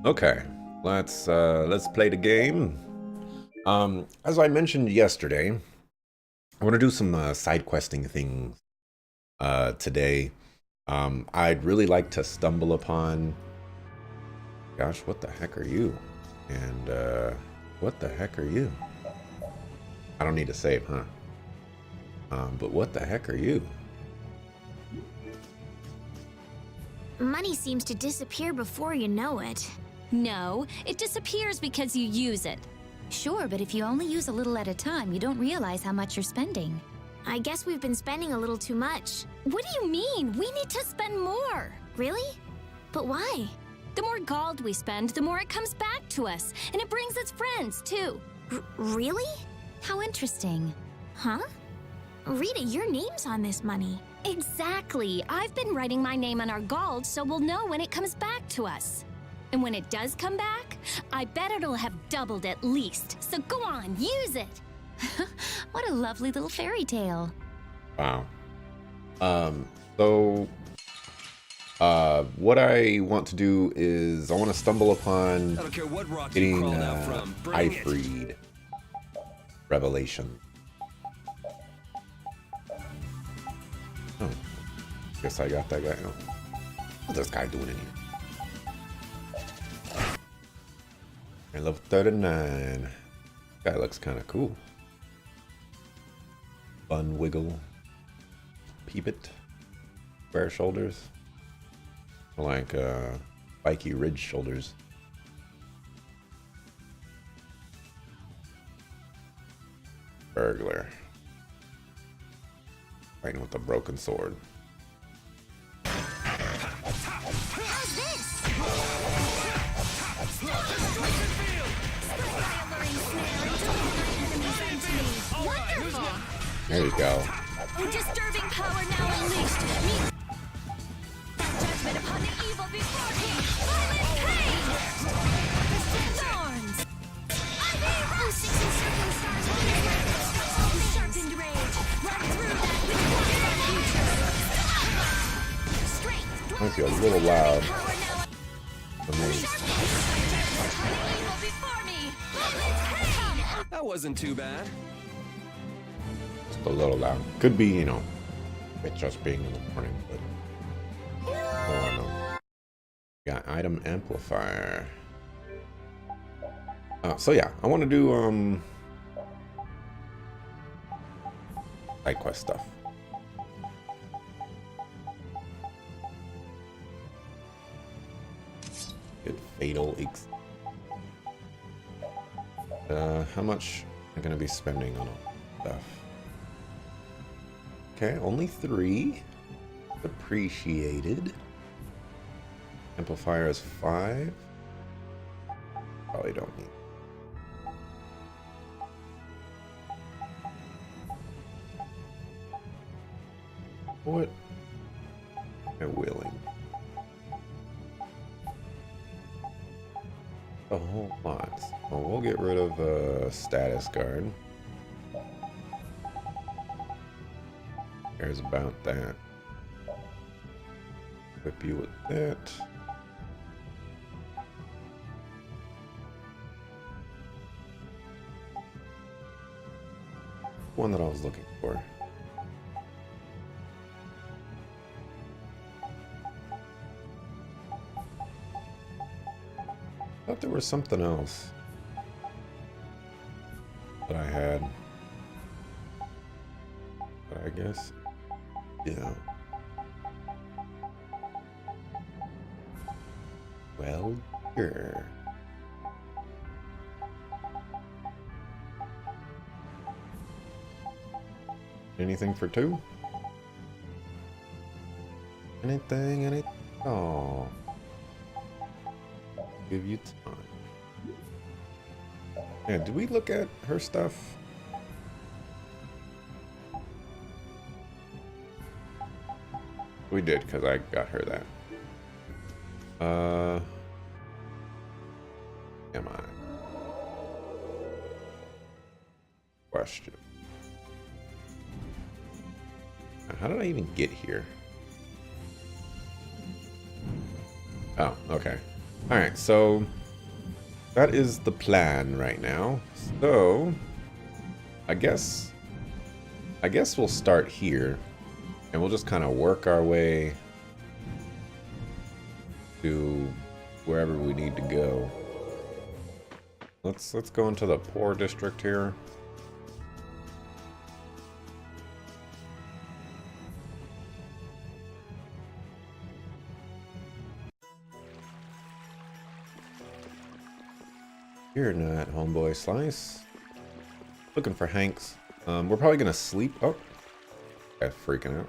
Okay, let's play the game. As I mentioned yesterday, I want to do some side questing things today. I'd really like to stumble upon. Gosh, what the heck are you? And what the heck are you? I don't need to save, huh? But what the heck are you? Money seems to disappear before you know it. No, it disappears because you use it. Sure, but if you only use a little at a time, you don't realize how much you're spending. I guess we've been spending a little too much. What do you mean? We need to spend more. Really? But why? The more gold we spend, the more it comes back to us. And it brings its friends, too. Really? How interesting. Huh? Rita, your name's on this money. Exactly. I've been writing my name on our gold so we'll know when it comes back to us. And when it does come back, I bet it'll have doubled at least. So go on, use it. What a lovely little fairy tale. Wow. So what I want to do is I want to stumble upon I don't care what rock you getting crawled out from. Bring it. Ifreed Revelation. Oh, guess I got that guy. Oh, what's this guy doing in here? I love 39. Guy looks kind of cool. Bun wiggle. Peep it. Square shoulders. Like spiky ridge shoulders. Burglar. Fighting with a broken sword. How's this? Wonderful. There you go. Disturbing power now unleashed. Meet judgment upon the evil before me. Violent pain. Thorns. Oh, 60 circling stars on his way. Sharpened rage. Run through that which blocks our future. Strength. Might be a little loud Power now for me. evil before me. Violent pain. That wasn't too bad. Just a little loud. Could be, you know, it just being in the morning, but oh no. Got item amplifier. So yeah, I want to do side quest stuff. Get fatal how much am I gonna be spending on all stuff? Okay, only 3. Appreciated. Amplifier is 5. Probably don't need. What? I'm willing. A whole lot. Well, we'll get rid of status guard. Cares about that. Equip you with that. One that I was looking for. Thought there was something else that I had. But I guess, yeah. Well, sure. Anything for 2? Anything? Oh. Give you time. Yeah, did we look at her stuff? We did, because I got her that. Am I? Question. How did I even get here? Oh, okay. Alright, so that is the plan right now. So I guess we'll start here and we'll just kind of work our way to wherever we need to go. Let's go into the poor district here. You're not, homeboy. Slice. Looking for Hanks. We're probably gonna sleep. Oh, guy's freaking out.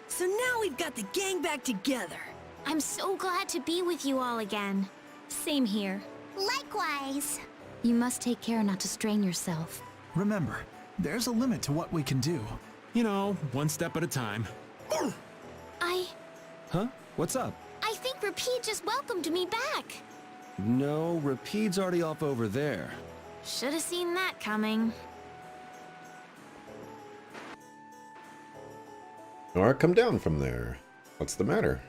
So now we've got the gang back together. I'm so glad to be with you all again. Same here. Likewise. You must take care not to strain yourself. Remember, there's a limit to what we can do. You know, one step at a time. Huh? What's up? I think Rapide just welcomed me back. No, Rapide's already off over there. Should have seen that coming. Nora, come down from there. What's the matter?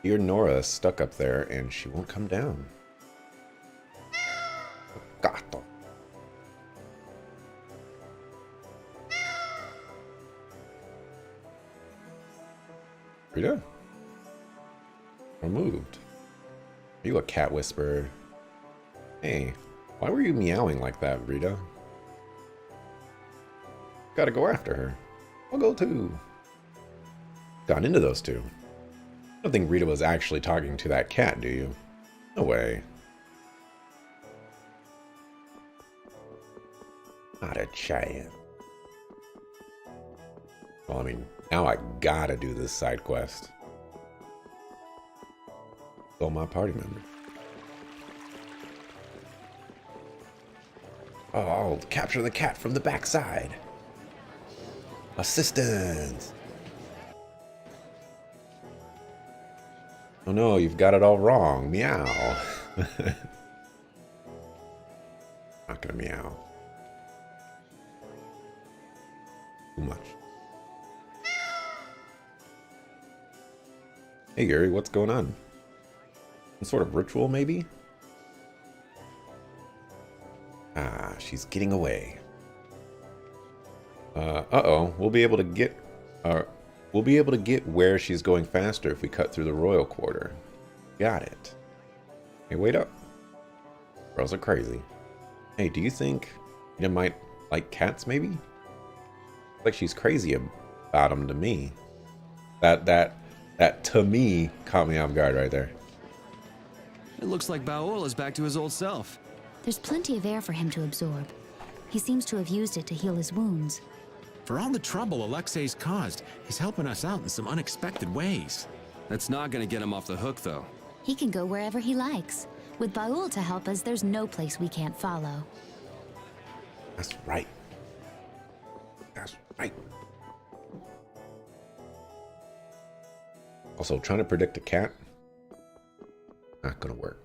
Dear Nora is stuck up there and she won't come down. Gato. Rita? Removed. Are you a cat whisperer? Hey, why were you meowing like that, Rita? Gotta go after her. I'll go too. Got into those two. I don't think Rita was actually talking to that cat, do you? No way. Not a chance. Well, I mean, now I gotta do this side quest. Kill my party member. Oh, I'll capture the cat from the backside. Assistance! Oh no, you've got it all wrong. Meow. Not gonna meow. Too much. Hey Gary, what's going on? Some sort of ritual, maybe? Ah, she's getting away. Uh-oh. We'll be able to get where she's going faster if we cut through the royal quarter. Got it. Hey, wait up. Girls are crazy. Hey, do you think you might like cats, maybe? Like she's crazy about them to me. That to me caught me off guard right there. It looks like Baol is back to his old self. There's plenty of air for him to absorb. He seems to have used it to heal his wounds. For all the trouble Alexei's caused, he's helping us out in some unexpected ways. That's not gonna get him off the hook, though. He can go wherever he likes. With Baul to help us, there's no place we can't follow. That's right. That's right. Also, trying to predict a cat, not gonna work.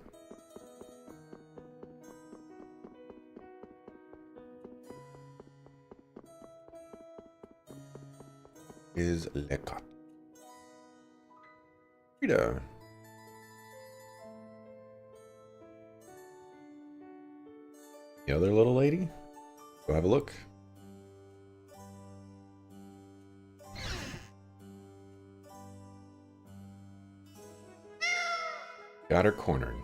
Is le cat. Rita. The other little lady? Go have a look. Got her cornered.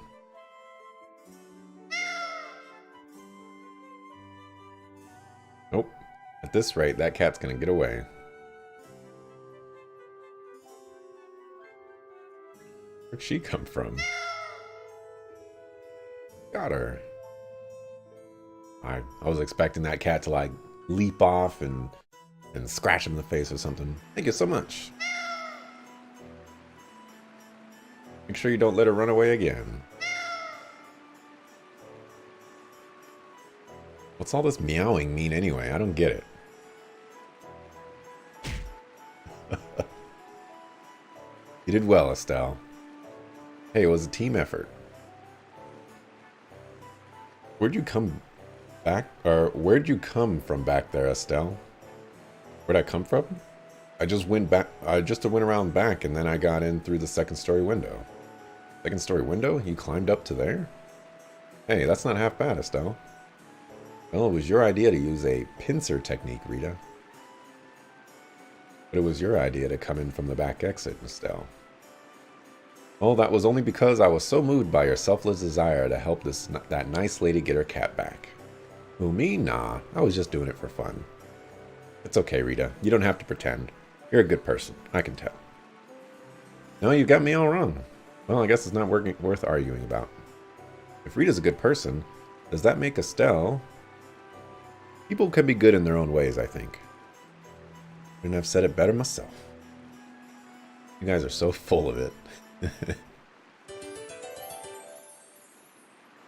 Nope. At this rate, that cat's gonna get away. Where'd she come from? Got her. I was expecting that cat to like leap off and scratch him in the face or something. Thank you so much. Make sure you don't let her run away again. What's all this meowing mean anyway? I don't get it. You did well, Estelle. Hey, it was a team effort. Where'd you come back? Or where'd you come from back there, Estelle? Where'd I come from? I just went back. I just went around back, and then I got in through the second story window. Second story window? You climbed up to there? Hey, that's not half bad, Estelle. Well, it was your idea to use a pincer technique, Rita. But it was your idea to come in from the back exit, Estelle. Well, that was only because I was so moved by your selfless desire to help that nice lady get her cat back. Who, me? Nah, I was just doing it for fun. It's okay, Rita. You don't have to pretend. You're a good person. I can tell. No, you got me all wrong. Well, I guess it's not worth arguing about. If Rita's a good person, does that make Estelle? People can be good in their own ways, I think. Couldn't have said it better myself. You guys are so full of it.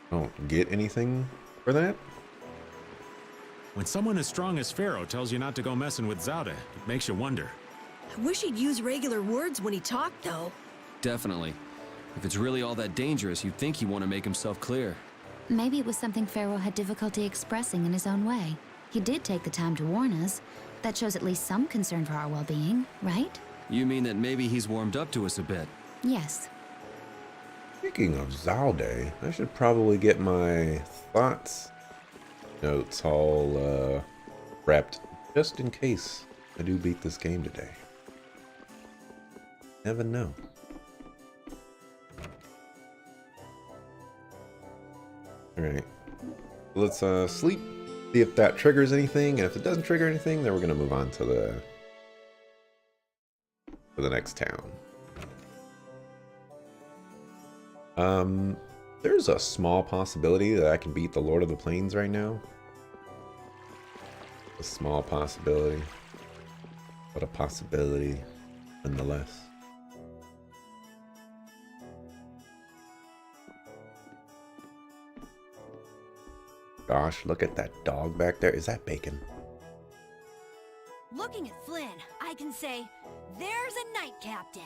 Don't get anything for that? When someone as strong as Pharaoh tells you not to go messing with Zauda, it makes you wonder. I wish he'd use regular words when he talked, though. Definitely. If it's really all that dangerous, you'd think he'd want to make himself clear. Maybe it was something Pharaoh had difficulty expressing in his own way. He did take the time to warn us. That shows at least some concern for our well-being, right? You mean that maybe he's warmed up to us a bit? Yes. Speaking of Zalde, I should probably get my thoughts notes all prepped just in case I do beat this game today. Never know. Alright. Let's sleep. See if that triggers anything, and if it doesn't trigger anything, then we're gonna move on to the next town. There's a small possibility that I can beat the Lord of the Plains right now. A small possibility, but a possibility nonetheless. Gosh, look at that dog back there. Is that Bacon? Looking at Flynn, I can say, there's a knight captain.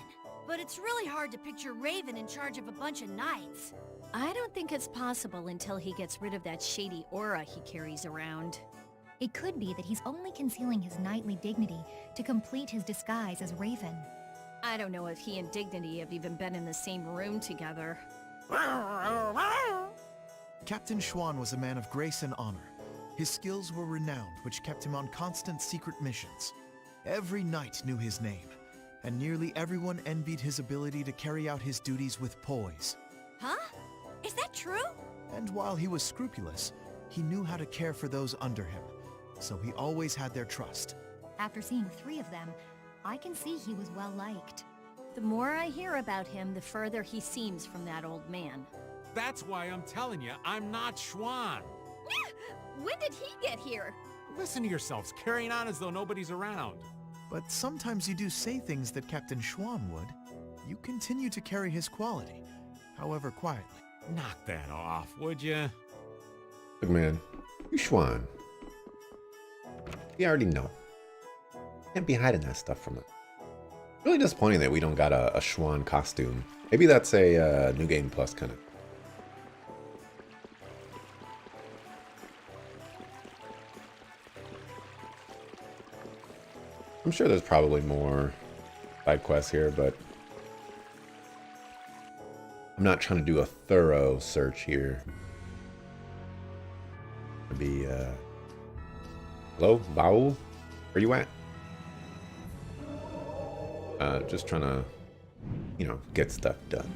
But it's really hard to picture Raven in charge of a bunch of knights. I don't think it's possible until he gets rid of that shady aura he carries around. It could be that he's only concealing his knightly dignity to complete his disguise as Raven. I don't know if he and Dignity have even been in the same room together. Captain Schwan was a man of grace and honor. His skills were renowned, which kept him on constant secret missions. Every knight knew his name, and nearly everyone envied his ability to carry out his duties with poise. Huh? Is that true? And while he was scrupulous, he knew how to care for those under him, so he always had their trust. After seeing 3 of them, I can see he was well liked. The more I hear about him, the further he seems from that old man. That's why I'm telling you, I'm not Schwan. When did he get here? Listen to yourselves, carrying on as though nobody's around. But sometimes you do say things that Captain Schwan would. You continue to carry his quality, however quietly. Knock that off, would you? Look, man, you Schwan. We already know. Can't be hiding that stuff from us. Really disappointing that we don't got a Schwan costume. Maybe that's a New Game Plus kind of. I'm sure there's probably more side quests here, but I'm not trying to do a thorough search here. Maybe, hello, Baul? Where you at? Just trying to, you know, get stuff done.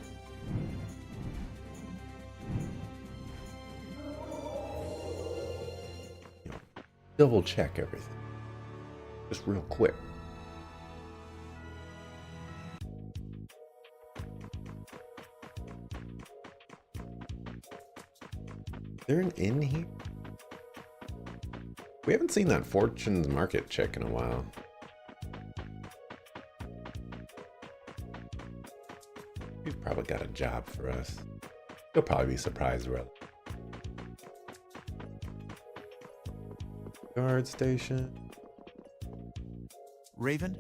You know, double check everything. Just real quick. Is there an inn here? We haven't seen that Fortune's Market chick in a while. He's probably got a job for us. He'll probably be surprised, really. Guard station. Raven,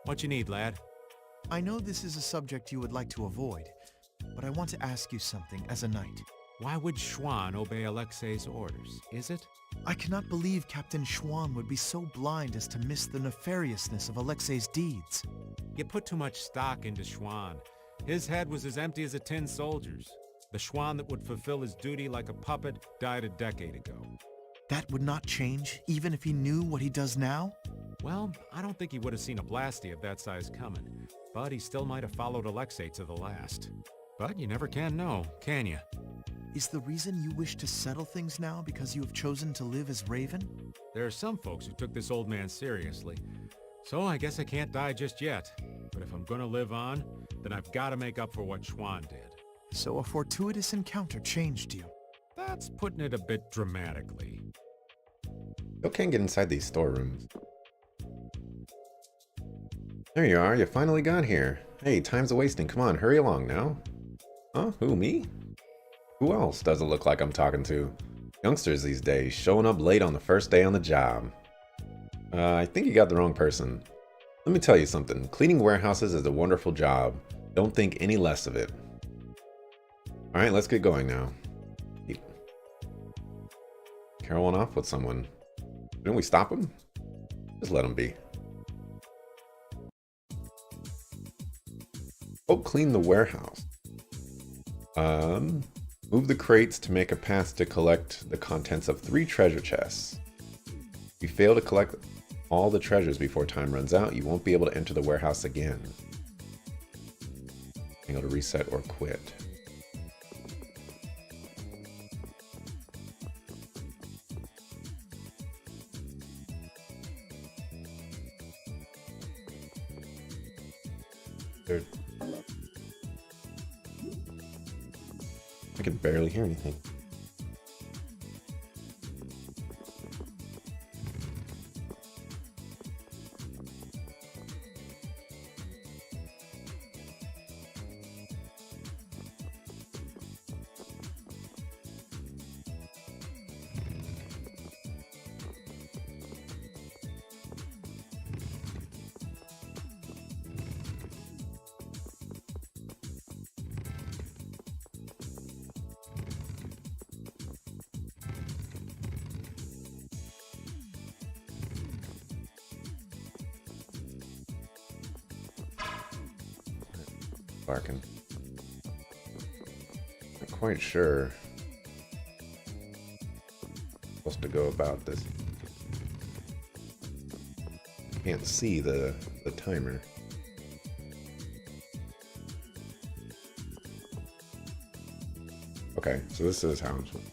What you need, lad? I know this is a subject you would like to avoid, but I want to ask you something as a knight. Why would Schwan obey Alexei's orders? Is it? I cannot believe Captain Schwann would be so blind as to miss the nefariousness of Alexei's deeds. You put too much stock into Schwann. His head was as empty as a tin soldier's. The Schwann that would fulfill his duty like a puppet died a decade ago. That would not change, even if he knew what he does now? Well, I don't think he would have seen a blasty of that size coming, but he still might have followed Alexei to the last. But you never can know, can you? Is the reason you wish to settle things now because you have chosen to live as Raven? There are some folks who took this old man seriously, so I guess I can't die just yet. But if I'm gonna live on, then I've got to make up for what Schwann did. So a fortuitous encounter changed you. That's putting it a bit dramatically. Still can't get inside these storerooms. There you are, you finally got here. Hey, time's a-wasting, come on, hurry along now. Huh? Who, me? Who else does it look like I'm talking to? Youngsters these days, showing up late on the first day on the job. I think you got the wrong person. Let me tell you something, cleaning warehouses is a wonderful job. Don't think any less of it. Alright, let's get going now. Carol went off with someone. Didn't we stop him? Just let him be. Oh, clean the warehouse. Move the crates to make a path to collect the contents of 3 treasure chests. If you fail to collect all the treasures before time runs out, you won't be able to enter the warehouse again. Able to reset or quit. I can barely hear anything. Barking. Not quite sure. Supposed to go about this. Can't see the timer. Okay, so this is how I'm supposed to.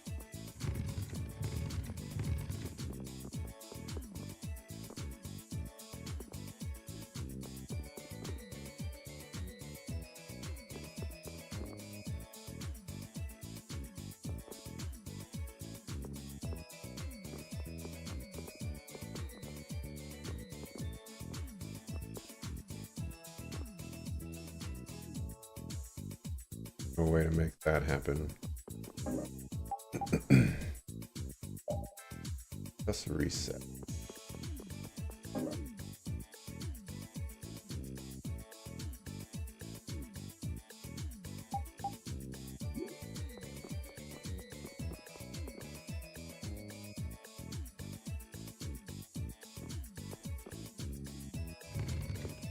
No way to make that happen. Just reset.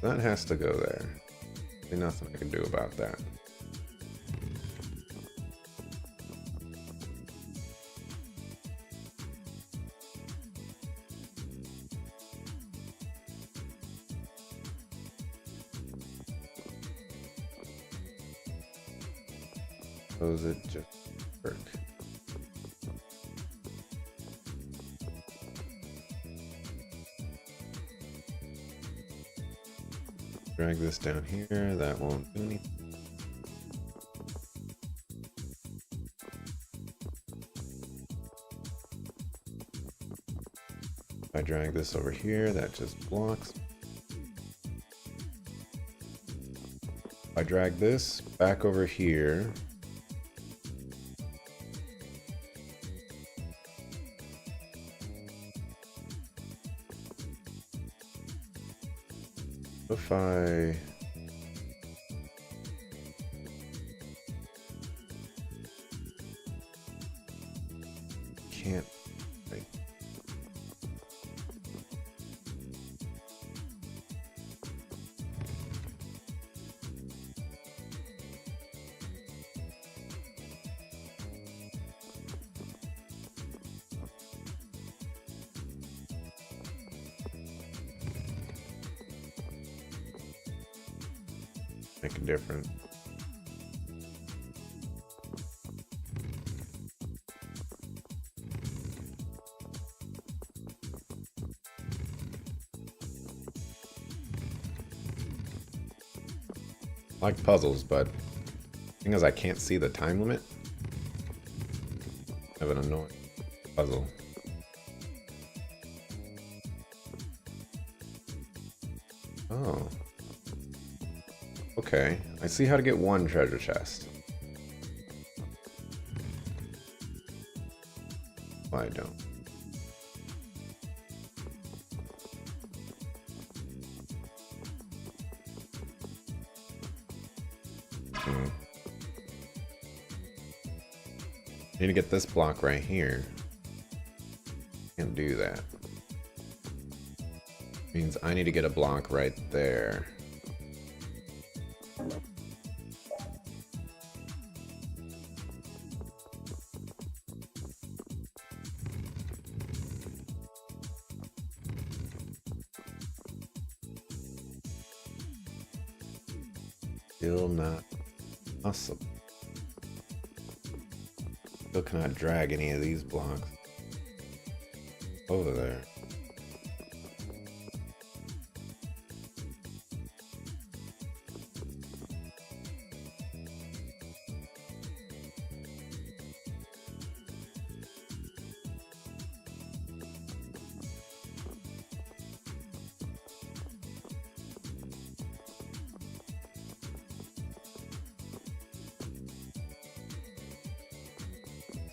That has to go there. There's nothing I can do about that. Does it just work? Drag this down here, that won't do anything. If I drag this over here, that just blocks. If I drag this back over here, if I can't, make a difference. I like puzzles, but the thing is I can't see the time limit. I have an annoying puzzle. Oh. Okay, I see how to get one treasure chest. I don't. Need to get this block right here. Can't do that. Means I need to get a block right there. Still not possible. Still cannot drag any of these blocks over there.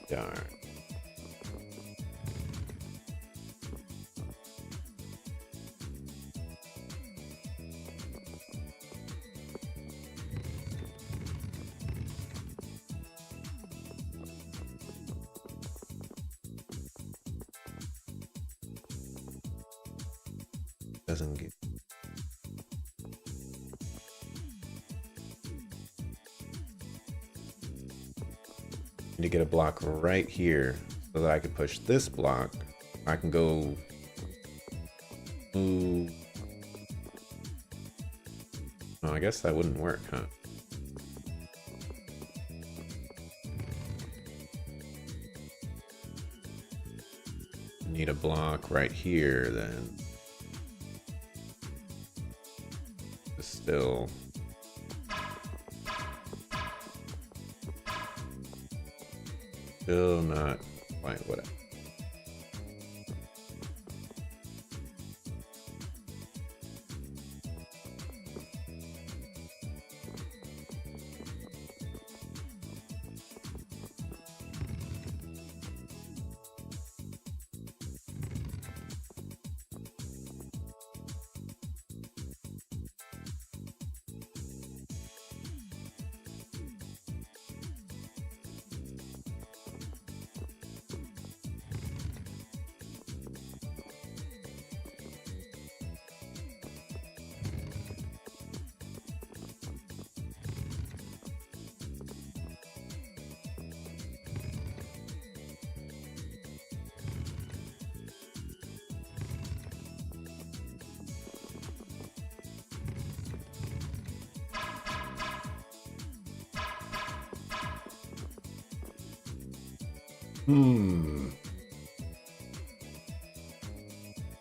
Darn. Doesn't get. To get a block right here so that I can push this block. I can go move. Oh, I guess that wouldn't work, huh? Need a block right here then. Still. Still not quite what I...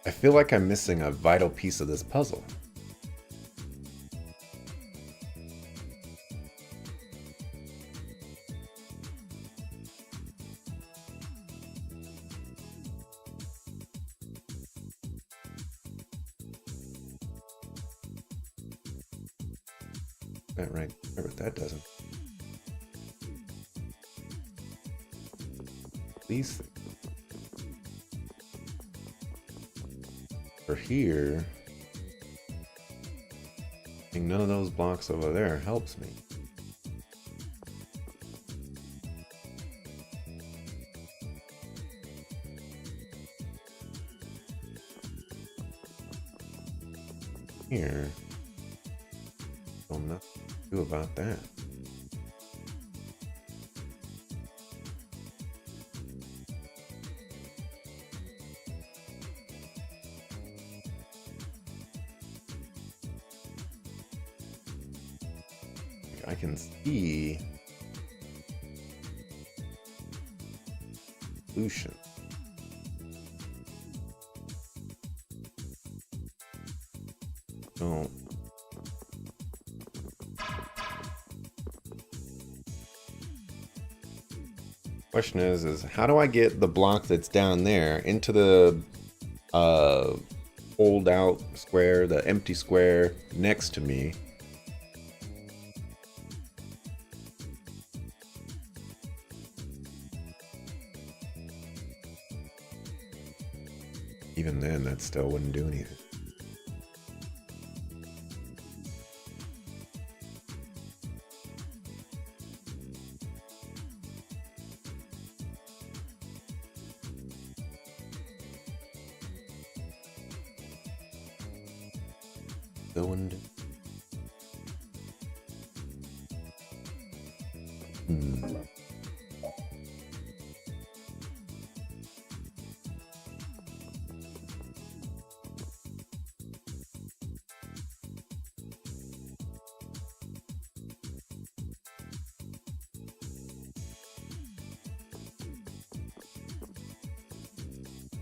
I feel like I'm missing a vital piece of this puzzle. That right there, but that doesn't. These things. For here, I think none of those blocks over there helps me. Here, don't know what to do about that. I can see solution. No. Question is how do I get the block that's down there into the fold out square, the empty square next to me? Even then, that still wouldn't do anything. Still wouldn't do.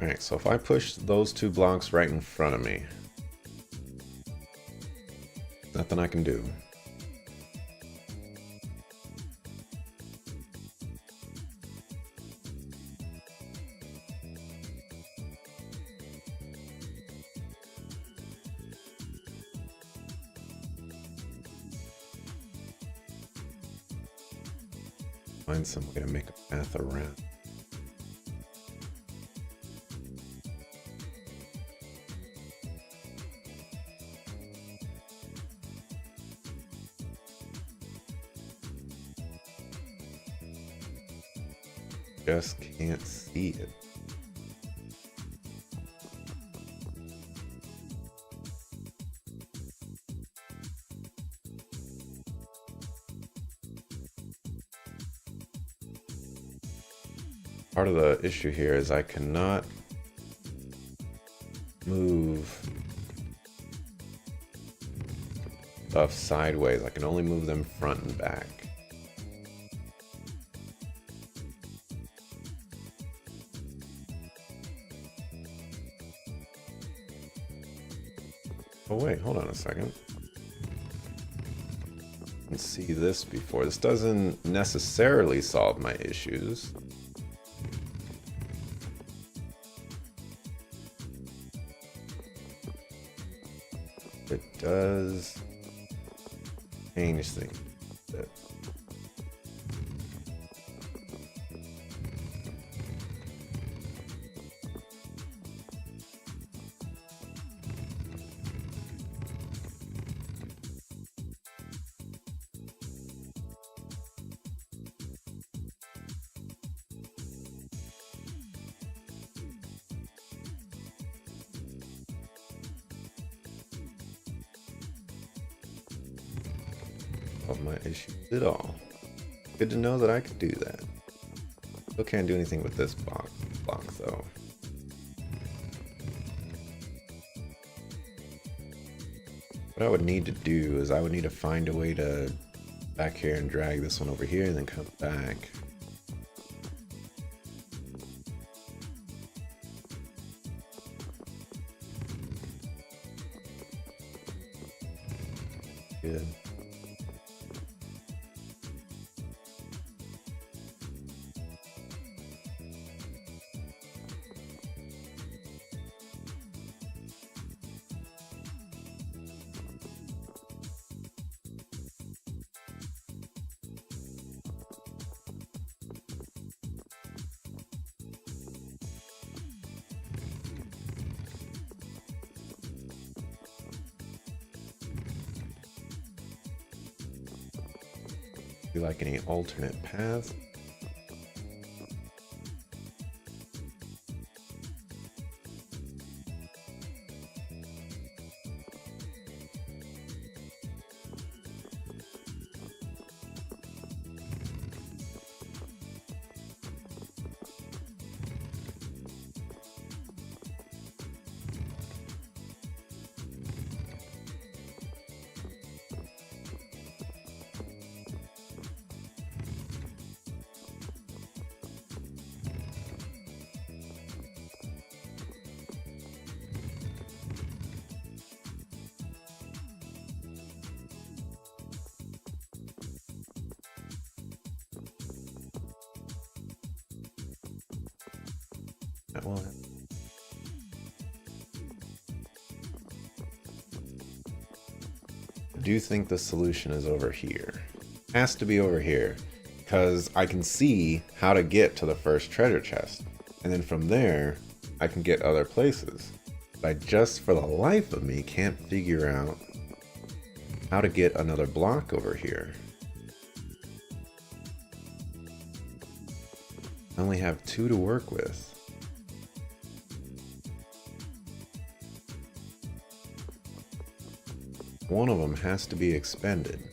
Alright, so if I push those two blocks right in front of me, nothing I can do. Find some way to make a path around. Just can't see it. Part of the issue here is I cannot move stuff sideways. I can only move them front and back. Oh wait, hold on a second. I can see this before. This doesn't necessarily solve my issues. It does change things a bit. Of my issues at all. Good to know that I could do that. Still can't do anything with this block though. What I would need to do is I would need to find a way to back here and drag this one over here and then come back. Good. Do like any alternate paths? Well, I do think the solution is over here. Has to be over here, because I can see how to get to the first treasure chest, and then from there I can get other places. But I just, for the life of me, can't figure out how to get another block over here. I only have 2 to work with. One of them has to be expended.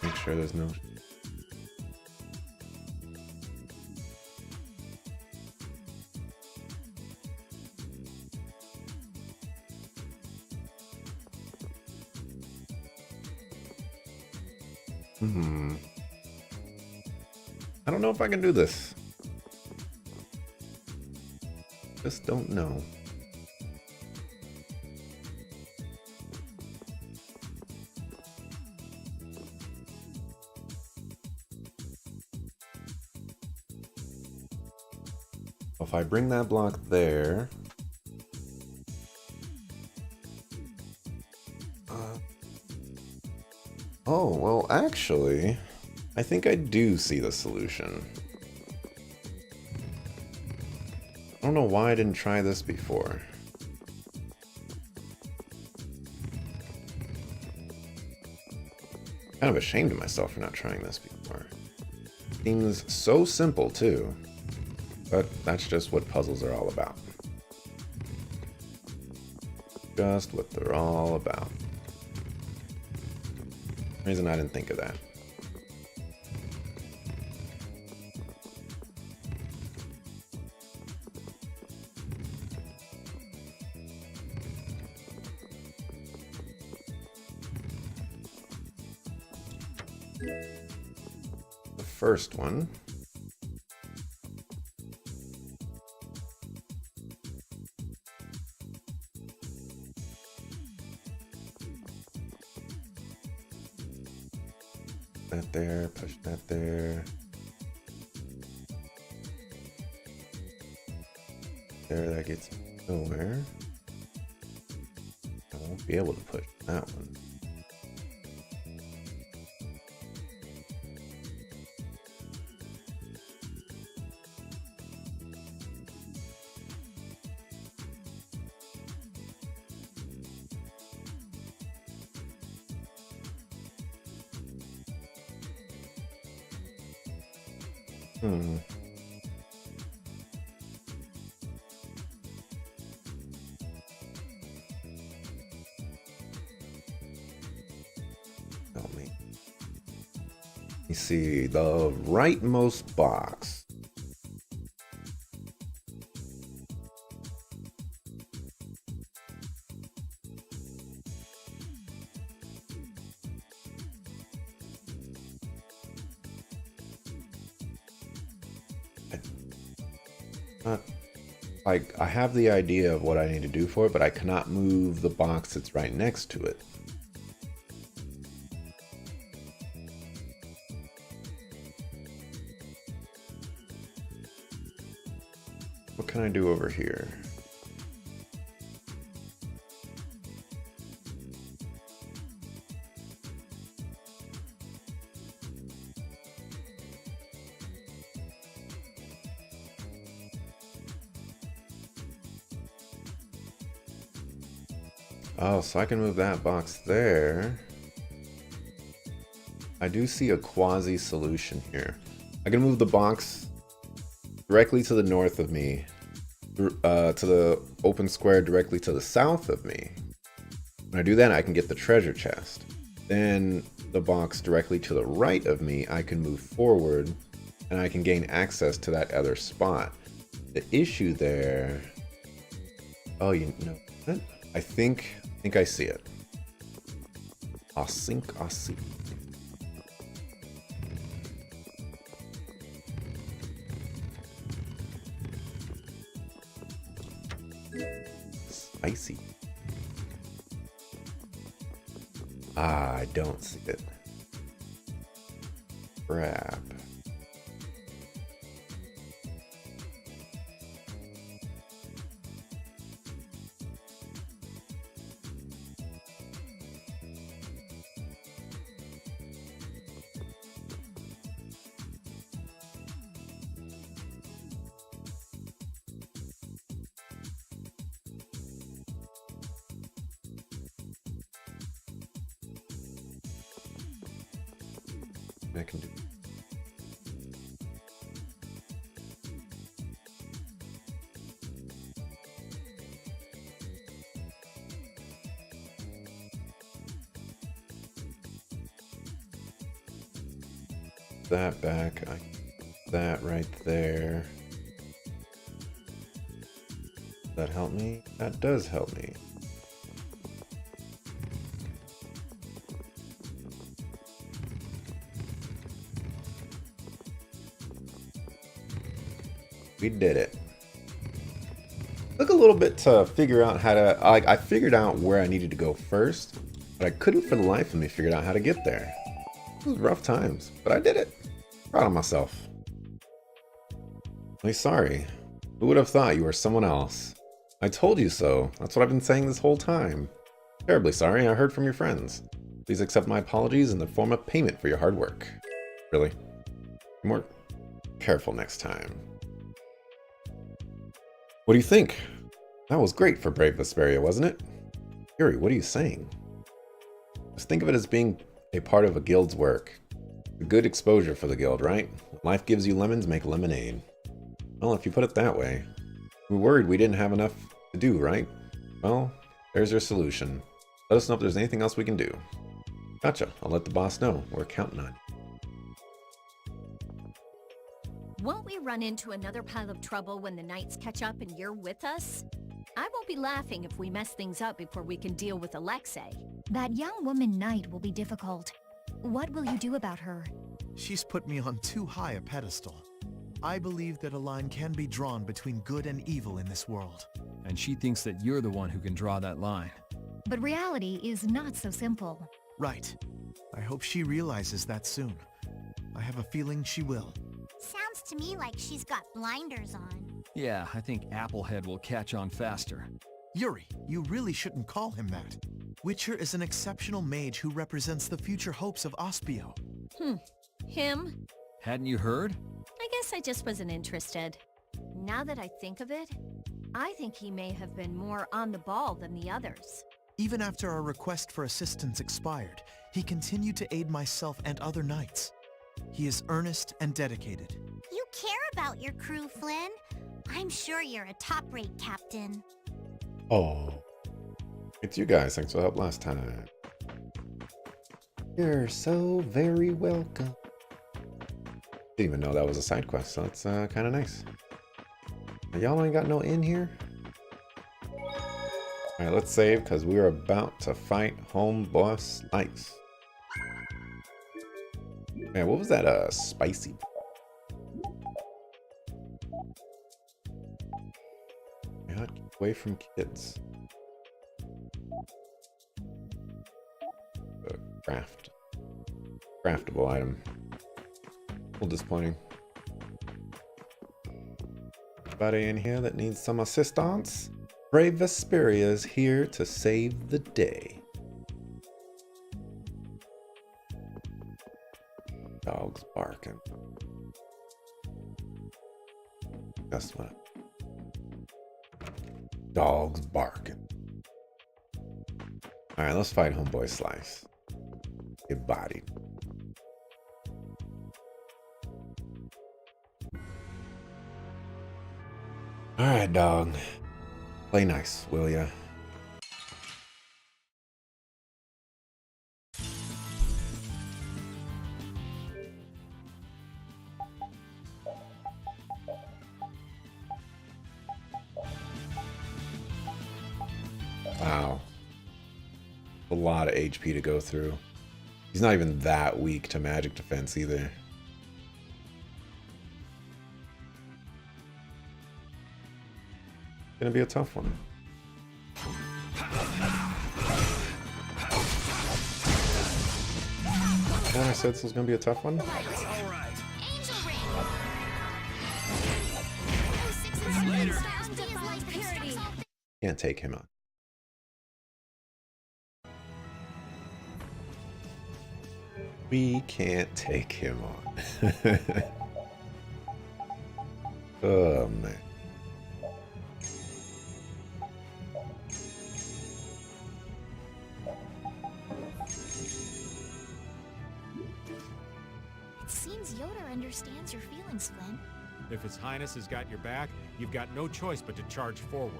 Make sure there's no... I don't know if I can do this. Just don't know. If I bring that block there... Oh, well, actually, I think I do see the solution. I don't know why I didn't try this before. Kind of ashamed of myself for not trying this before. Seems so simple, too. But that's just what puzzles are all about. Just what they're all about. Reason I didn't think of that. The first one. That there, push that there. There, that gets nowhere. I won't be able to push that one. Help me. You see the rightmost box. Like, I have the idea of what I need to do for it, but I cannot move the box that's right next to it. What can I do over here? Oh, so I can move that box there. I do see a quasi solution here. I can move the box directly to the north of me, to the open square directly to the south of me. When I do that, I can get the treasure chest. Then the box directly to the right of me, I can move forward and I can gain access to that other spot. The issue there... Oh, you know what? I think I see it. I see. Spicy. I don't see it. Crap. I can do. That back, that right there. Does that help me? That does help me. We did it. Took a little bit to figure out how to... I figured out where I needed to go first, but I couldn't for the life of me figure out how to get there. It was rough times, but I did it. Proud of myself. I'm sorry. Who would have thought you were someone else? I told you so. That's what I've been saying this whole time. Terribly sorry. I heard from your friends. Please accept my apologies in the form of payment for your hard work. Really? Be more careful next time. What do you think? That was great for Brave Vesperia, wasn't it? Yuri, what are you saying? Just think of it as being a part of a guild's work. A good exposure for the guild, right? Life gives you lemons, make lemonade. Well, if you put it that way. We were worried we didn't have enough to do, right? Well, there's your solution. Let us know if there's anything else we can do. Gotcha. I'll let the boss know. We're counting on you. Won't we run into another pile of trouble when the knights catch up and you're with us? I won't be laughing if we mess things up before we can deal with Alexei. That young woman knight will be difficult. What will you do about her? She's put me on too high a pedestal. I believe that a line can be drawn between good and evil in this world. And she thinks that you're the one who can draw that line. But reality is not so simple. Right. I hope she realizes that soon. I have a feeling she will. Sounds to me like she's got blinders on. Yeah, I think Applehead will catch on faster. Yuri, you really shouldn't call him that. Witcher is an exceptional mage who represents the future hopes of Ospio. Him? Hadn't you heard? I guess I just wasn't interested. Now that I think of it, I think he may have been more on the ball than the others. Even after our request for assistance expired, he continued to aid myself and other knights. He is earnest and dedicated. You care about your crew, Flynn. I'm sure you're a top-rate captain. Oh. It's you guys. Thanks for the help last time. You're so very welcome. Didn't even know that was a side quest, so that's kind of nice. Y'all ain't got no inn here? Alright, let's save, because we are about to fight home boss Slice. Man, what was that, spicy? God, keep away from kids. Craftable item. A little disappointing. Anybody in here that needs some assistance? Brave Vesperia is here to save the day. Dogs barking. Guess what? Dogs barking. Alright, let's fight Homeboy Slice. Get bodied. Alright, dog. Play nice, will ya? Wow. A lot of HP to go through. He's not even that weak to magic defense either. Gonna be a tough one. When I said this was gonna be a tough one. Can't take him on. We can't take him on. Oh man. It seems Yoda understands your feelings, Flynn. If His Highness has got your back, you've got no choice but to charge forward.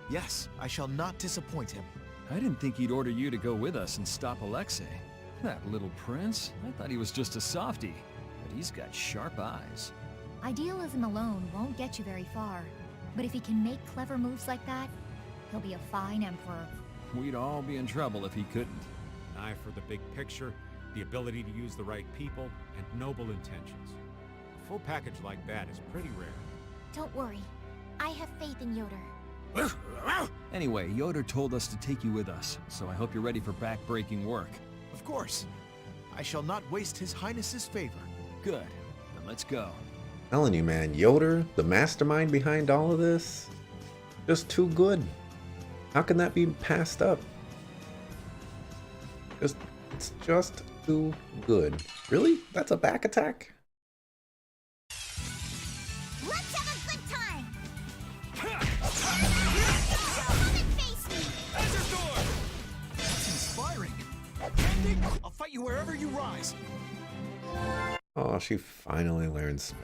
Yes, I shall not disappoint him. I didn't think he'd order you to go with us and stop Alexei. That little prince. I thought he was just a softie, but he's got sharp eyes. Idealism alone won't get you very far. But if he can make clever moves like that, he'll be a fine emperor. We'd all be in trouble if he couldn't. An eye for the big picture, the ability to use the right people, and noble intentions. A full package like that is pretty rare. Don't worry. I have faith in Yoda. Anyway, Yoder told us to take you with us, so I hope you're ready for back-breaking work. Of course. I shall not waste His Highness's favor. Good. Then let's go. Telling you, man, Yoder, the mastermind behind all of this, just too good. How can that be passed up? It's just too good. Really? That's a back attack? Let's have a good time! That's inspiring. I'll fight you wherever you rise. Oh, she finally learns.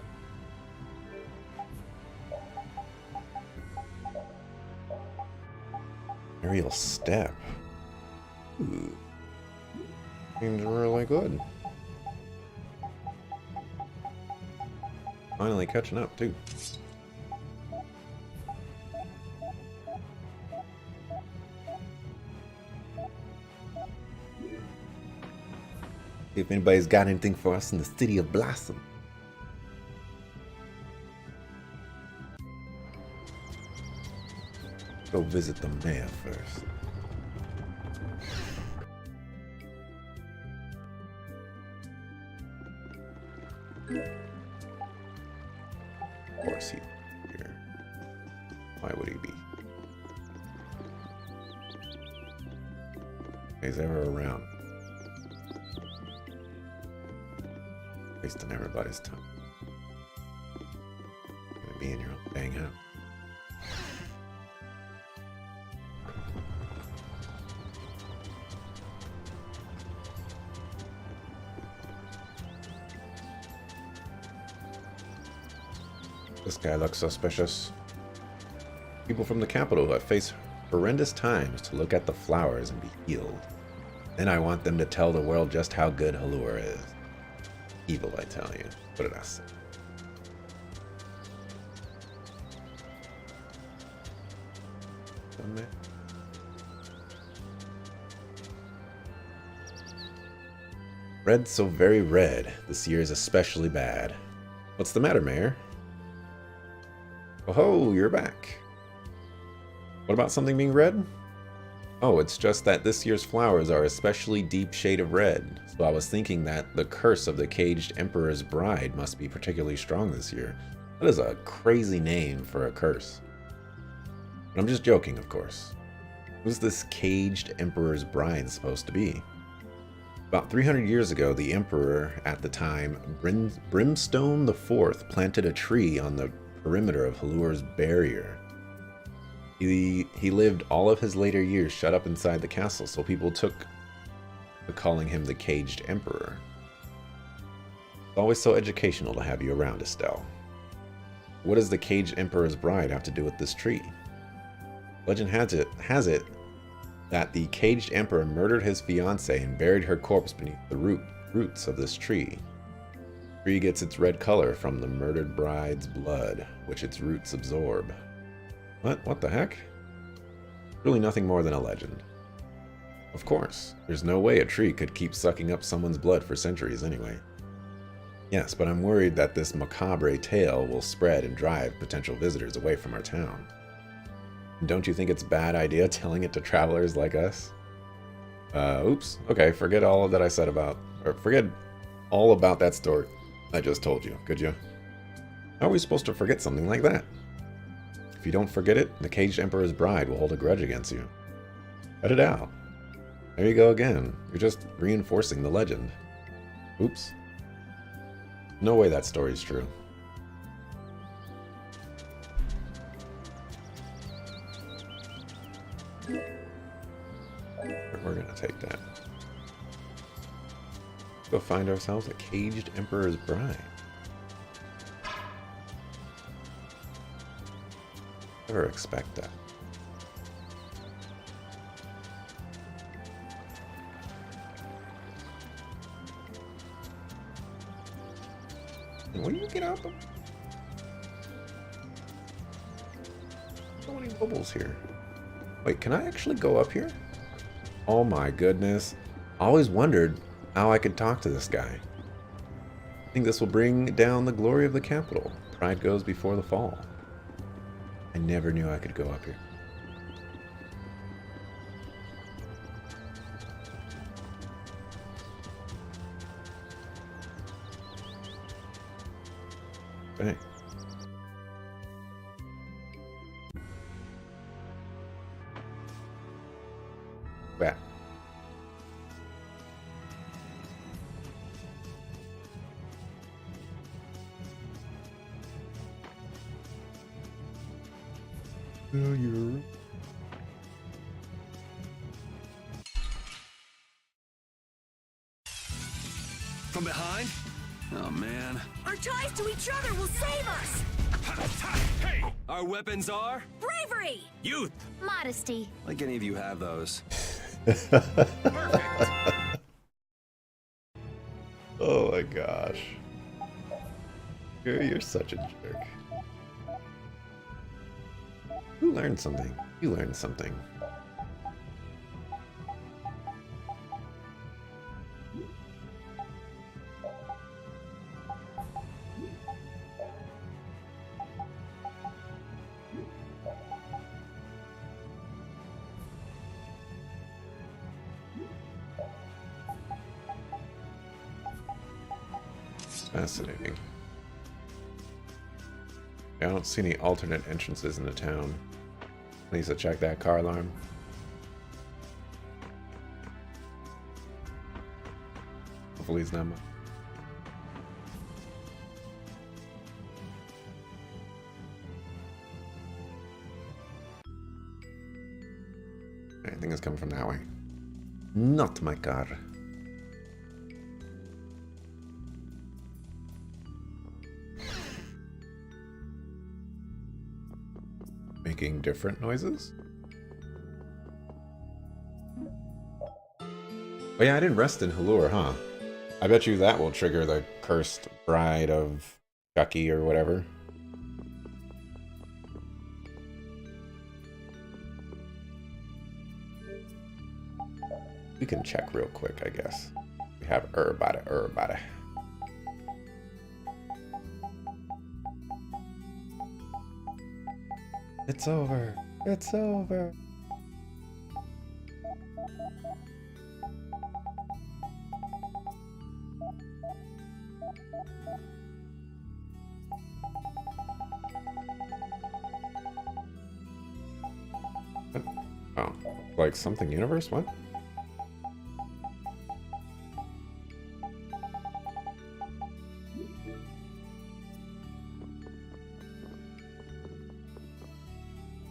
Aerial step. Ooh. Seems really good. Finally catching up, too. See if anybody's got anything for us in the City of Blossom. Go visit the mayor first. Of course he's here. Why would he be? He's ever around. Wasting everybody's time. Gonna be in your own dang house. This guy looks suspicious. People from the capital have faced horrendous times to look at the flowers and be healed. Then I want them to tell the world just how good Halur is. Evil, I tell you. What did I say? Red so very red. This year is especially bad. What's the matter, Mayor? Oh ho, you're back. What about something being red? Oh, it's just that this year's flowers are especially deep shade of red, so I was thinking that the curse of the caged Emperor's bride must be particularly strong this year. That is a crazy name for a curse. But I'm just joking, of course. Who's this caged Emperor's bride supposed to be? About 300 years ago, the Emperor, at the time, Brimstone IV, planted a tree on the perimeter of Halur's barrier. He lived all of his later years shut up inside the castle, so people took to calling him the Caged Emperor. It's always so educational to have you around, Estelle. What does the caged Emperor's bride have to do with this tree? Legend has it that the caged Emperor murdered his fiancée and buried her corpse beneath the roots of this tree. The tree gets its red color from the murdered bride's blood, which its roots absorb. What the heck? Really nothing more than a legend. Of course, there's no way a tree could keep sucking up someone's blood for centuries anyway. Yes, but I'm worried that this macabre tale will spread and drive potential visitors away from our town. Don't you think it's a bad idea telling it to travelers like us? Oops. Okay, forget all that I said about... Or forget all about that story I just told you, could you? How are we supposed to forget something like that? If you don't forget it, the caged Emperor's bride will hold a grudge against you. Cut it out. There you go again. You're just reinforcing the legend. Oops. No way that story's true. We're gonna take that. Let's go find ourselves a caged Emperor's bride. Never expect that. And when you get out of... So many bubbles here. Wait, can I actually go up here? Oh my goodness. I always wondered how I could talk to this guy. I think this will bring down the glory of the capital. Pride goes before the fall. I never knew I could go up here. Hey. Back. Failure. From behind? Oh, man. Our ties to each other will save us! Hey! Our weapons are? Bravery! Youth! Modesty. Like any of you have those. Oh my gosh. You're such a jerk. You learned something. You learned something. Fascinating. I don't see any alternate entrances in the town. Needs to check that car alarm. Hopefully it's not mine. I think it's coming from that way. Not my car. Making different noises? Oh yeah, I didn't rest in Halure, huh? I bet you that will trigger the cursed bride of Chucky or whatever. We can check real quick, I guess. We have everybody. It's over. It's over. What? Oh, like something universe? What?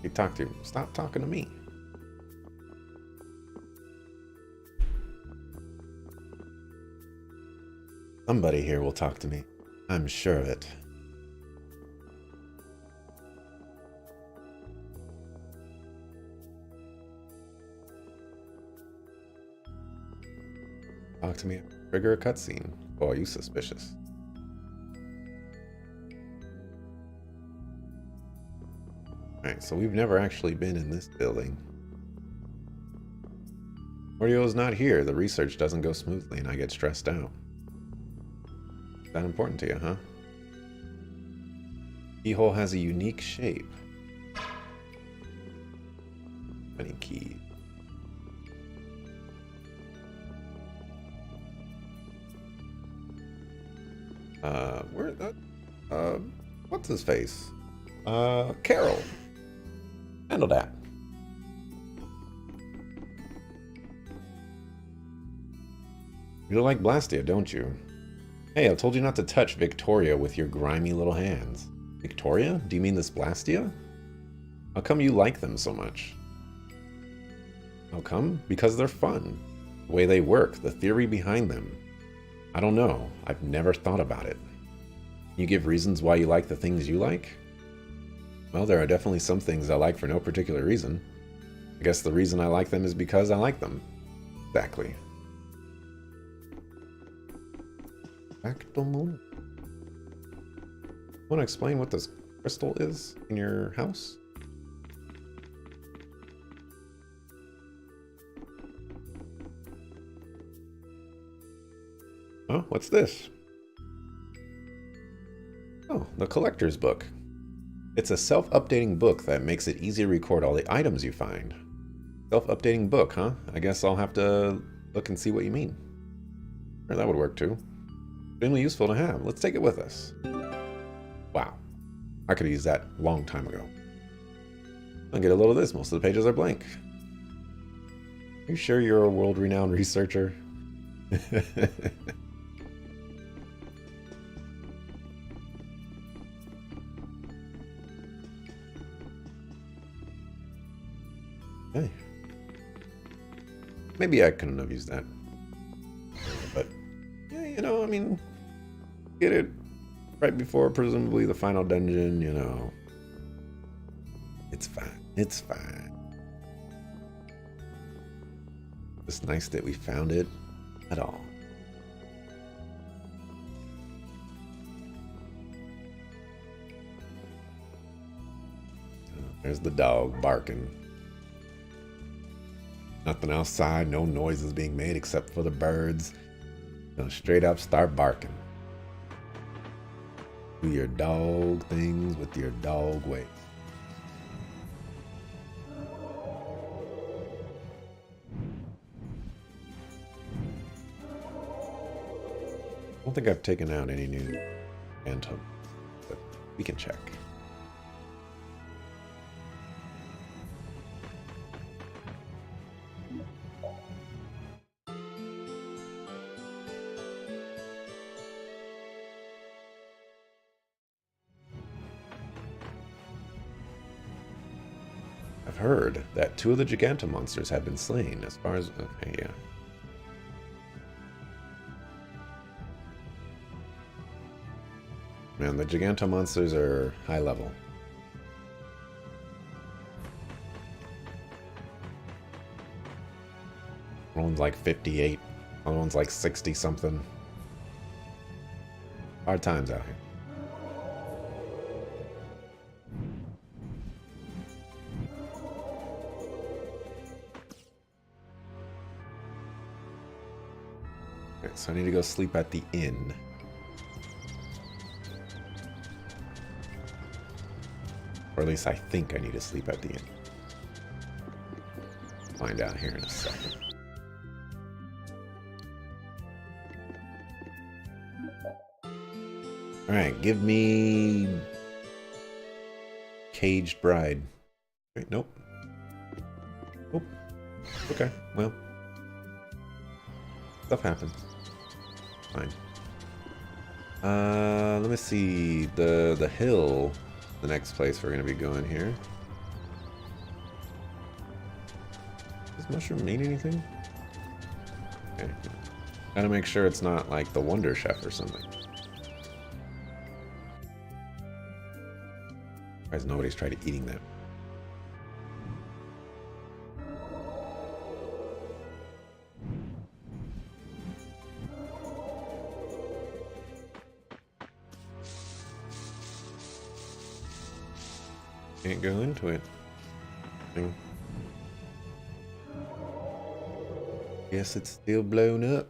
You talk to. Stop talking to me. Somebody here will talk to me. I'm sure of it. talk to me. Trigger a cutscene. Oh, are you suspicious? Alright, so we've never actually been in this building. Orio's not here. The research doesn't go smoothly and I get stressed out. Is that important to you, huh? Keyhole has a unique shape. Funny key. Where that? What's his face? Carol. Handle that. You don't like Blastia, don't you? Hey, I told you not to touch Victoria with your grimy little hands. Victoria? Do you mean this Blastia? How come you like them so much? How come? Because they're fun. The way they work, the theory behind them. I don't know. I've never thought about it. You give reasons why you like the things you like? Well, there are definitely some things I like for no particular reason. I guess the reason I like them is because I like them. Exactly. Back to the moon. Want to explain what this crystal is in your house? Oh, what's this? Oh, the collector's book. It's a self-updating book that makes it easy to record all the items you find. Self-updating book, huh? I guess I'll have to look and see what you mean. Or that would work too. Extremely useful to have. Let's take it with us. Wow. I could have used that a long time ago. I'll get a load of this. Most of the pages are blank. Are you sure you're a world-renowned researcher? Hey. Maybe I couldn't have used that. But, yeah, you know, I mean, get it right before presumably the final dungeon, you know. It's fine. It's fine. It's nice that we found it at all. There's the dog barking. Nothing outside, no noises being made except for the birds. They'll straight up start barking. Do your dog things with your dog ways. I don't think I've taken out any new phantom, but we can check. I've heard that 2 of the Gigantomonsters have been slain, as far as... Okay, yeah. Man, the Gigantomonsters are high level. One's like 58, other one's like 60 something. Hard times out here. Okay, so I need to go sleep at the inn. Or at least I think I need to sleep at the inn. Find out here in a second. Alright, give me... Caged Bride. Wait, nope. Nope. Okay, well. Stuff happens. Fine. Let me see. The hill. The next place we're gonna be going here. Does mushroom mean anything? Okay. Gotta make sure it's not like the Wonder Chef or something. Surprised nobody's tried eating that. Can't go into it. Guess it's still blown up.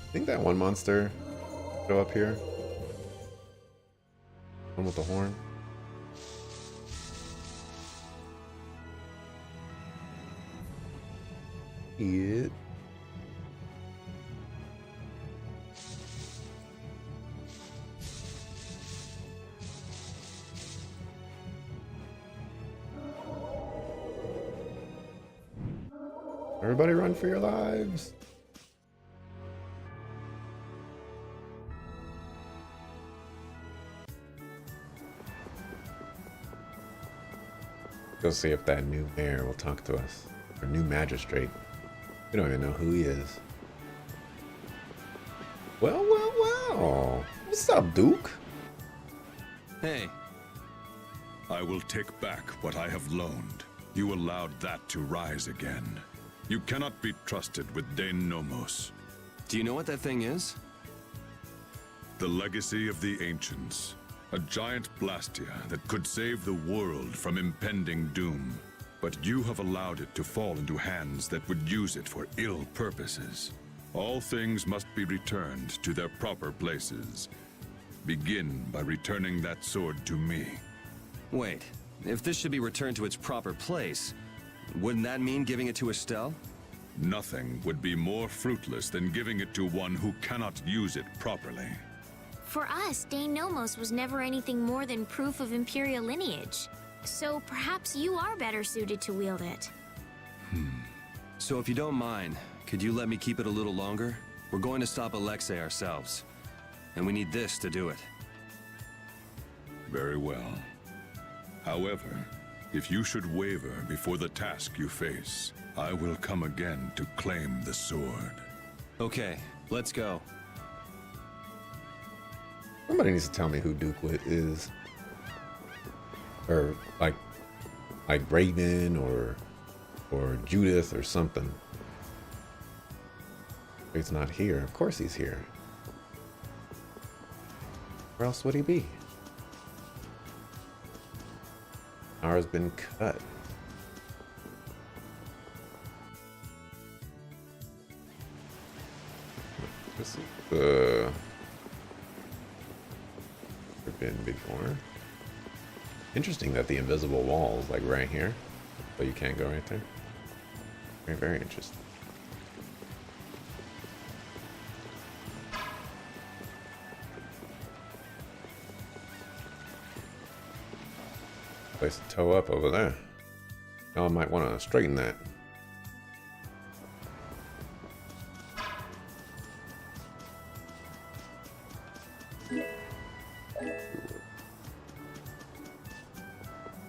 I think that one monster show up here. One with the horn. Yeah. Everybody run for your lives. Go see if that new mayor will talk to us. Or new magistrate. We don't even know who he is. Well, well, well. What's up, Duke? Hey. I will take back what I have loaned. You allowed that to rise again. You cannot be trusted with Dane Nomos. Do you know what that thing is? The legacy of the ancients. A giant Blastia that could save the world from impending doom. But you have allowed it to fall into hands that would use it for ill purposes. All things must be returned to their proper places. Begin by returning that sword to me. Wait, if this should be returned to its proper place, wouldn't that mean giving it to Estelle? Nothing would be more fruitless than giving it to one who cannot use it properly. For us, Dane Nomos was never anything more than proof of Imperial lineage. So perhaps you are better suited to wield it. So if you don't mind, could you let me keep it a little longer? We're going to stop Alexei ourselves. And we need this to do it. Very well. However, if you should waver before the task you face, I will come again to claim the sword. Okay, let's go. Somebody needs to tell me who Duke is. Or like Raven or Judith or something. He's not here. Of course he's here. Where else would he be? Power's been cut. This is the been before. Interesting that the invisible wall is like right here, but you can't go right there. Very, very interesting. Place to toe up over there. Y'all might want to straighten that.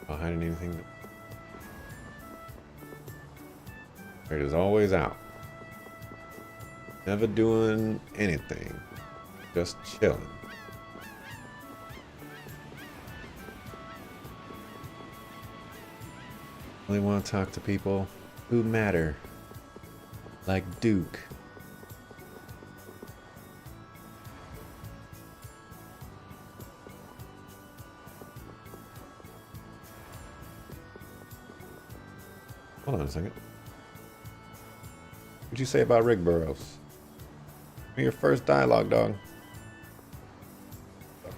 Not hiding anything. It is always out. Never doing anything. Just chilling. Only want to talk to people who matter. Like Duke. Hold on a second. What'd you say about Rick Burroughs? Your first dialogue, dog. Okay.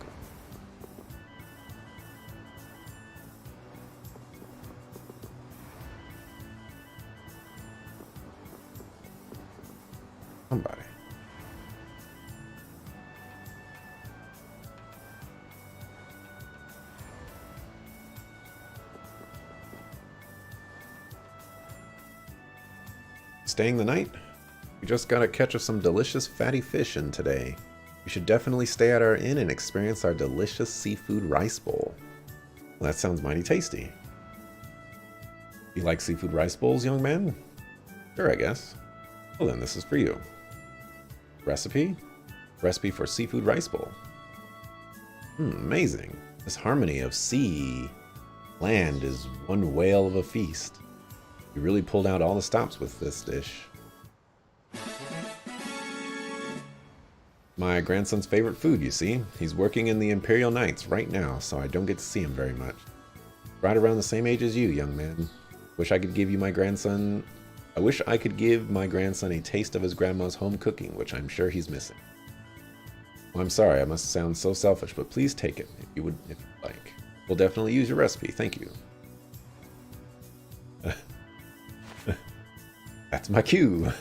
Somebody. Staying the night? We just gotta catch us some delicious fatty fish in today. We should definitely stay at our inn and experience our delicious seafood rice bowl. Well, that sounds mighty tasty. You like seafood rice bowls, young man? Sure, I guess. Well then, this is for you. Recipe? Recipe for seafood rice bowl. Amazing. This harmony of sea, land is one whale of a feast. You really pulled out all the stops with this dish. my grandson's favorite food, you see. He's working in the Imperial Knights right now, so I don't get to see him very much. Right around the same age as you, young man. I wish I could give my grandson a taste of his grandma's home cooking, which I'm sure he's missing. Well, I'm sorry, I must sound so selfish, but please take it if you'd like. We'll definitely use your recipe, thank you. That's my cue.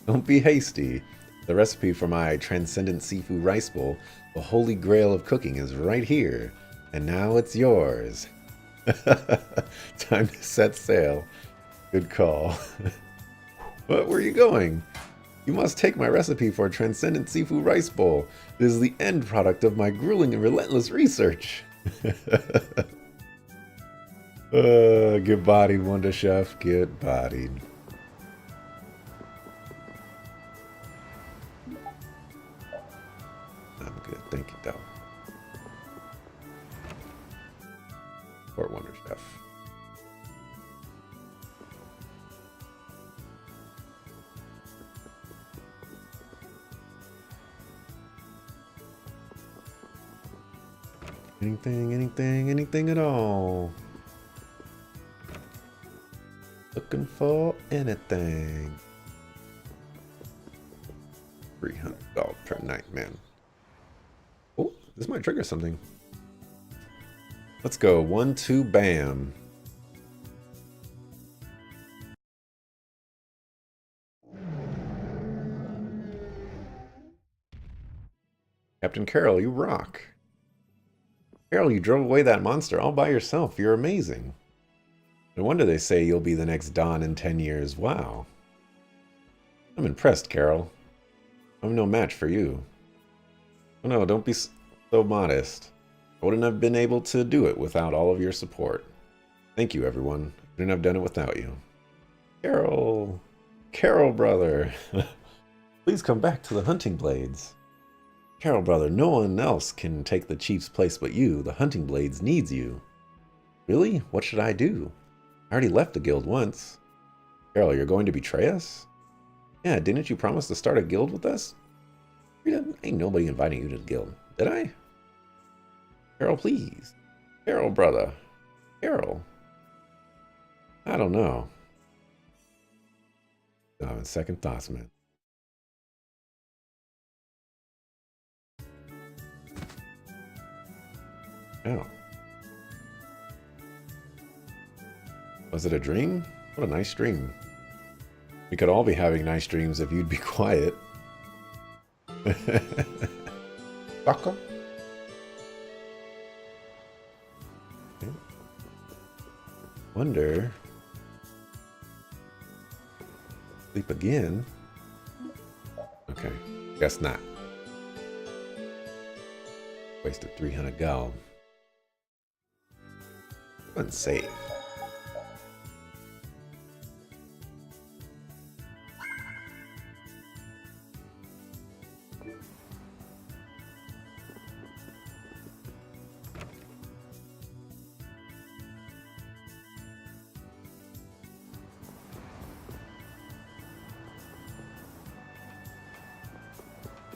Don't be hasty. The recipe for my transcendent seafood rice bowl, the holy grail of cooking, is right here. And now it's yours. Time to set sail. Good call. Where are you going? You must take my recipe for a transcendent seafood rice bowl. It is the end product of my grueling and relentless research. Get bodied, Wonder Chef. Get bodied. I'm good. Thank you, though. Poor Wonder Chef. Anything at all. Looking for anything. $300 per night, man. Oh, this might trigger something. Let's go. 1, 2, bam. Captain Carol, you rock. Carol, you drove away that monster all by yourself. You're amazing. No wonder they say you'll be the next Dawn in 10 years. Wow. I'm impressed, Carol. I'm no match for you. Oh no, don't be so modest. I wouldn't have been able to do it without all of your support. Thank you, everyone. I couldn't have done it without you. Carol! Carol, brother! Please come back to the hunting blades. Carol, brother, no one else can take the chief's place but you. The hunting blades needs you. Really? What should I do? I already left the guild once. Carol, you're going to betray us? Yeah, didn't you promise to start a guild with us? Ain't nobody inviting you to the guild. Did I? Carol, please. Carol, brother. Carol. I don't know. I'm having second thoughts, man. Oh. Was it a dream? What a nice dream. We could all be having nice dreams if you'd be quiet. Sucker. Okay. Wonder. Sleep again? Okay, guess not. Wasted 300 gold. Unsafe.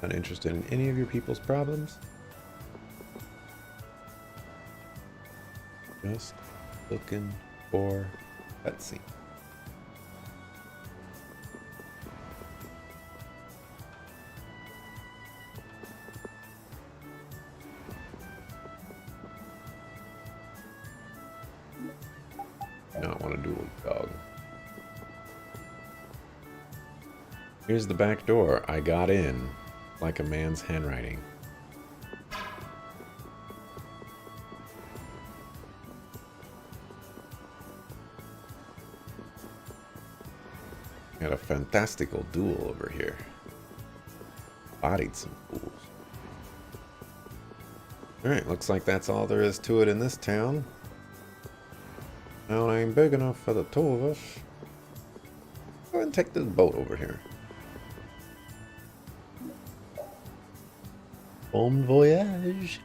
Not interested in any of your people's problems. Just looking for cutscene. Not want to duel with dog. Here's the back door. I got in like a man's handwriting. Got a fantastical duel over here. Bodied some fools. Alright, looks like that's all there is to it in this town. Town ain't big enough for the two of us. Go ahead and take this boat over here. Bon voyage.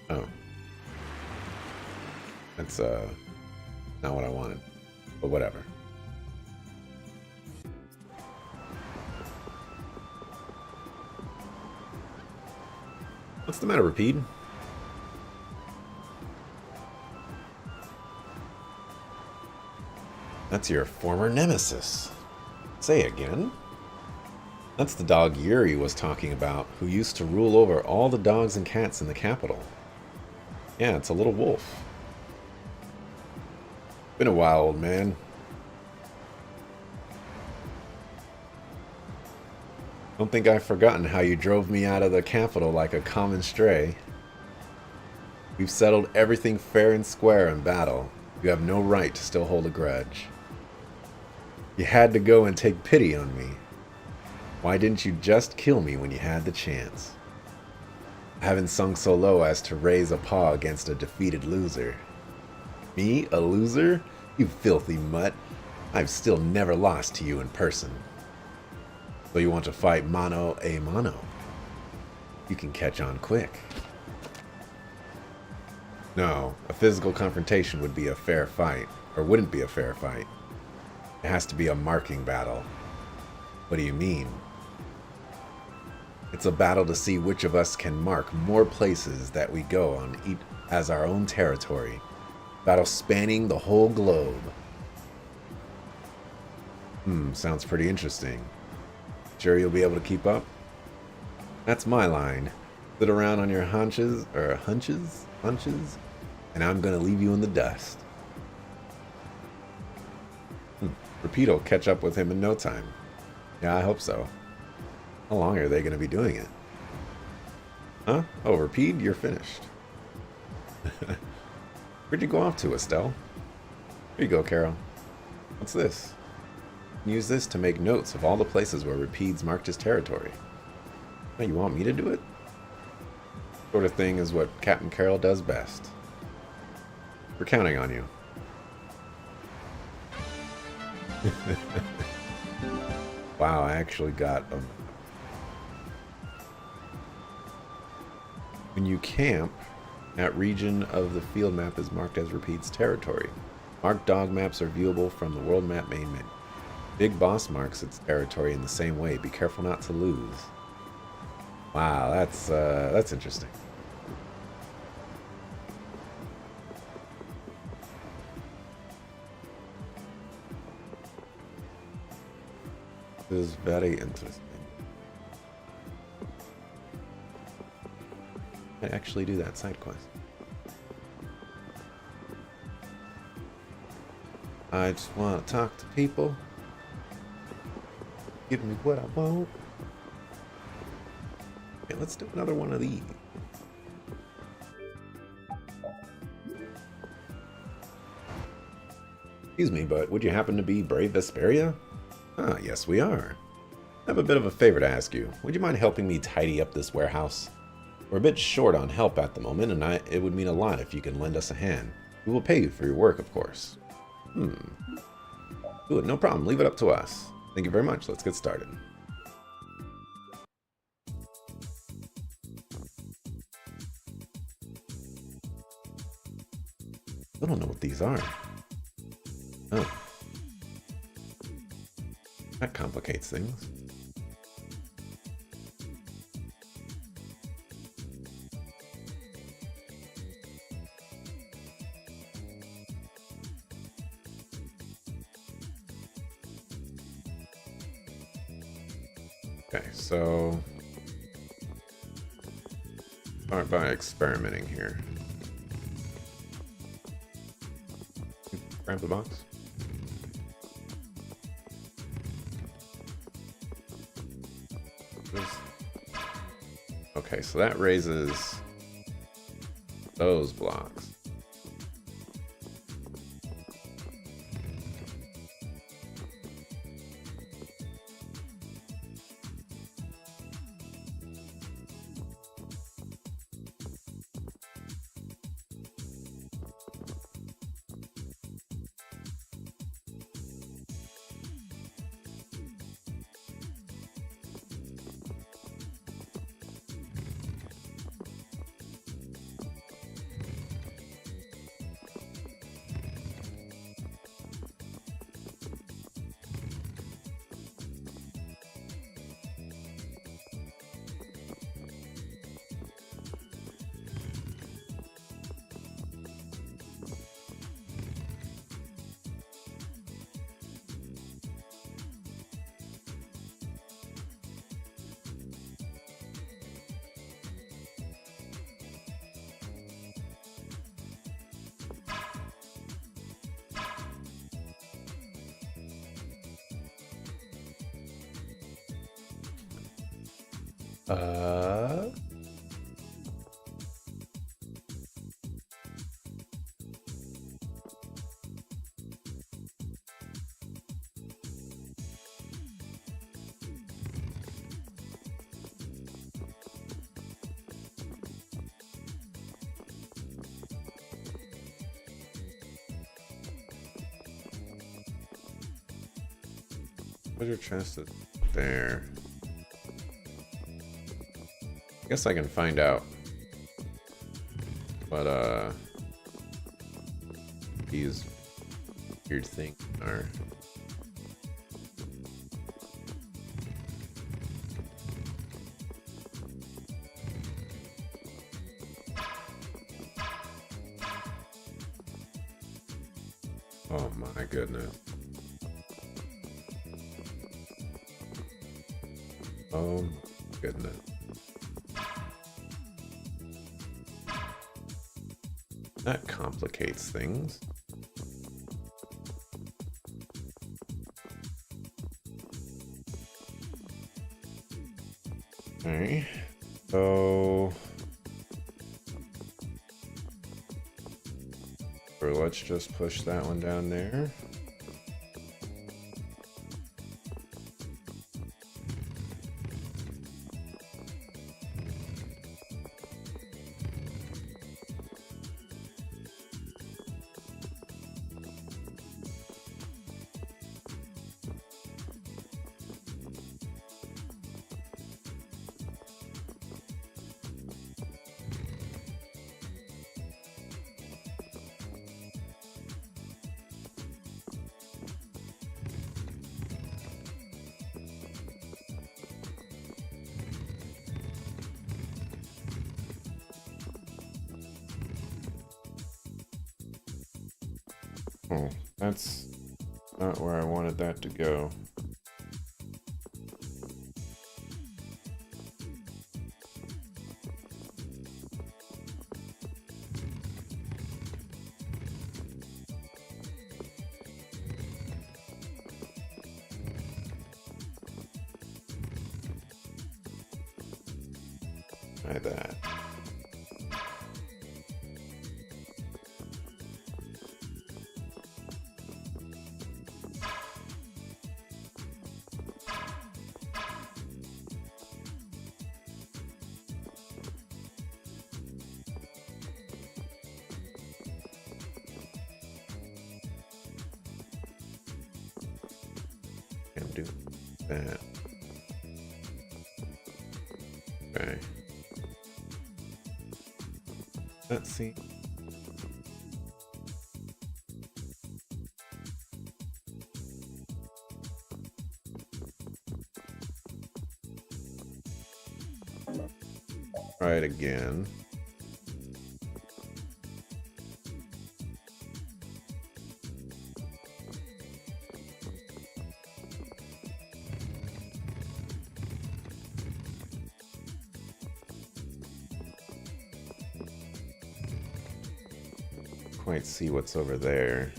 Oh. That's not what I wanted. But whatever. What's the matter, Repeat? That's your former nemesis. Say again? That's the dog Yuri was talking about, who used to rule over all the dogs and cats in the capital. Yeah, it's a little wolf. Been a while, old man. Don't think I've forgotten how you drove me out of the capital like a common stray. We've settled everything fair and square in battle. You have no right to still hold a grudge. You had to go and take pity on me. Why didn't you just kill me when you had the chance? I haven't sunk so low as to raise a paw against a defeated loser. Me, a loser? You filthy mutt. I've still never lost to you in person. So you want to fight mano a mano? You can catch on quick. No, a physical confrontation would be a fair fight, or wouldn't be a fair fight. It has to be a marking battle. What do you mean? It's a battle to see which of us can mark more places that we go on as our own territory. Battle spanning the whole globe. Sounds pretty interesting. Sure you'll be able to keep up? That's my line. Sit around on your hunches, and I'm gonna leave you in the dust. Repeat will catch up with him in no time. Yeah, I hope so. How long are they gonna be doing it? Huh? Oh, Repeat, you're finished. Where'd you go off to, Estelle? Here you go, Carol. What's this? Use this to make notes of all the places where Repeat's marked his territory. Oh, you want me to do it? Sort of thing is what Captain Carol does best. We're counting on you. Wow, I actually got a... When you camp, that region of the field map is marked as Repeat's territory. Marked dog maps are viewable from the world map main menu. Big Boss marks its territory in the same way. Be careful not to lose. Wow, that's interesting. This is very interesting. I actually do that side quest. I just want to talk to people. Give me what I want. Okay, let's do another one of these. Excuse me, but would you happen to be Brave Vesperia? Ah, yes we are. I have a bit of a favor to ask you. Would you mind helping me tidy up this warehouse? We're a bit short on help at the moment, and it would mean a lot if you can lend us a hand. We will pay you for your work, of course. Good, no problem. Leave it up to us. Thank you very much. Let's get started. I don't know what these are. Oh. That complicates things. Okay, so start by experimenting here. Grab the box. Okay, so that raises those blocks. Uh... Treasure chest is there. I guess I can find out what these weird things are. Oh my goodness. Oh my goodness. That complicates things. Okay. So... or let's just push that one down there. Oh, that's not where I wanted that to go. Try that. Can't do that. Okay. Let's see. Try it again. Quite see what's over there.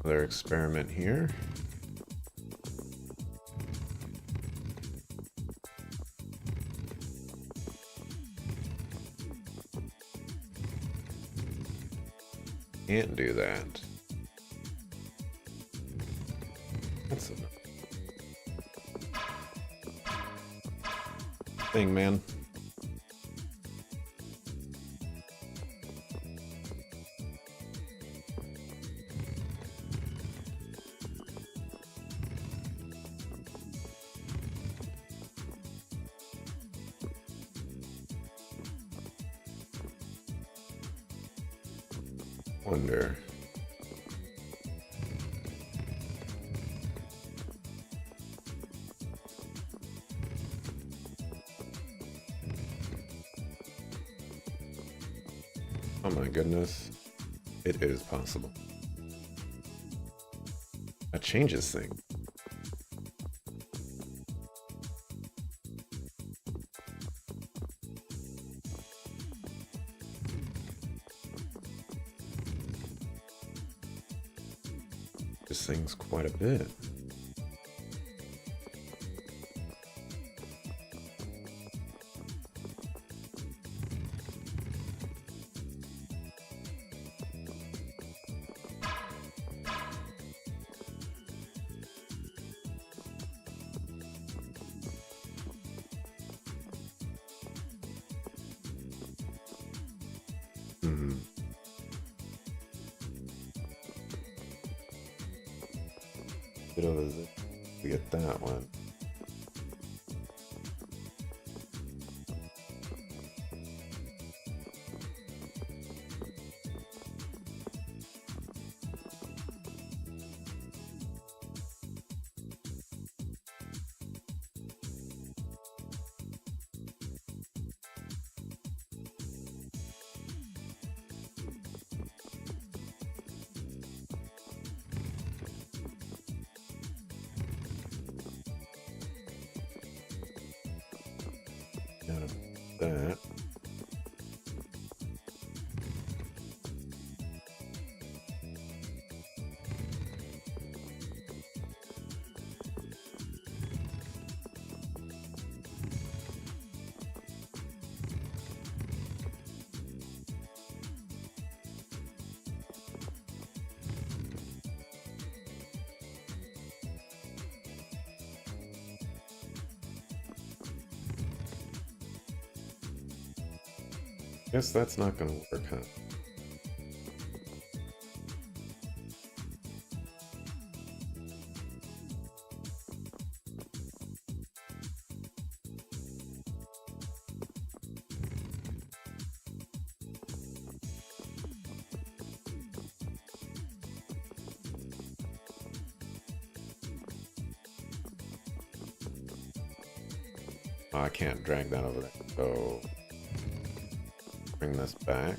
Another experiment here. Can't do that. That's a thing, man. Wonder. goodness. It is possible. That changes things. This thing's quite a bit. Bit over there. We get that one. Out of that. Guess that's not gonna work, huh? Oh, I can't drag that over there, so bring this back.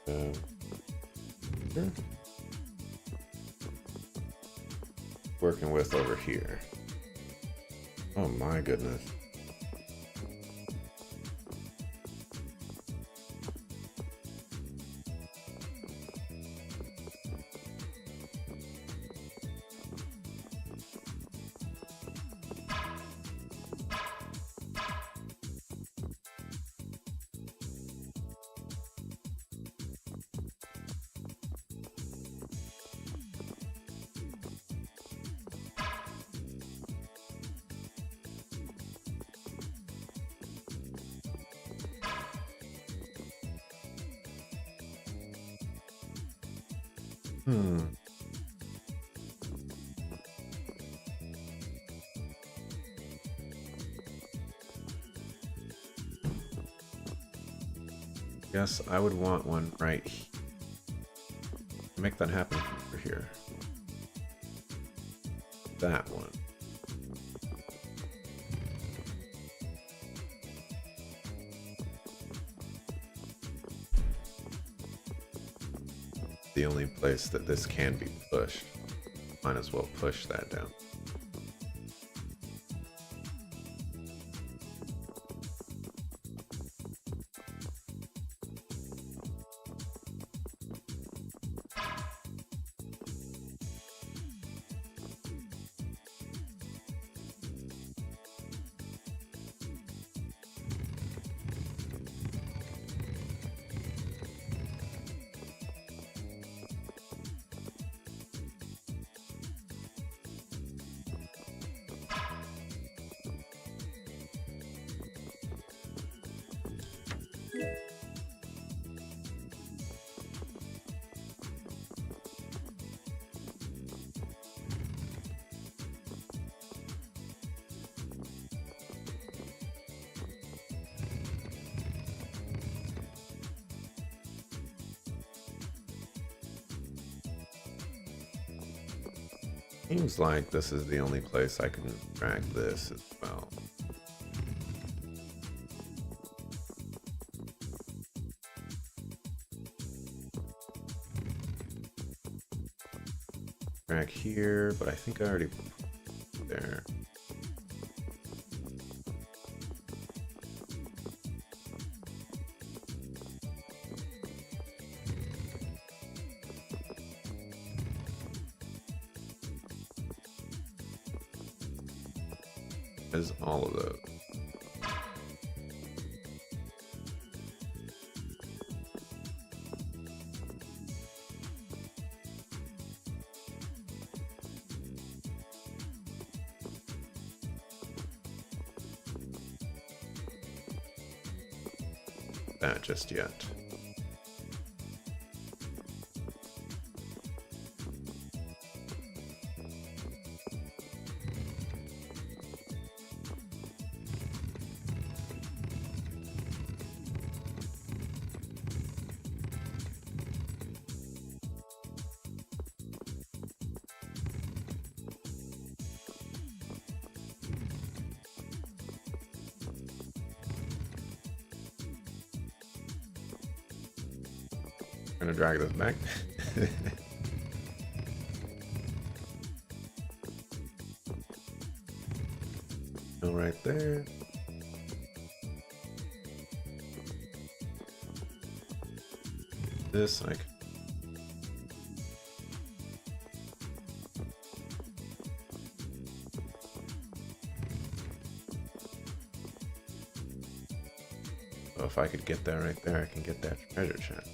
Sure. Working with over here. Oh my goodness. Guess I would want one right here. Make that happen over here. That one. The only place that this can be pushed. Might as well push that down. Seems like this is the only place I can drag this as well. Drag here, but I think I already put there. As all of those. That just yet. Gonna drag this back. Go right there. This I can. So if I could get that right there, I can get that treasure chest.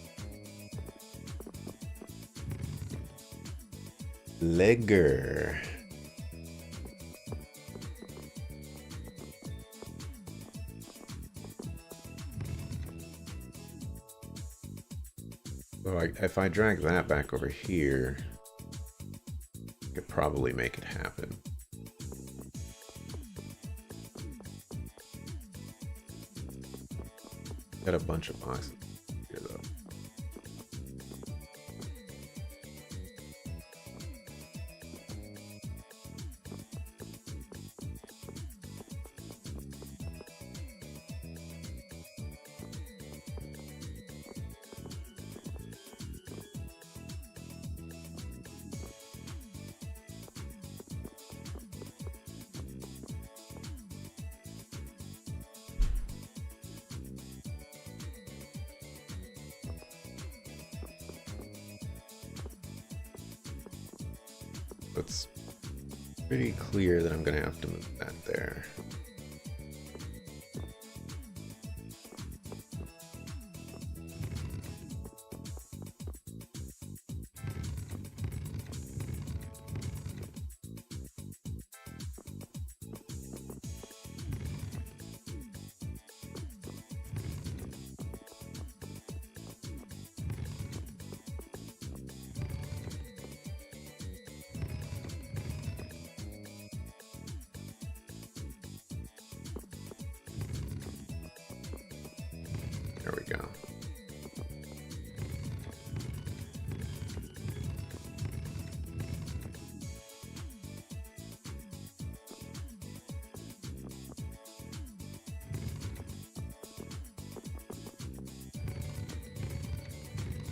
Legger. So if I drag that back over here, I could probably make it happen. Got a bunch of boxes here though. It's pretty clear that I'm going to have to move that there. There we go.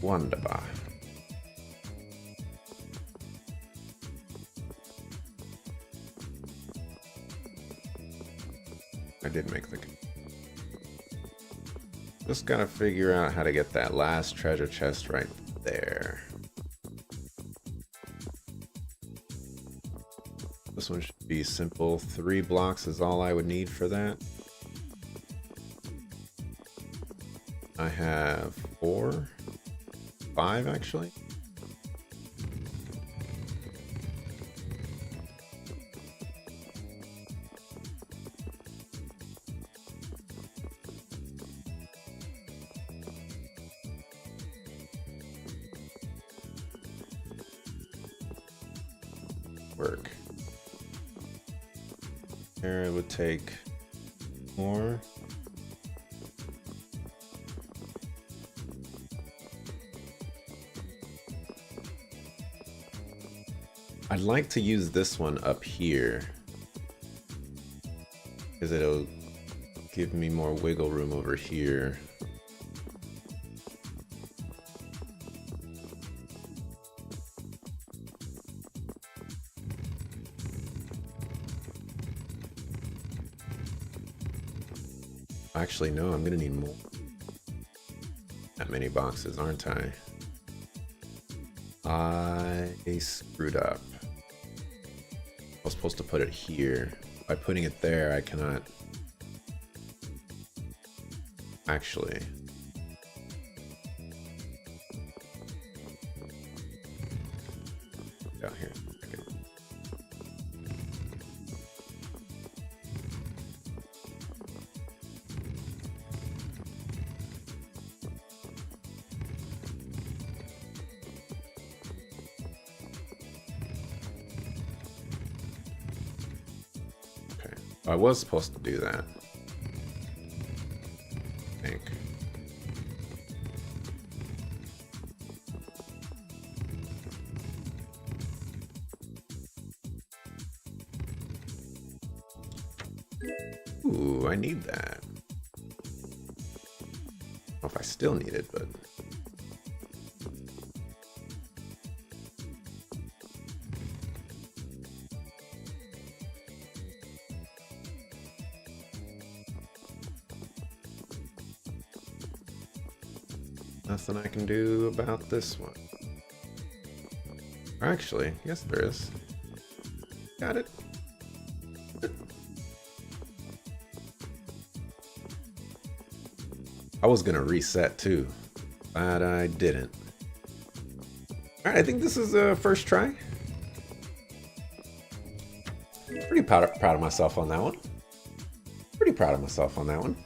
Wunderbar. I did make the... Just gotta figure out how to get that last treasure chest right there. This one should be simple. 3 blocks is all I would need for that. I have 4, 5 actually. Work. There it would take more. I'd like to use this one up here, because it'll give me more wiggle room over here. Actually, no, I'm gonna need more. That many boxes, aren't I? I screwed up. I was supposed to put it here. By putting it there, I cannot... Actually... Down here. Okay. I was supposed to do that. I think. Ooh, I need that. I don't know if I still need it, but... Nothing I can do about this one. Actually, yes there is. Got it. I was gonna reset too, but I didn't. Alright, I think this is a first try. Pretty proud of myself on that one. Pretty proud of myself on that one.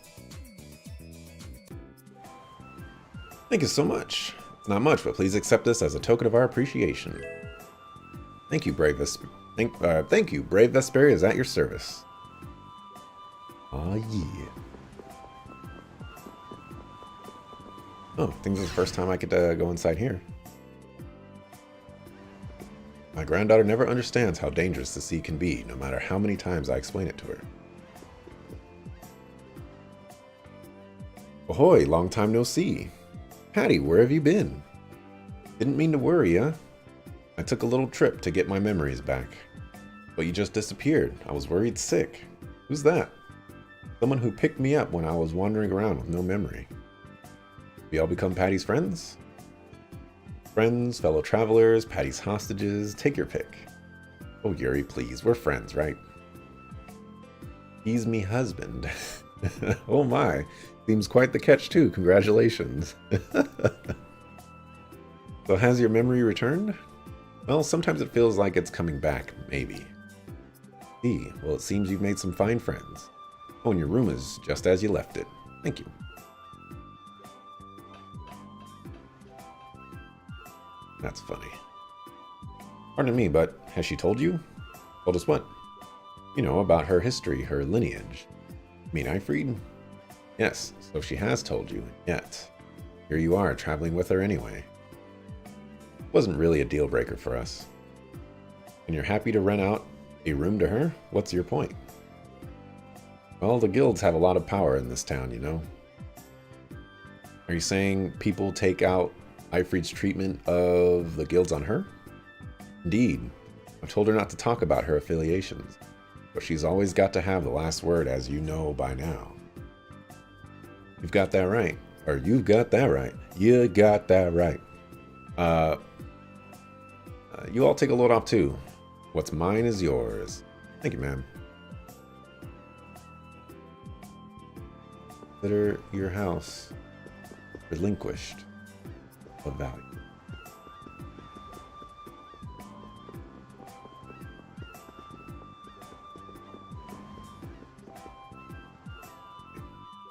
Thank you so much. It's not much, but please accept this as a token of our appreciation. Thank you, Brave thank you, Brave Vesperia is at your service. Aw, yeah. Oh, I think this is the first time I could go inside here. My granddaughter never understands how dangerous the sea can be, no matter how many times I explain it to her. Ahoy, long time no see. Patty, where have you been? Didn't mean to worry, huh? I took a little trip to get my memories back. But you just disappeared. I was worried sick. Who's that? Someone who picked me up when I was wandering around with no memory. We all become Patty's friends? Friends, fellow travelers, Patty's hostages, take your pick. Oh, Yuri, please, we're friends, right? He's me husband. Oh my, seems quite the catch too, congratulations. So has your memory returned? Well, sometimes it feels like it's coming back, maybe. See, well it seems you've made some fine friends. Oh, and your room is just as you left it. Thank you. That's funny. Pardon me, but has she told you? Told us what? You know, about her history, her lineage. You mean Ifrid? Yes, so she has told you, yet. Here you are, traveling with her anyway. Wasn't really a deal breaker for us. And you're happy to rent out a room to her? What's your point? Well, the guilds have a lot of power in this town, you know. Are you saying people take out Ifrid's treatment of the guilds on her? Indeed. I've told her not to talk about her affiliations, but she's always got to have the last word, as you know by now. You've got that right. Or you've got that right. You got that right. You all take a load off too. What's mine is yours. Thank you, ma'am. Consider your house relinquished of value.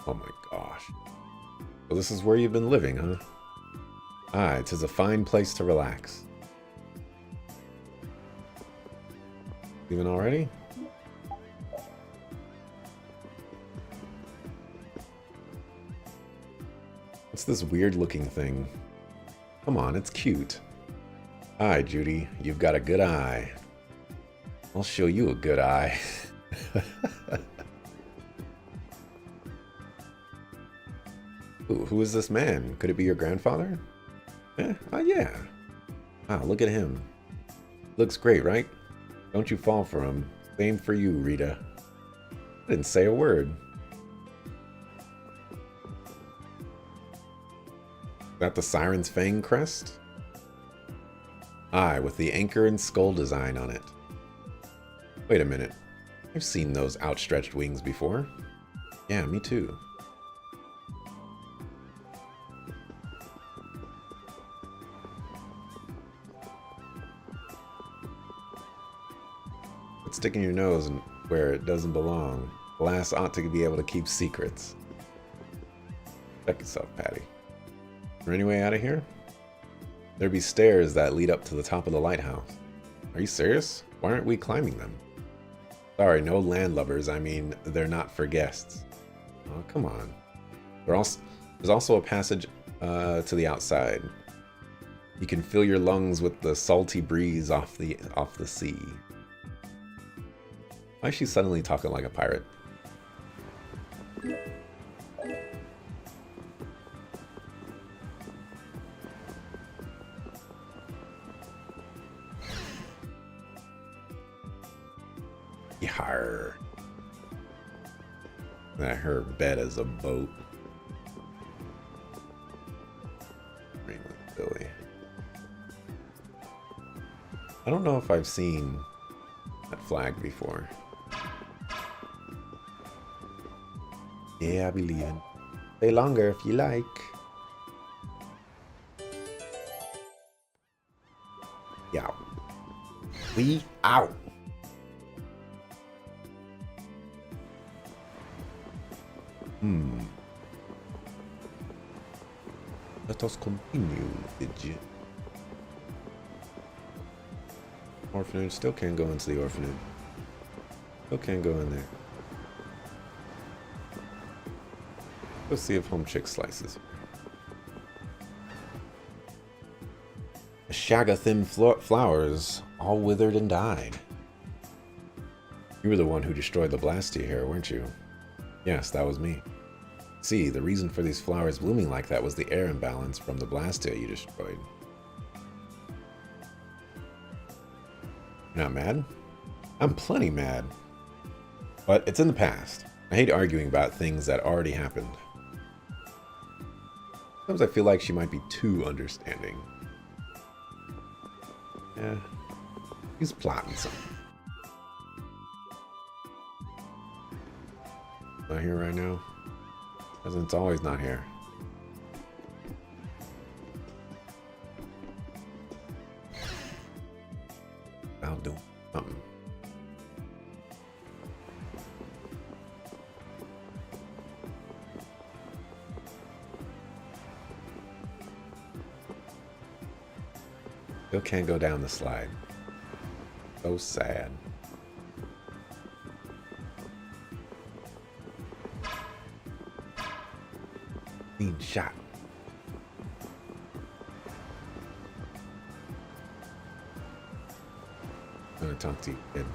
Oh my gosh. Well, this is where you've been living, huh? Ah, it is a fine place to relax. Leaving already? What's this weird looking thing? Come on, it's cute. Hi, Judy. You've got a good eye. I'll show you a good eye. Ooh, who is this man? Could it be your grandfather? Yeah. Wow, look at him. Looks great, right? Don't you fall for him. Same for you, Rita. I didn't say a word. Is that the Siren's Fang crest? Aye, with the anchor and skull design on it. Wait a minute. I've seen those outstretched wings before. Yeah, me too. Quit sticking your nose where it doesn't belong. Glass ought to be able to keep secrets. Check yourself, Patty. Is there any way out of here? There be stairs that lead up to the top of the lighthouse. Are you serious? Why aren't we climbing them? Sorry, no landlubbers. I mean, they're not for guests. Oh, come on. There's also a passage to the outside. You can fill your lungs with the salty breeze off the sea. Why is she suddenly talking like a pirate? Yar. That her bed is a boat. Billy. I don't know if I've seen that flag before. Yeah, I believe it. Stay longer if you like. Yeah. We out. Let us continue, Fidget. Orphanage. Still can't go into the orphanage. Still can't go in there. Let's see if Home Chick slices. A shag of thin flowers, all withered and died. You were the one who destroyed the Blastia here, weren't you? Yes, that was me. See, the reason for these flowers blooming like that was the air imbalance from the Blastia you destroyed. You're not mad? I'm plenty mad. But it's in the past. I hate arguing about things that already happened. Sometimes I feel like she might be too understanding. Yeah, he's plotting something. Not here right now. President's always not here. I'll do something. Still can't go down the slide. So sad. Being shot. I'm gonna talk to you, kid.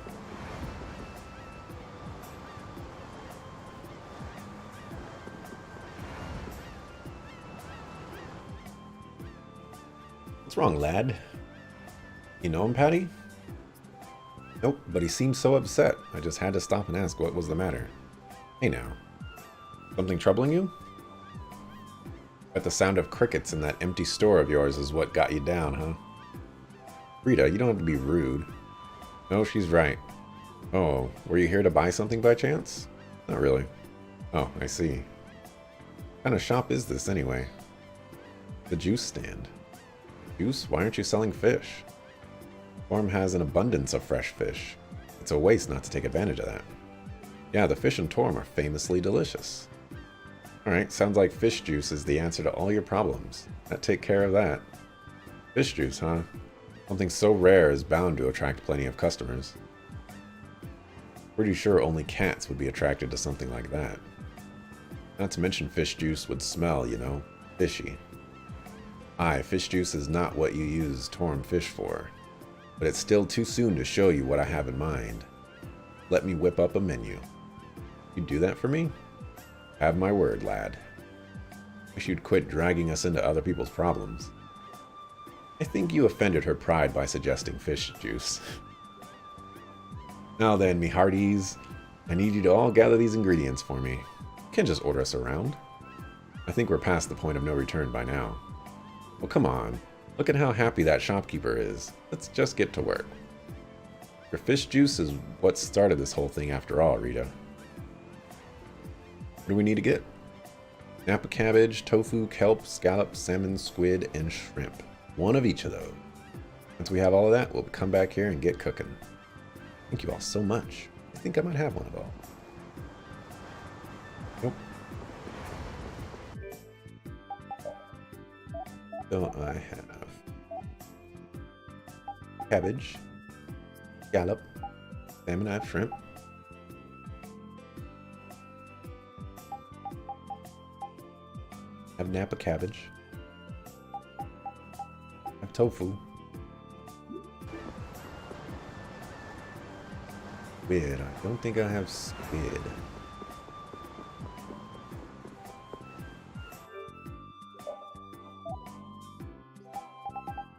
What's wrong, lad? You know him, Patty? Nope, but he seemed so upset. I just had to stop and ask what was the matter. Hey now. Something troubling you? Bet the sound of crickets in that empty store of yours is what got you down, huh? Rita, you don't have to be rude. No, she's right. Oh, were you here to buy something by chance? Not really. Oh, I see. What kind of shop is this anyway? The juice stand. Juice? Why aren't you selling fish? Farm has an abundance of fresh fish. It's a waste not to take advantage of that. Yeah, the fish in Torm are famously delicious. Alright, sounds like fish juice is the answer to all your problems. That take care of that. Fish juice, huh? Something so rare is bound to attract plenty of customers. Pretty sure only cats would be attracted to something like that. Not to mention fish juice would smell, you know, fishy. Aye, fish juice is not what you use Torm fish for. but it's still too soon to show you what I have in mind. Let me whip up a menu. You do that for me? Have my word, lad. Wish you'd quit dragging us into other people's problems. I think you offended her pride by suggesting fish juice. Now then, me hearties, I need you to all gather these ingredients for me. You can't just order us around. I think we're past the point of no return by now. Well, come on. Look at how happy that shopkeeper is. Let's just get to work. Your fish juice is what started this whole thing after all, Rita. What do we need to get? Napa cabbage, tofu, kelp, scallop, salmon, squid, and shrimp. One of each of those. Once we have all of that, we'll come back here and get cooking. Thank you all so much. I think I might have one of all. Nope. So I have cabbage, scallop, salmon, I have shrimp. I have Napa cabbage. I have tofu. Squid. I don't think I have squid.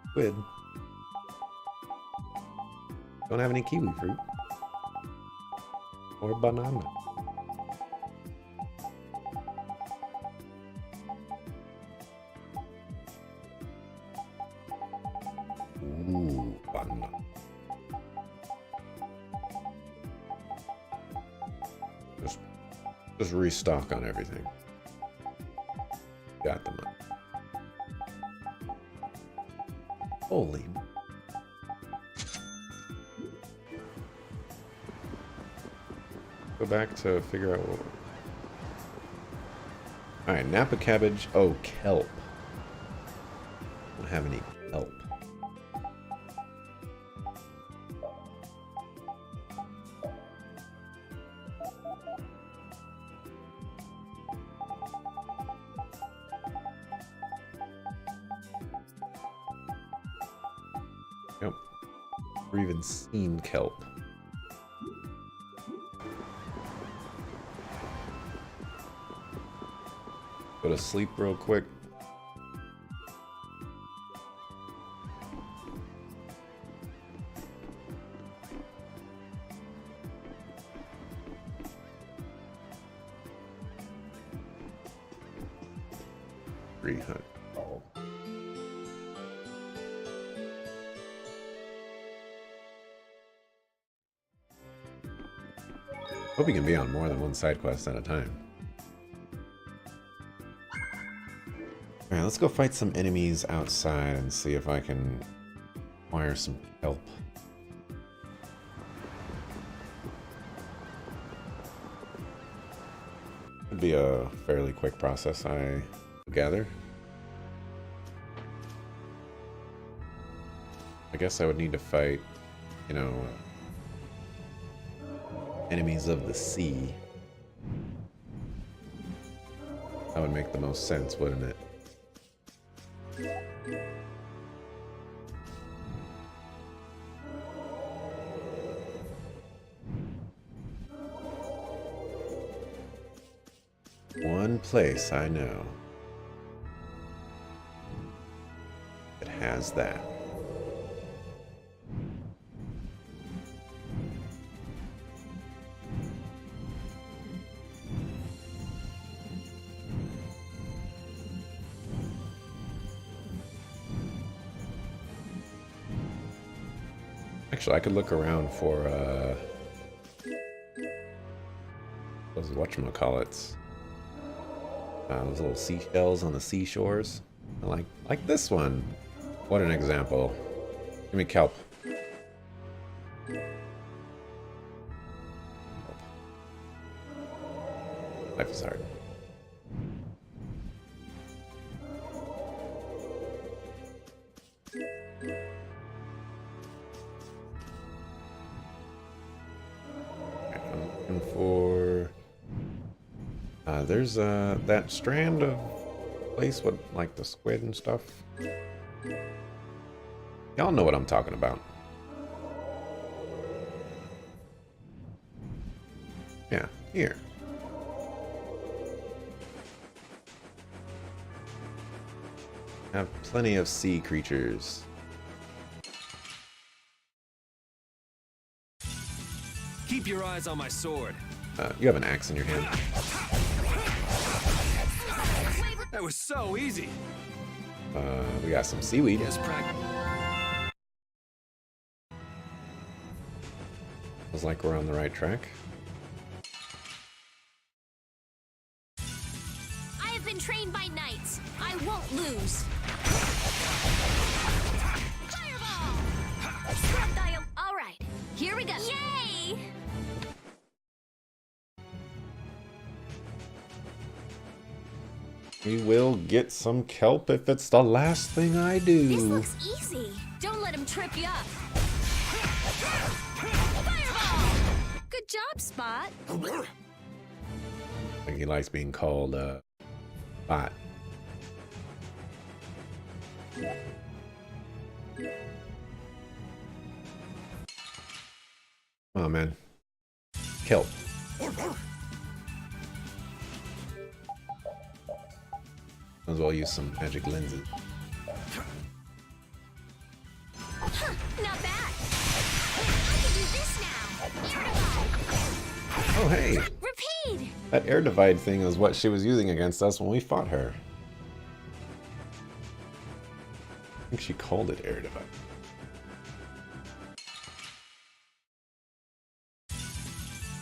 Squid. Don't have any kiwi fruit. Or banana. Ooh, banana. Just restock on everything. Got the money. Holy. Go back to figure out what. Alright, Napa cabbage. Oh, kelp. Don't have any kelp. Yep. Or even seen kelp. Go to sleep real quick. $300. Hope you can be on more than one side quest at a time. Alright, let's go fight some enemies outside and see if I can acquire some help. Could be a fairly quick process, I gather. I guess I would need to fight, you know, enemies of the sea. That would make the most sense, wouldn't it? One place I know that has that. Actually, I could look around for those whatchamacallits. Those little seashells on the seashores. Like this one. What an example. Give me kelp. Life is hard. I'm looking for... there's that strand of place with like the squid and stuff. Y'all know what I'm talking about. Yeah, here. Have plenty of sea creatures. Keep your eyes on my sword. You have an axe in your hand. That was so easy. We got some seaweed. Yes, Feels like we're on the right track. I have been trained by knights. I won't lose. Fireball! Scrub dial. All right, here we go. Yay! We will get some kelp if it's the last thing I do. This looks easy. Don't let him trip you up. Fireball! Good job, Spot. I think he likes being called Bot. Oh man. Kelp. Might as well use some magic lenses. Not bad. I can do this now. Air divide. Oh hey! Repeat. That air divide thing is what she was using against us when we fought her. I think she called it air divide.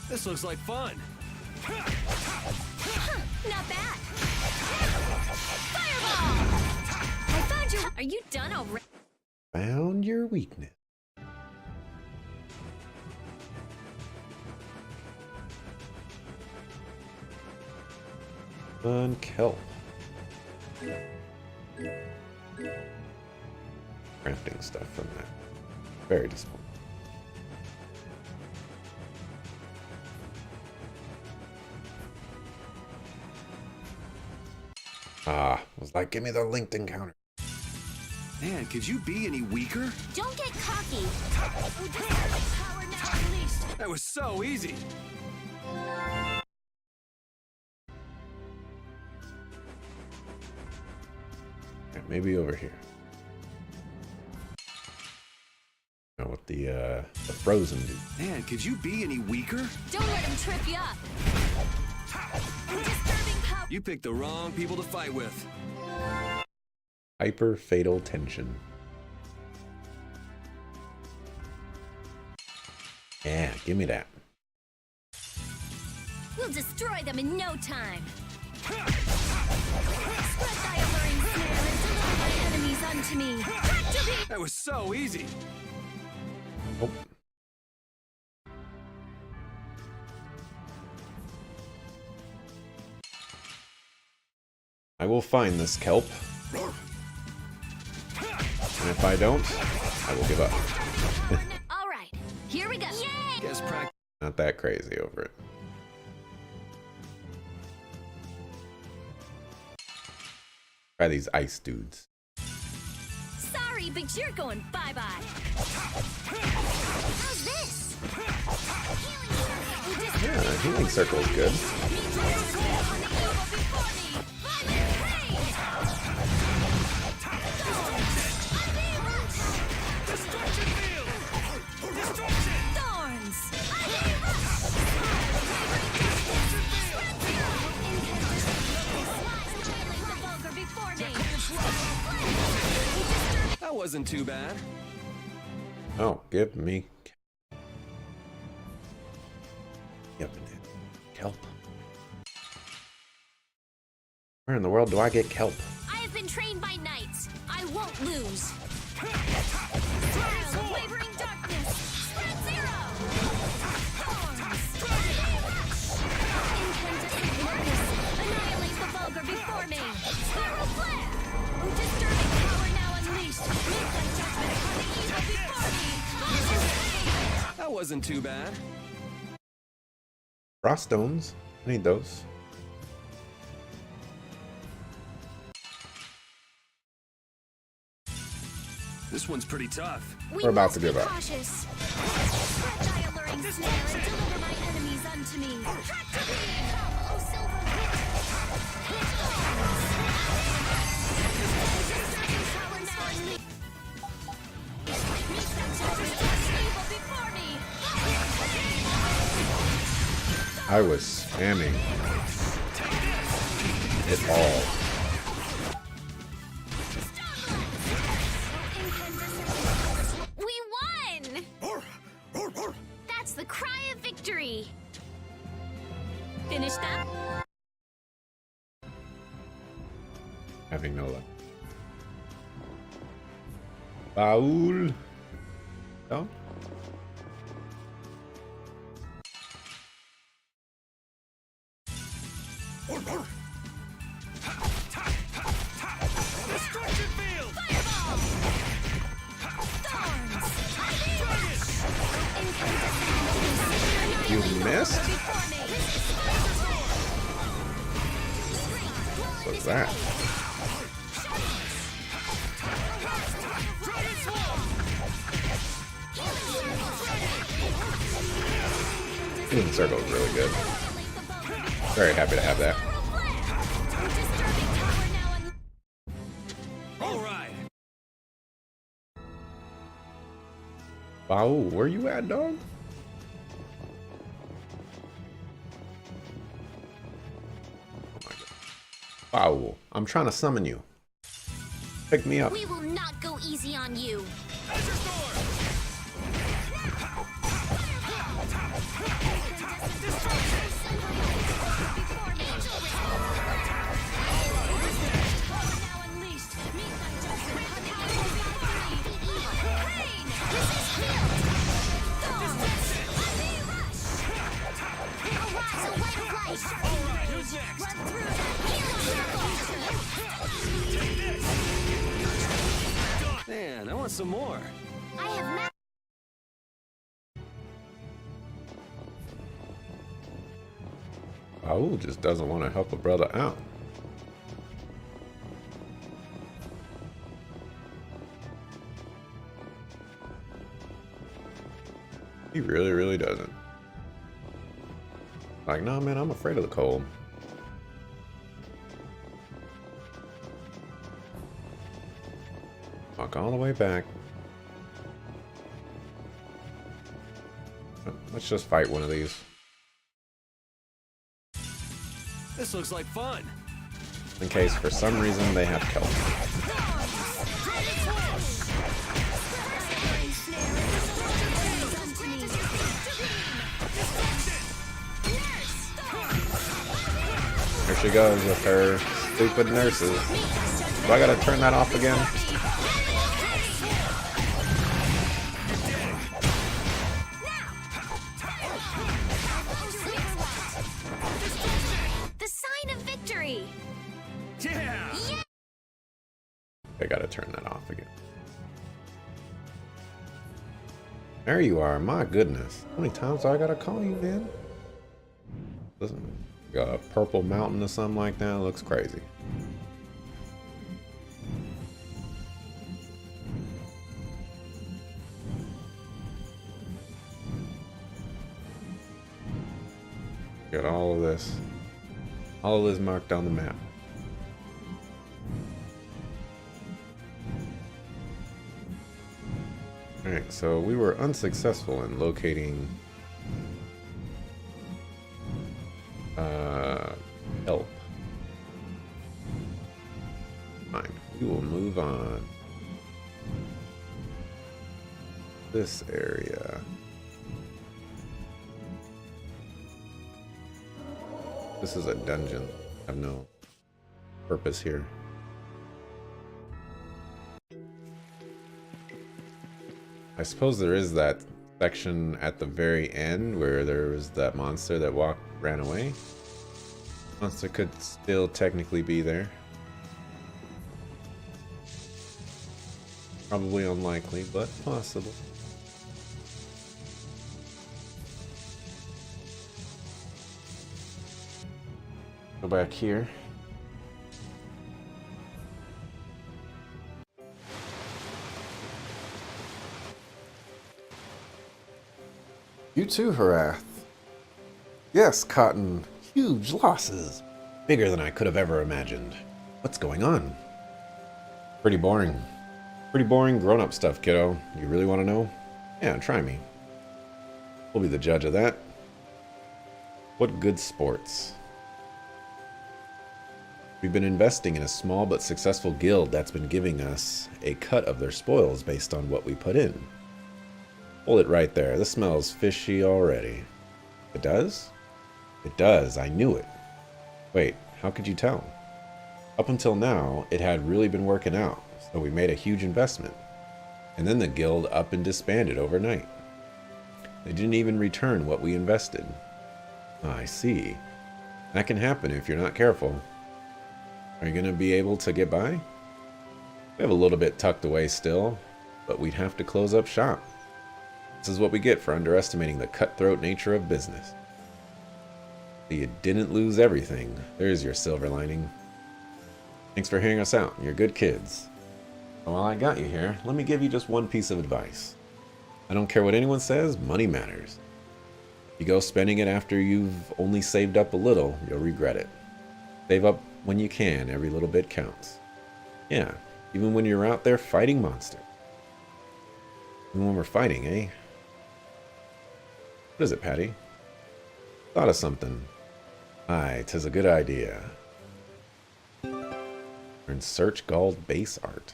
This looks like fun. Not bad. Fireball! I found you. Are you done already? Found your weakness. Fun kelp. Crafting stuff from that. Very disappointing. Ah, was like, give me the linked encounter. Man, could you be any weaker? Don't get cocky. Power now unleashed. That was so easy. Okay, maybe over here. Now with the frozen dude. Man, could you be any weaker? Don't let him trip you up. Disturbing power. You picked the wrong people to fight with. Hyper fatal tension. Yeah, give me that. We'll destroy them in no time. Spread thy alluring snare and deliver my enemies unto me. That was so easy. Oh. I will find this kelp. And if I don't, I will give up. All right, here we go. Yay! Guess practice. Not that crazy over it. Try these ice dudes. Sorry, but you're going bye-bye. How's this? Yeah, healing circle is good. That wasn't too bad. Oh, give me yep, kelp. Where in the world do I get kelp? I have been trained by knights. I won't lose. Trials of wavering darkness. Spread zero. Thorns. Incandescent darkness. Annihilate the vulgar before me. Spiral flare. Disturbing power now unleashed. Make thy judgment upon the evil before me. That wasn't too bad. Frost stones. I need those. This one's pretty tough. We're about to give up. Cautious. Spread thy alluring snare and deliver my enemies unto me. I was spamming it all. We won! That's the cry of victory. Finished up? Having no luck. Baul. No? Destruction field! Fireball! Thorns! You missed? What's that? Healing circle is really good. Very happy to have that. All right. Wow, where you at, dog? Oh my God. Wow, I'm trying to summon you. Pick me up. We will not go easy on you. Man, I want some more. I have ma- Raul just doesn't want to help a brother out. He really, really doesn't. Like, nah, man, I'm afraid of the cold. Walk all the way back. Let's just fight one of these. This looks like fun. In case for some reason they have kelp. There she goes with her stupid nurses. Do I gotta turn that off again? The sign of victory. Yeah. I gotta turn that off again. There you are. My goodness. How many times do I gotta call you, man? Listen, got a purple mountain or something like that. Looks crazy. Got all of this. All of this marked on the map. Alright, so we were unsuccessful in locating help. Fine, we will move on. This area. This is a dungeon. I have no purpose here. I suppose there is that section at the very end where there was that monster that ran away. Monster could still technically be there. Probably unlikely, but possible. Go back here. You too, Harath. Yes, Cotton. Huge losses. Bigger than I could have ever imagined. What's going on? Pretty boring. Pretty boring grown-up stuff, kiddo. You really want to know? Yeah, try me. We'll be the judge of that. What good sports. We've been investing in a small but successful guild that's been giving us a cut of their spoils based on what we put in. Hold it right there. This smells fishy already. It does? It does. I knew it. Wait, how could you tell? Up until now, it had really been working out, so we made a huge investment. And then the guild up and disbanded overnight. They didn't even return what we invested. I see. That can happen if you're not careful. Are you going to be able to get by? We have a little bit tucked away still, but we'd have to close up shop. This is what we get for underestimating the cutthroat nature of business. So you didn't lose everything. There's your silver lining. Thanks for hearing us out. You're good kids. While I got you here, let me give you just one piece of advice. I don't care what anyone says, money matters. If you go spending it after you've only saved up a little, you'll regret it. Save up when you can, every little bit counts. Yeah, even when you're out there fighting monsters. Even when we're fighting, eh? What is it, Patty? Thought of something. Aye, 'tis a good idea. We're in Search Gald base art.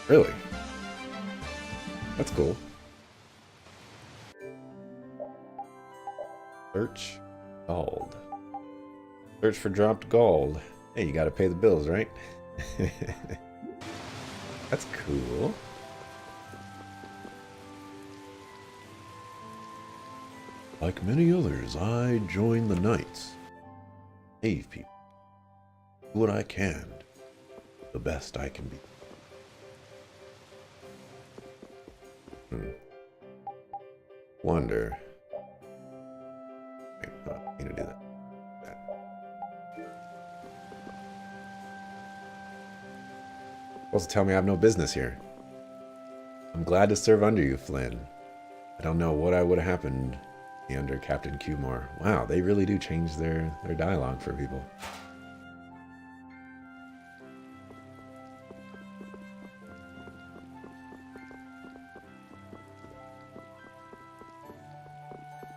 Really? That's cool. Search Gald. Search for dropped gold. Hey, you gotta pay the bills, right? That's cool. Like many others, I join the Knights. Save people. Do what I can. The best I can be. Wonder. Wait, I need to do that. Supposed to tell me I have no business here. I'm glad to serve under you, Flynn. I don't know what I would have happened under Captain Cumore. Wow, they really do change their dialogue for people.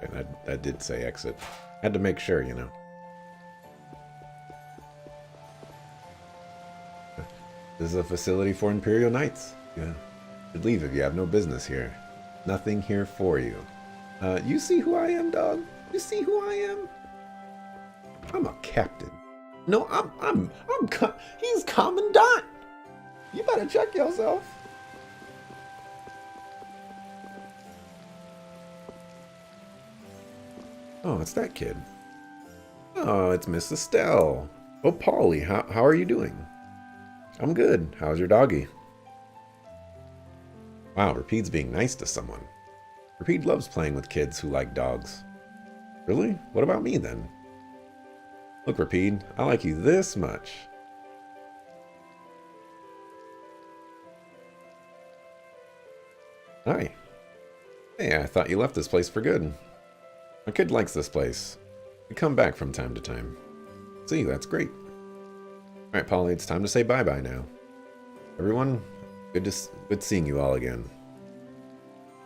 Okay, that did say exit. Had to make sure, you know. This is a facility for Imperial Knights. Yeah. Should leave if you have no business here. Nothing here for you. You see who I am, dog? You see who I am? I'm a captain. No, he's commandant. You better check yourself. Oh, it's that kid. Oh, it's Miss Estelle. Oh, Polly, how are you doing? I'm good. How's your doggy? Wow, Rapide's being nice to someone. Rapide loves playing with kids who like dogs. Really? What about me then? Look, Rapide, I like you this much. Hi. Hey, I thought you left this place for good. My kid likes this place. We come back from time to time. See, that's great. Alright, Polly, it's time to say bye-bye now. Everyone, good seeing you all again.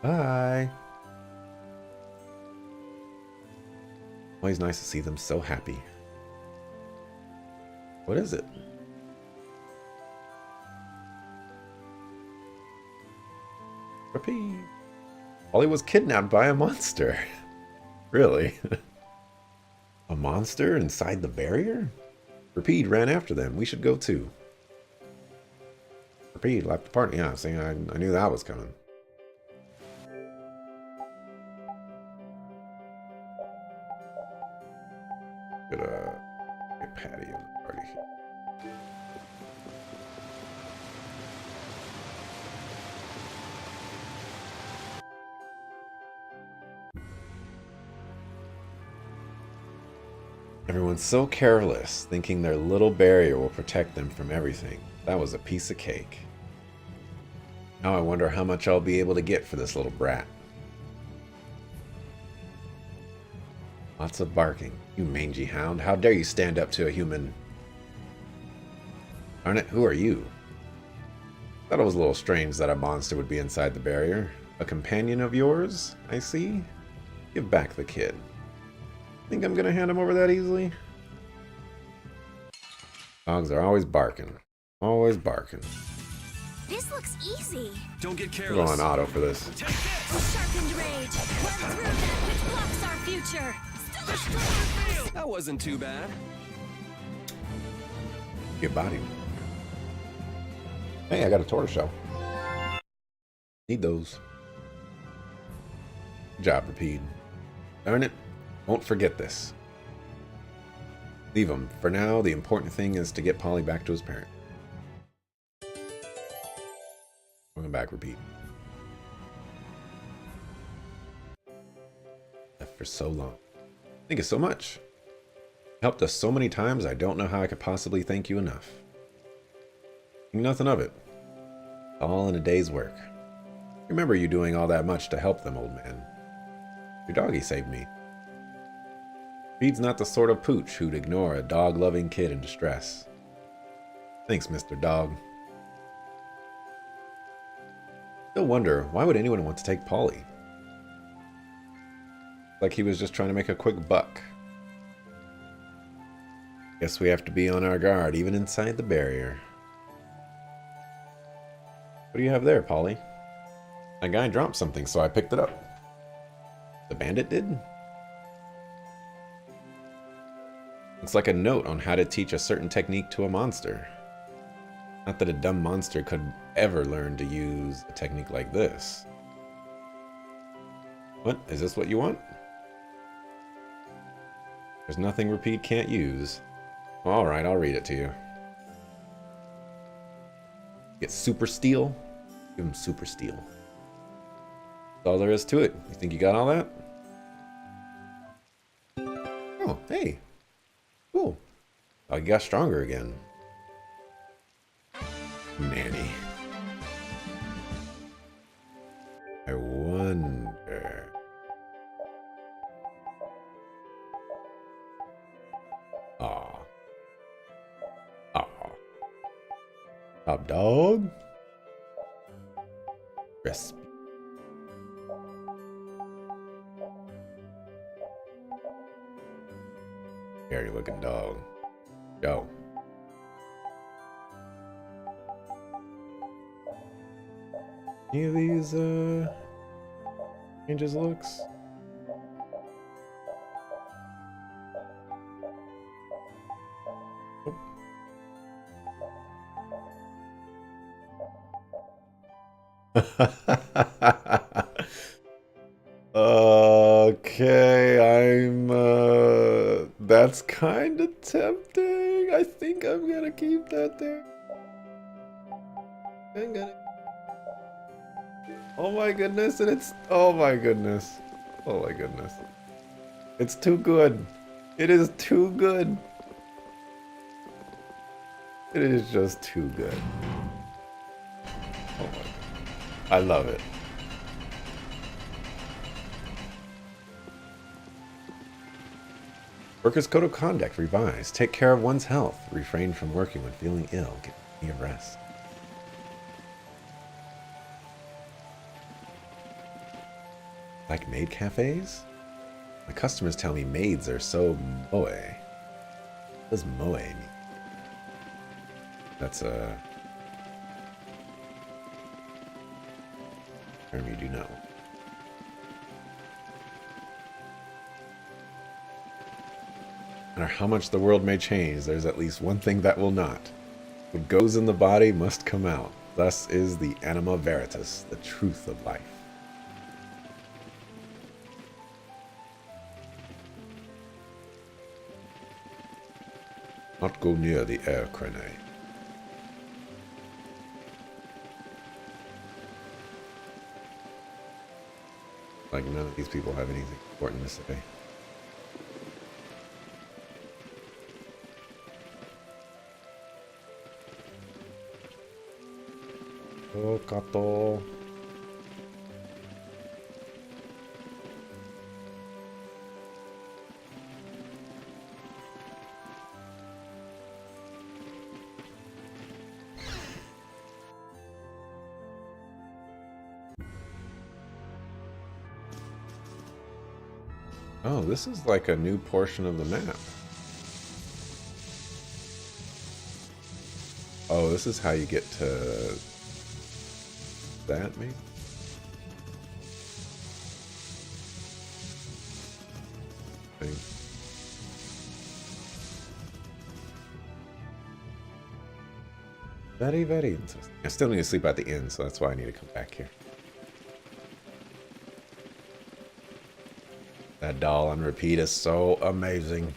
Bye. Always nice to see them so happy. What is it? Rapide. Polly was kidnapped by a monster. Really? A monster inside the barrier? Rapide ran after them. We should go too. Rapide left the party. Yeah, see, I knew that was coming. Get Patty in the party here. Everyone's so careless, thinking their little barrier will protect them from everything. That was a piece of cake. Now I wonder how much I'll be able to get for this little brat. Lots of barking. You mangy hound. How dare you stand up to a human? Darn it, who are you? Thought it was a little strange that a monster would be inside the barrier. A companion of yours, I see? Give back the kid. Think I'm gonna hand him over that easily? Dogs are always barking. Always barking. This looks easy. Don't get We're careless. going auto for this. Take this! A sharpened rage. Run through that which blocks our future. That wasn't too bad. Get body. Hey, I got a tortoiseshell. Need those. Good job, Repeat. Darn it. Won't forget this. Leave him. For now, the important thing is to get Polly back to his parent. Welcome back, Repeat. Left for so long. Thank you so much. Helped us so many times, I don't know how I could possibly thank you enough. Think nothing of it. All in a day's work. Remember you doing all that much to help them, old man. Your doggy saved me. Reed's not the sort of pooch who'd ignore a dog-loving kid in distress. Thanks, Mr. Dog. Still wonder, why would anyone want to take Polly? Like he was just trying to make a quick buck. Guess we have to be on our guard, even inside the barrier. What do you have there, Polly? A guy dropped something, so I picked it up. The bandit did? Looks like a note on how to teach a certain technique to a monster. Not that a dumb monster could ever learn to use a technique like this. What? Is this what you want? There's nothing Repeat can't use. Alright, I'll read it to you. Get super steel? Give him super steel. That's all there is to it. You think you got all that? Oh, hey. Cool. Oh, you got stronger again. Nanny. I wonder. Aw. Aw. Top dog? Vesperia. Scary looking dog. Go. Any of these changes looks? Okay, that's kind of tempting. I think I'm gonna keep that there. I'm gonna. Oh my goodness, and it's. Oh my goodness. Oh my goodness. It's too good. It is too good. It is just too good. Oh my god. I love it. Workers' Code of Conduct revised. Take care of one's health. Refrain from working when feeling ill. Get plenty of rest. Like maid cafes? My customers tell me maids are so moe. What does moe mean? That's a term you do know. No matter how much the world may change, there's at least one thing that will not. What goes in the body must come out. Thus is the anima veritas, the truth of life. Not go near the air crane. Like none of these people have anything important to say. Oh, Kato. Oh, this is like a new portion of the map. Oh, this is how you get to that, maybe? Very, very interesting. I still need to sleep at the inn, so that's why I need to come back here. That doll on repeat is so amazing.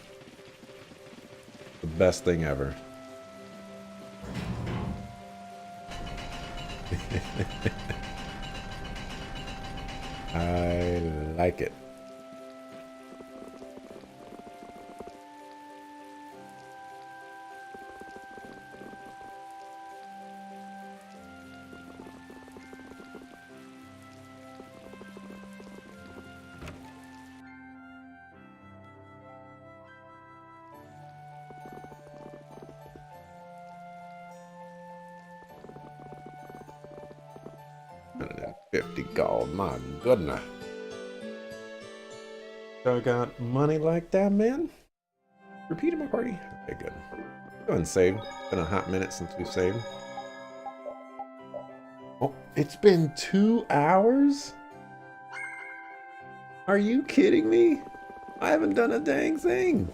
The best thing ever. I like it. $150 gold, my goodness. So I got money like that, man? Repeat in my party? Okay, good. Go ahead and save. It's been a hot minute since we've saved. Oh, it's been 2 hours? Are you kidding me? I haven't done a dang thing.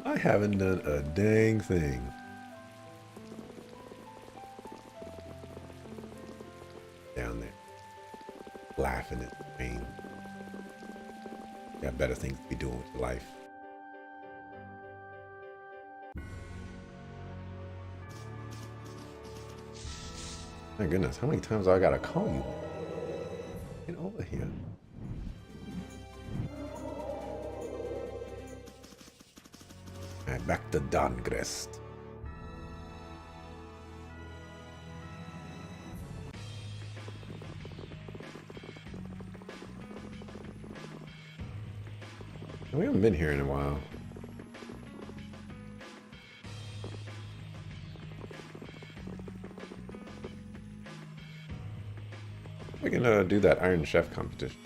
I haven't done a dang thing. Down there. Laughing at the pain. Got better things to be doing with your life. My goodness, how many times do I gotta call you? Get over here. Alright, back to Dongrest. We haven't been here in a while. We can do that Iron Chef competition.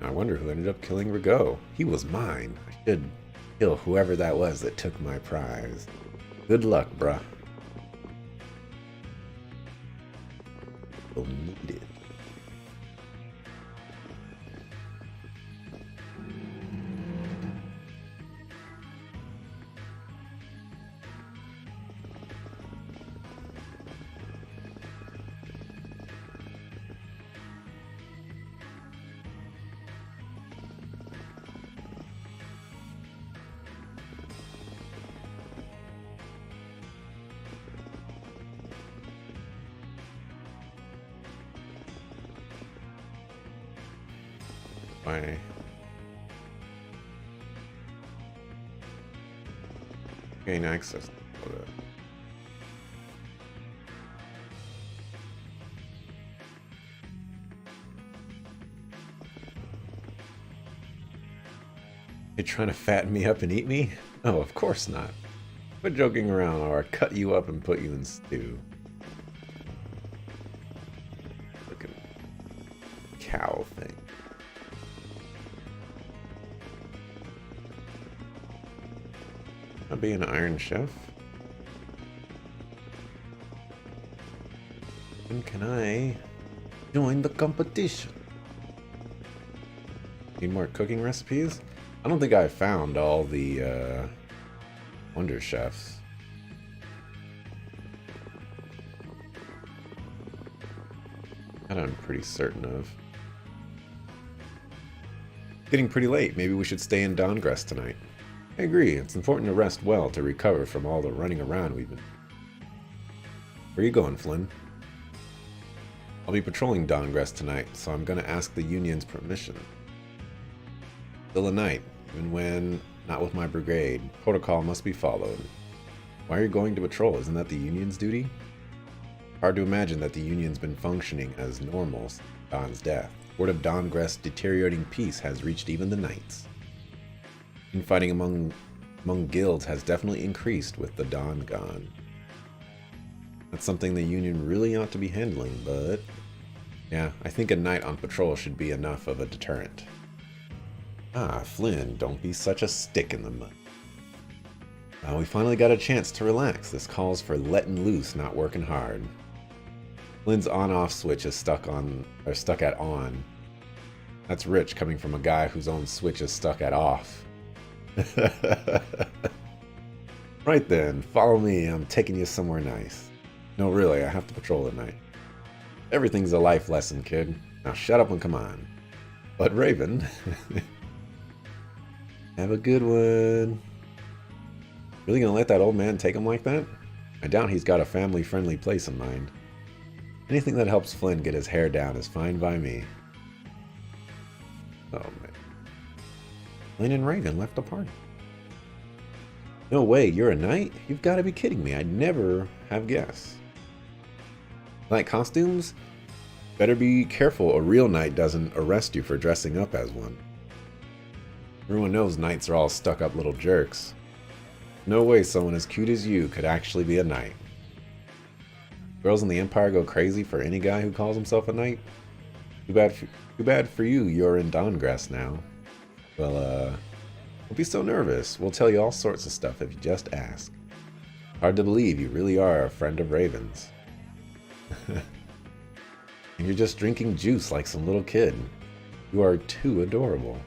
I wonder who ended up killing Rigaud. He was mine. I should kill whoever that was that took my prize. Good luck, bruh. We'll need it. Why? Gain access to that. You trying to fatten me up and eat me? Oh, of course not. Quit joking around or I'll cut you up and put you in stew. Look at the cow thing. I'll be an Iron Chef. When can I join the competition? Need more cooking recipes? I don't think I found all the Wonder Chefs. That I'm pretty certain of. Getting pretty late. Maybe we should stay in Dongrest tonight. I agree. It's important to rest well to recover from all the running around we've been. Where are you going, Flynn? I'll be patrolling Dongrest tonight, so I'm gonna ask the Union's permission. Still a night, even when not with my brigade. Protocol must be followed. Why are you going to patrol? Isn't that the Union's duty? Hard to imagine that the Union's been functioning as normal since Don's death. Word of Dongrest's deteriorating peace has reached even the Knights. Infighting among guilds has definitely increased with the Dawn gone. That's something the Union really ought to be handling, but yeah, I think a knight on patrol should be enough of a deterrent. Ah, Flynn, don't be such a stick in the mud. We finally got a chance to relax. This calls for letting loose, not working hard. Flynn's on-off switch is stuck at on. That's rich coming from a guy whose own switch is stuck at off. Right then, follow me. I'm taking you somewhere nice. No, really, I have to patrol at night. Everything's a life lesson, kid. Now shut up and come on. But Raven, have a good one. Really gonna let that old man take him like that? I doubt he's got a family-friendly place in mind. Anything that helps Flynn get his hair down is fine by me. Oh man. Flynn and Raven left the party. No way, you're a knight? You've got to be kidding me. I'd never have guessed. Knight costumes? Better be careful a real knight doesn't arrest you for dressing up as one. Everyone knows knights are all stuck-up little jerks. No way someone as cute as you could actually be a knight. Girls in the Empire go crazy for any guy who calls himself a knight. Too bad for you, you're in Dawngrass now. Well, don't be so nervous. We'll tell you all sorts of stuff if you just ask. Hard to believe you really are a friend of Raven's. And you're just drinking juice like some little kid. You are too adorable.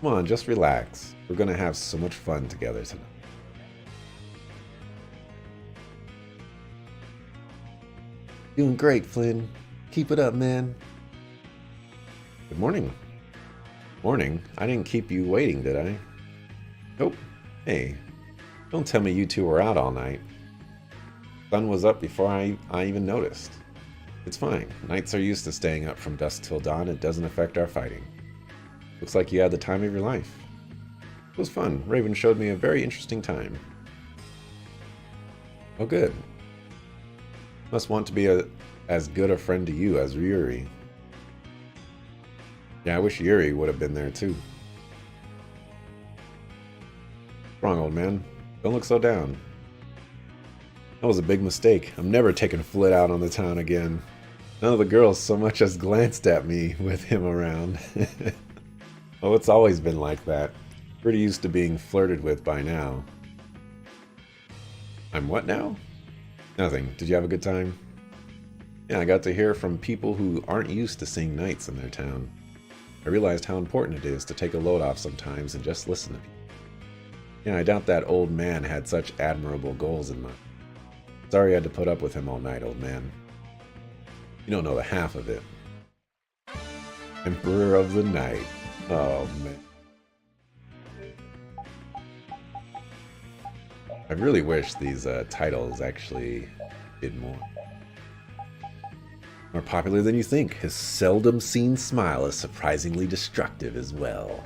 Come on, just relax. We're gonna have so much fun together tonight. Doing great, Flynn. Keep it up, man. Good morning. Morning? I didn't keep you waiting, did I? Nope. Hey, don't tell me you two were out all night. Sun was up before I even noticed. It's fine. Knights are used to staying up from dusk till dawn. It doesn't affect our fighting. Looks like you had the time of your life. It was fun. Raven showed me a very interesting time. Oh, good. Must want to be as good a friend to you as Yuri. Yeah, I wish Yuri would have been there too. Wrong, old man. Don't look so down. That was a big mistake. I'm never taking Flit out on the town again. None of the girls so much as glanced at me with him around. Oh, it's always been like that. Pretty used to being flirted with by now. I'm what now? Nothing. Did you have a good time? Yeah, I got to hear from people who aren't used to seeing knights in their town. I realized how important it is to take a load off sometimes and just listen to people. Yeah, I doubt that old man had such admirable goals in mind. Sorry I had to put up with him all night, old man. You don't know the half of it. Emperor of the Night. Oh, man. I really wish these titles actually did more. More popular than you think. His seldom seen smile is surprisingly destructive as well.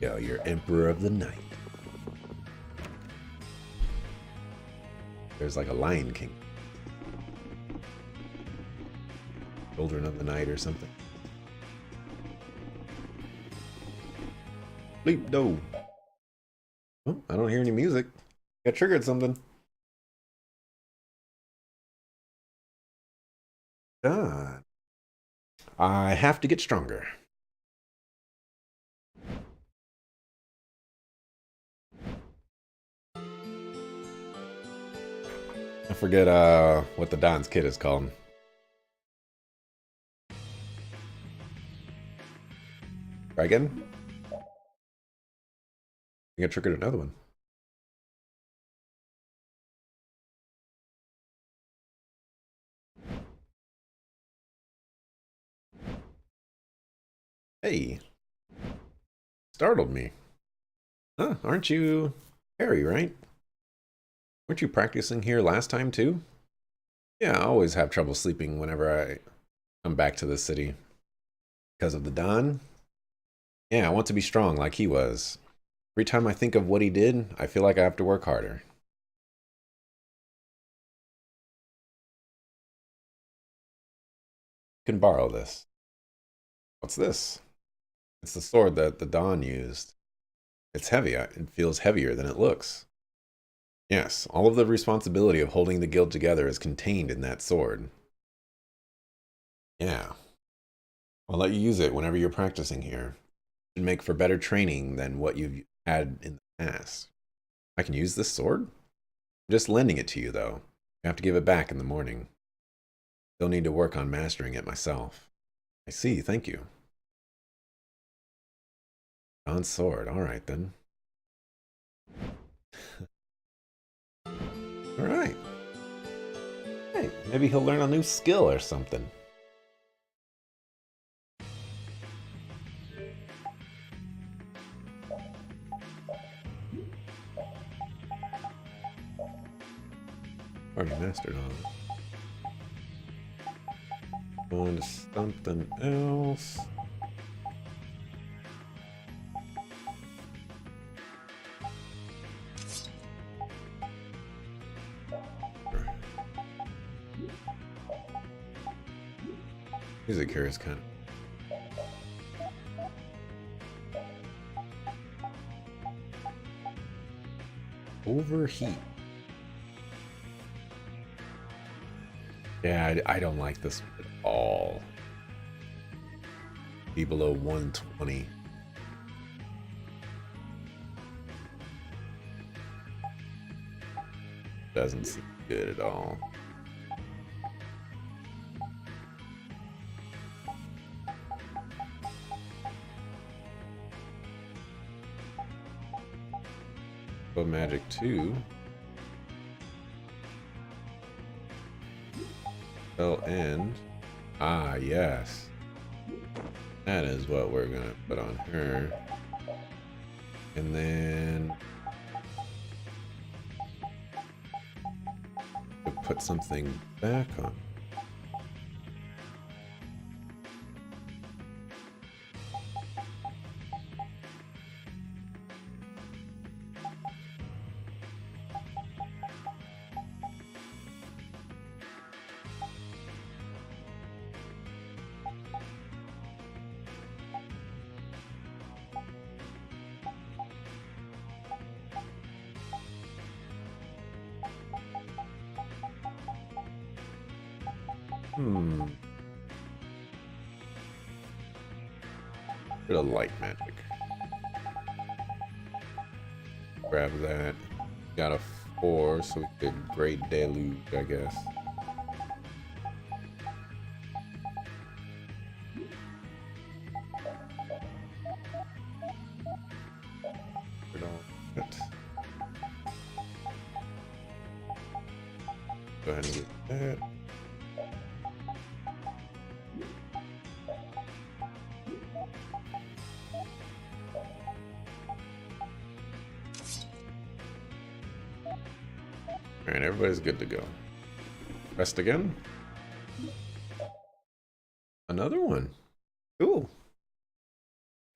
Yo, you're Emperor of the Night. There's like a Lion King. Children of the Night or something. Bleep, no. Oh, I don't hear any music. I triggered something. God. I have to get stronger. I forget what the Don's kid is called. Try again? I think I triggered another one. Hey. Startled me. Huh, aren't you Harry, right? Weren't you practicing here last time too? Yeah, I always have trouble sleeping whenever I come back to the city. Because of the Don? Yeah, I want to be strong like he was. Every time I think of what he did, I feel like I have to work harder. can borrow this. What's this? It's the sword that the Dawn used. It's heavy. It feels heavier than it looks. Yes, all of the responsibility of holding the guild together is contained in that sword. Yeah. I'll let you use it whenever you're practicing here. It should make for better training than what you've had in the past. I can use this sword? I'm just lending it to you, though. I have to give it back in the morning. Still need to work on mastering it myself. I see, thank you. Dawn's sword, alright then. Alright. Hey, maybe he'll learn a new skill or something. Already mastered all. Going to something else. Music here is kind of overheat. Yeah, I don't like this one at all. Be below 120. Doesn't seem good at all. But Magic 2. Spell end. Ah, yes. That is what we're gonna put on her. And then we'll put something back on. Bit of light magic. Grab that. Got a 4, so we could Great Deluge, I guess. Put all that. Go ahead and get that. Alright, everybody's good to go. Rest again. Another one. Cool.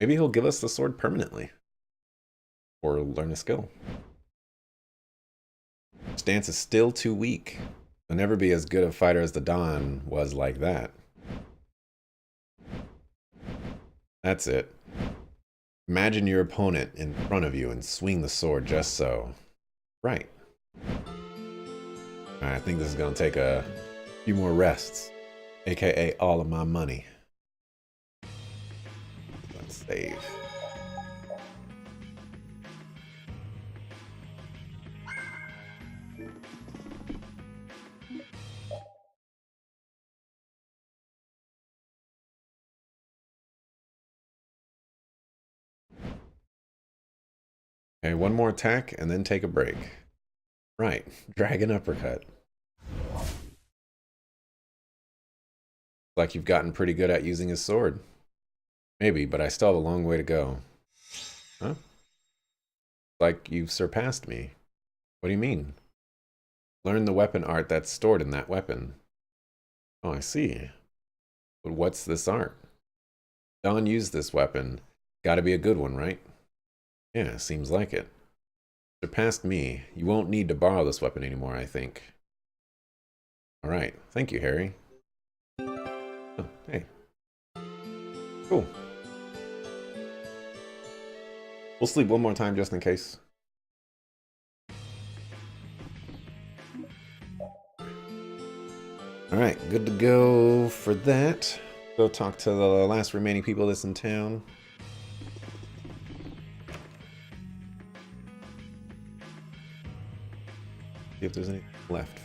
Maybe he'll give us the sword permanently. Or learn a skill. Stance is still too weak. He'll never be as good a fighter as the Dawn was like that. That's it. Imagine your opponent in front of you and swing the sword just so. Right. I think this is going to take a few more rests, aka all of my money. Let's save. Okay, one more attack and then take a break. Right, Dragon Uppercut. Like you've gotten pretty good at using his sword. Maybe, but I still have a long way to go. Huh? Like you've surpassed me. What do you mean? Learn the weapon art that's stored in that weapon. Oh, I see. But what's this art? Dawn used this weapon. Gotta be a good one, right? Yeah, seems like it. Surpassed me. You won't need to borrow this weapon anymore, I think. Alright, thank you, Harry. Oh, hey. Cool. We'll sleep one more time just in case. Alright, good to go for that. Go talk to the last remaining people that's in town. See if there's any left.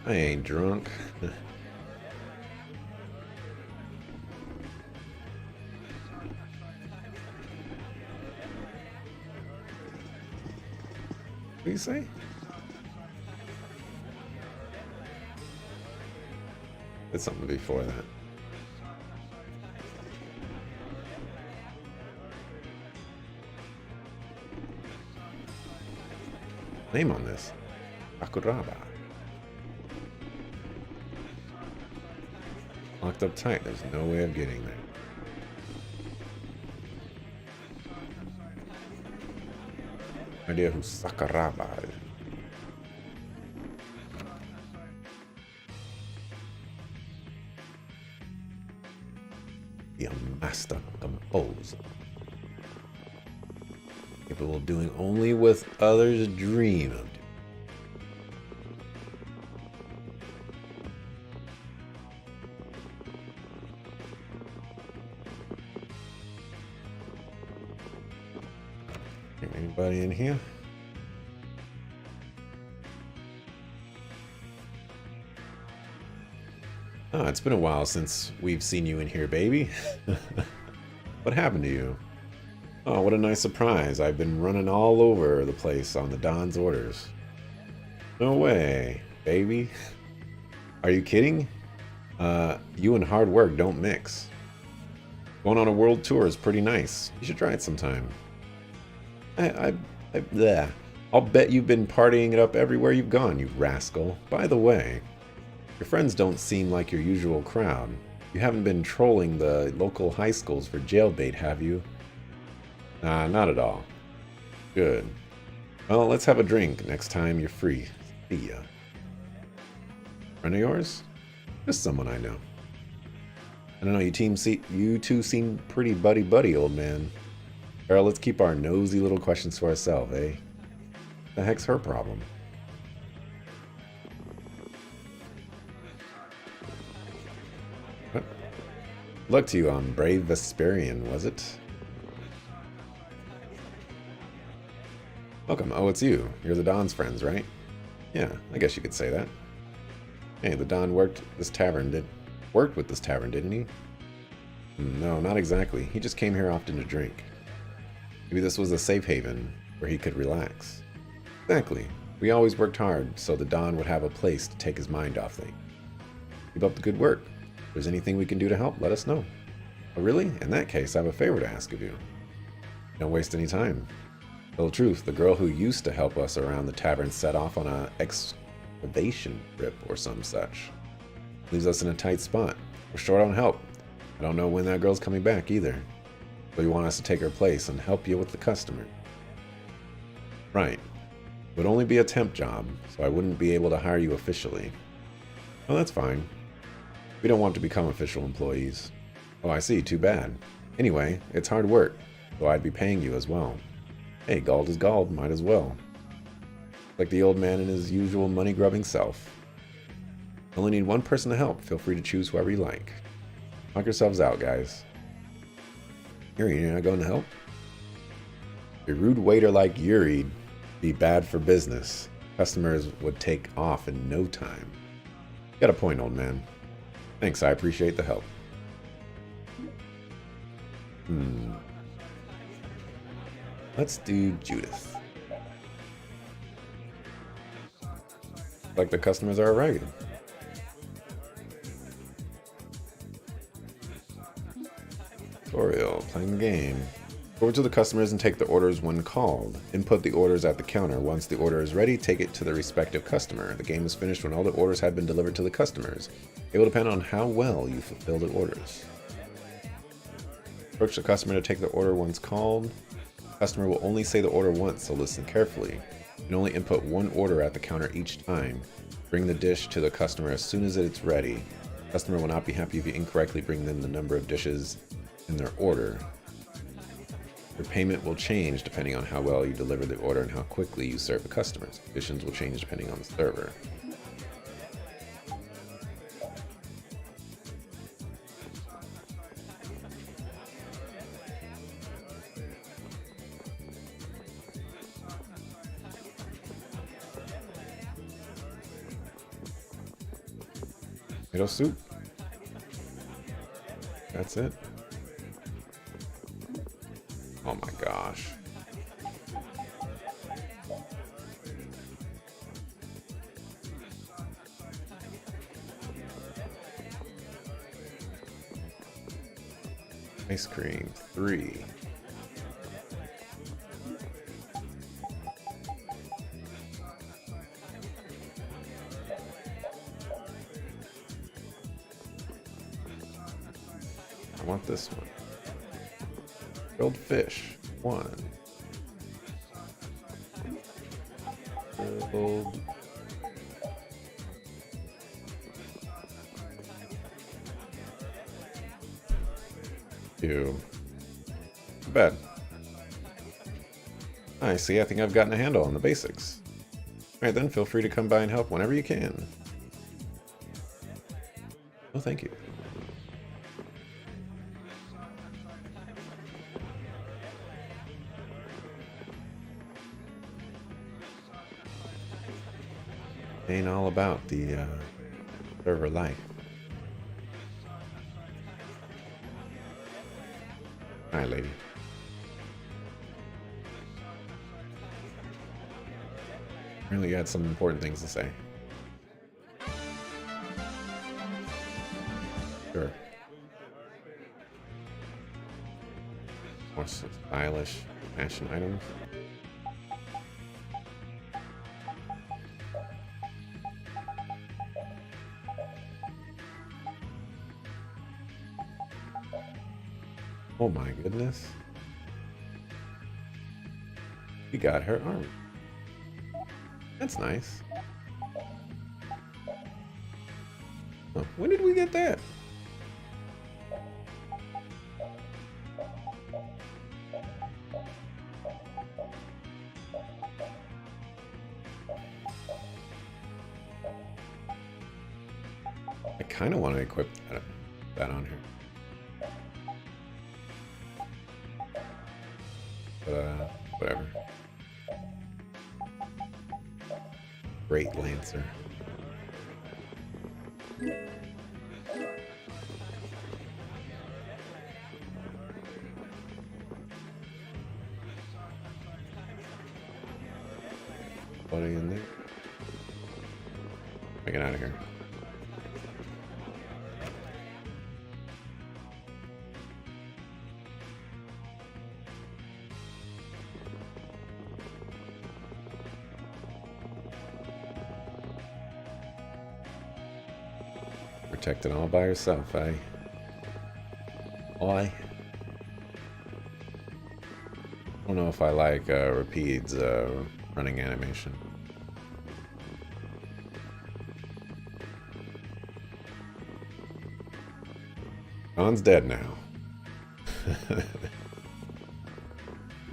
I ain't drunk. What do you say? It's something before that. Name on this. Sakuraba. Locked up tight. There's no way of getting there. Idea who Sakuraba is. The master composer. Capable of doing only what others dream of. Anybody in here? Oh, it's been a while since we've seen you in here, baby. What happened to you? Oh, what a nice surprise. I've been running all over the place on the Don's orders. No way, baby. Are you kidding? You and hard work don't mix. Going on a world tour is pretty nice. You should try it sometime. Bleh. I'll bet you've been partying it up everywhere you've gone, you rascal. By the way, your friends don't seem like your usual crowd. You haven't been trolling the local high schools for jailbait, have you? Nah, not at all. Good. Well, let's have a drink next time you're free. See ya. Friend of yours? Just someone I know. I don't know, you two seem pretty buddy-buddy, old man. Carol, let's keep our nosy little questions to ourselves, eh? The heck's her problem? What? Luck to you on brave Vesperian, was it? Welcome. Oh, it's you. You're the Don's friends, right? Yeah, I guess you could say that. Hey, the Don worked with this tavern, didn't he? No, not exactly. He just came here often to drink. Maybe this was a safe haven where he could relax. Exactly. We always worked hard so the Don would have a place to take his mind off things. Keep up the good work. If there's anything we can do to help, let us know. Oh, really? In that case, I have a favor to ask of you. Don't waste any time. Tell the truth, the girl who used to help us around the tavern set off on a excavation trip or some such. Leaves us in a tight spot. We're short on help. I don't know when that girl's coming back either. So you want us to take her place and help you with the customer. Right. It would only be a temp job, so I wouldn't be able to hire you officially. Well, that's fine. We don't want to become official employees. Oh, I see. Too bad. Anyway, it's hard work, so I'd be paying you as well. Hey, gald is gald. Might as well. Like the old man in his usual money-grubbing self. Only need one person to help. Feel free to choose whoever you like. Knock yourselves out, guys. You're not going to help? A rude waiter like Yuri'd be bad for business. Customers would take off in no time. Got a point, old man. Thanks, I appreciate the help. Let's do Judith. Like the customers are arriving. Tutorial, playing the game. Go over to the customers and take the orders when called. Input the orders at the counter. Once the order is ready, take it to the respective customer. The game is finished when all the orders have been delivered to the customers. It will depend on how well you fulfill the orders. Approach the customer to take the order once called. The customer will only say the order once, so listen carefully. You can only input one order at the counter each time. Bring the dish to the customer as soon as it's ready. The customer will not be happy if you incorrectly bring them the number of dishes in their order. Your payment will change depending on how well you deliver the order and how quickly you serve the customers. Conditions will change depending on the server. Tomato soup. That's it. Oh my gosh. Ice cream, 3. I want this one. Grilled fish, 1. Grilled. Two. Not bad. I see, I think I've gotten a handle on the basics. Alright then, feel free to come by and help whenever you can. Oh, thank you. Ain't all about the server life. Hi, lady. Really, you had some important things to say. Sure. More stylish fashion items. Oh my goodness. We got her arm. That's nice. Oh, when did we get that? I kind of want to equip that on here. But, whatever. Great Lancer. Buddy in there. Get out of here. Protected all by yourself, eh? I don't know if I like Rapid's running animation. Don's dead now.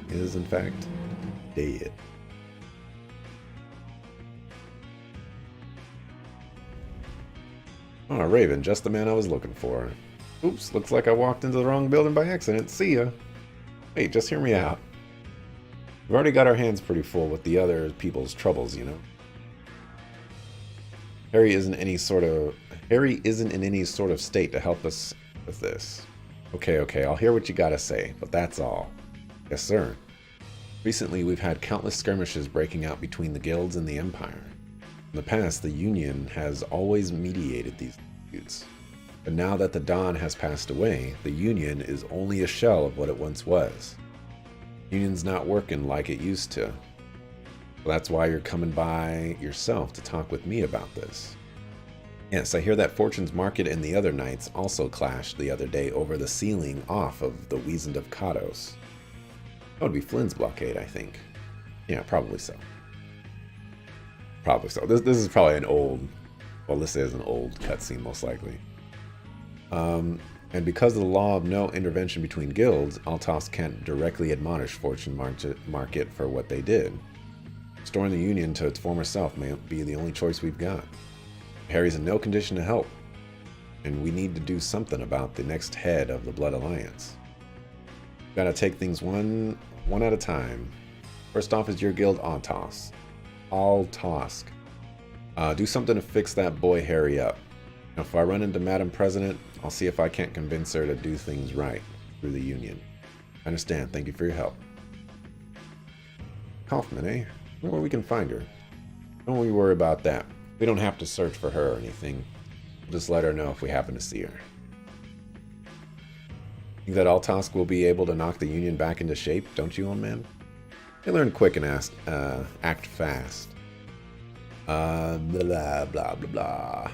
He is in fact dead. Oh, Raven, just the man I was looking for. Oops, looks like I walked into the wrong building by accident. See ya. Wait, just hear me out. We've already got our hands pretty full with the other people's troubles, you know. Harry isn't in any sort of state to help us with this. Okay, I'll hear what you gotta say, but that's all. Yes, sir. Recently, we've had countless skirmishes breaking out between the guilds and the Empire. In the past, the Union has always mediated these disputes. But now that the Dawn has passed away, the Union is only a shell of what it once was. Union's not working like it used to. Well, that's why you're coming by yourself to talk with me about this. Yes, I hear that Fortune's Market and the other knights also clashed the other day over the sealing off of the Wiesent of Kados. That would be Flynn's blockade, I think. Yeah, probably so. Probably so. This is probably an old... Well, this is an old cutscene, most likely. And because of the law of no intervention between guilds, Altos can't directly admonish Fortune Market for what they did. Restoring the Union to its former self may be the only choice we've got. Harry's in no condition to help, and we need to do something about the next head of the Blood Alliance. Gotta take things one at a time. First off is your guild, Altos. Altosk. Do something to fix that boy Harry up. Now, if I run into Madam President, I'll see if I can't convince her to do things right through the Union. I understand. Thank you for your help. Kaufman, eh? I wonder where we can find her. Don't we worry about that. We don't have to search for her or anything. We'll just let her know if we happen to see her. Think that Altosk will be able to knock the Union back into shape, don't you, old man? They learn quick and act fast. Blah, blah, blah, blah.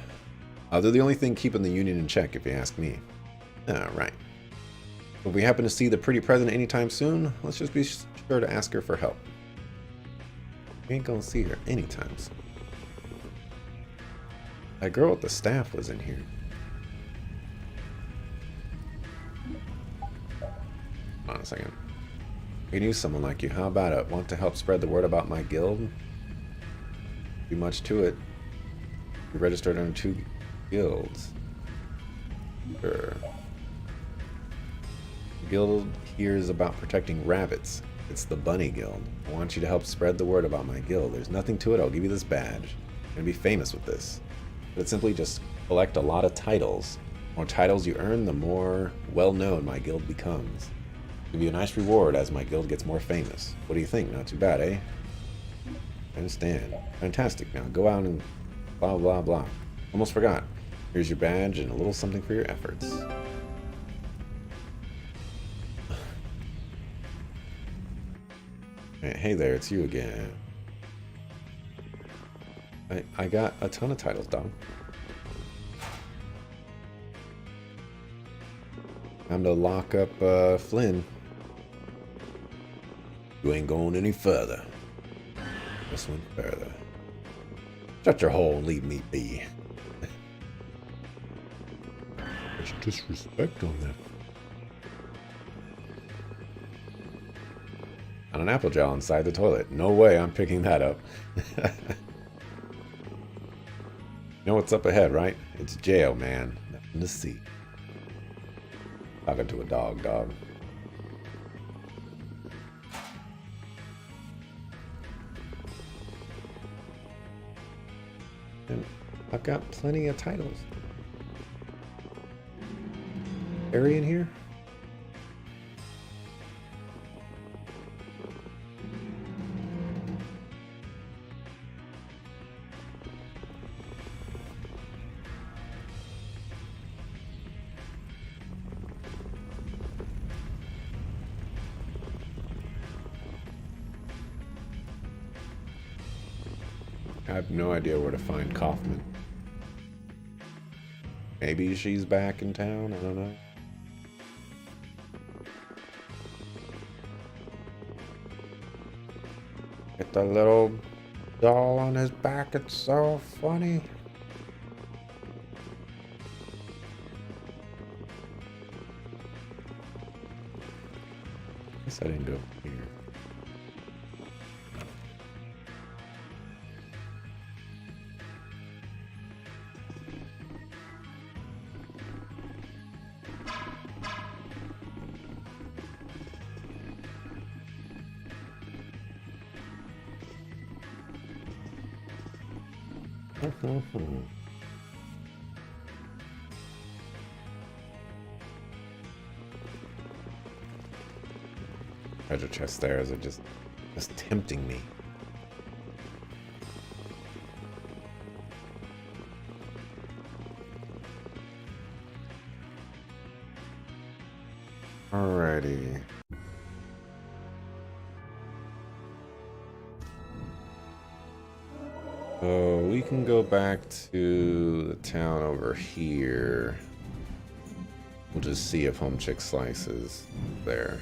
They're the only thing keeping the Union in check, if you ask me. Right. If we happen to see the pretty president anytime soon, let's just be sure to ask her for help. We ain't gonna see her anytime soon. That girl with the staff was in here. Hold on a second. We knew someone like you. How about it? Want to help spread the word about my guild? Be much to it. We registered under 2 guilds. Sure. The guild here is about protecting rabbits. It's the Bunny Guild. I want you to help spread the word about my guild. There's nothing to it. I'll give you this badge. I'm gonna be famous with this. But it's simply just collect a lot of titles. The more titles you earn, the more well-known my guild becomes. Give you a nice reward as my guild gets more famous. What do you think? Not too bad, eh? I understand. Fantastic. Now go out and blah blah blah. Almost forgot. Here's your badge and a little something for your efforts. Hey there, it's you again. I got a ton of titles, dog. Time to lock up Flynn. You ain't going any further. Just went further. Shut your hole and leave me be. There's disrespect on that. On an apple gel inside the toilet. No way I'm picking that up. You know what's up ahead, right? It's jail, man. Nothing to see. Talking to a dog. And I've got plenty of titles. Harry in here? I have no idea where to find Kaufman. Maybe she's back in town, I don't know. Get the little doll on his back, it's so funny. Guess I didn't go here. Treasure chest there, is it just tempting me? Alrighty. So we can go back to the town over here. We'll just see if Home Chick Slice is there.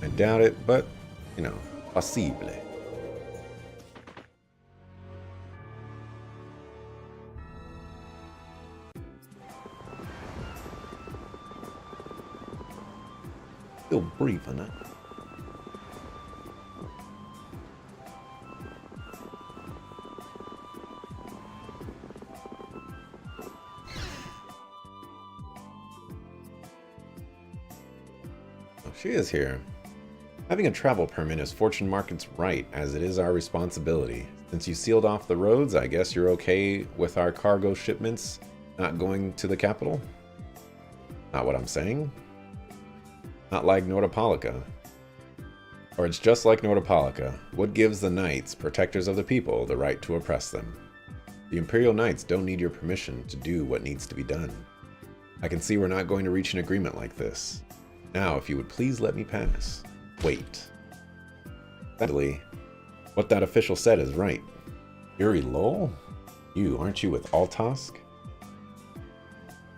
I doubt it, but, you know, possible. Still breathing, huh? Oh, she is here. Having a travel permit is Fortune Market's right, as it is our responsibility. Since you sealed off the roads, I guess you're okay with our cargo shipments not going to the capital? Not what I'm saying. Not like Nordopolica. Or it's just like Nordopolica. What gives the Knights, protectors of the people, the right to oppress them? The Imperial Knights don't need your permission to do what needs to be done. I can see we're not going to reach an agreement like this. Now, if you would please let me pass. Wait. Sadly, what that official said is right. Yuri Lowell? You, aren't you with Altosk?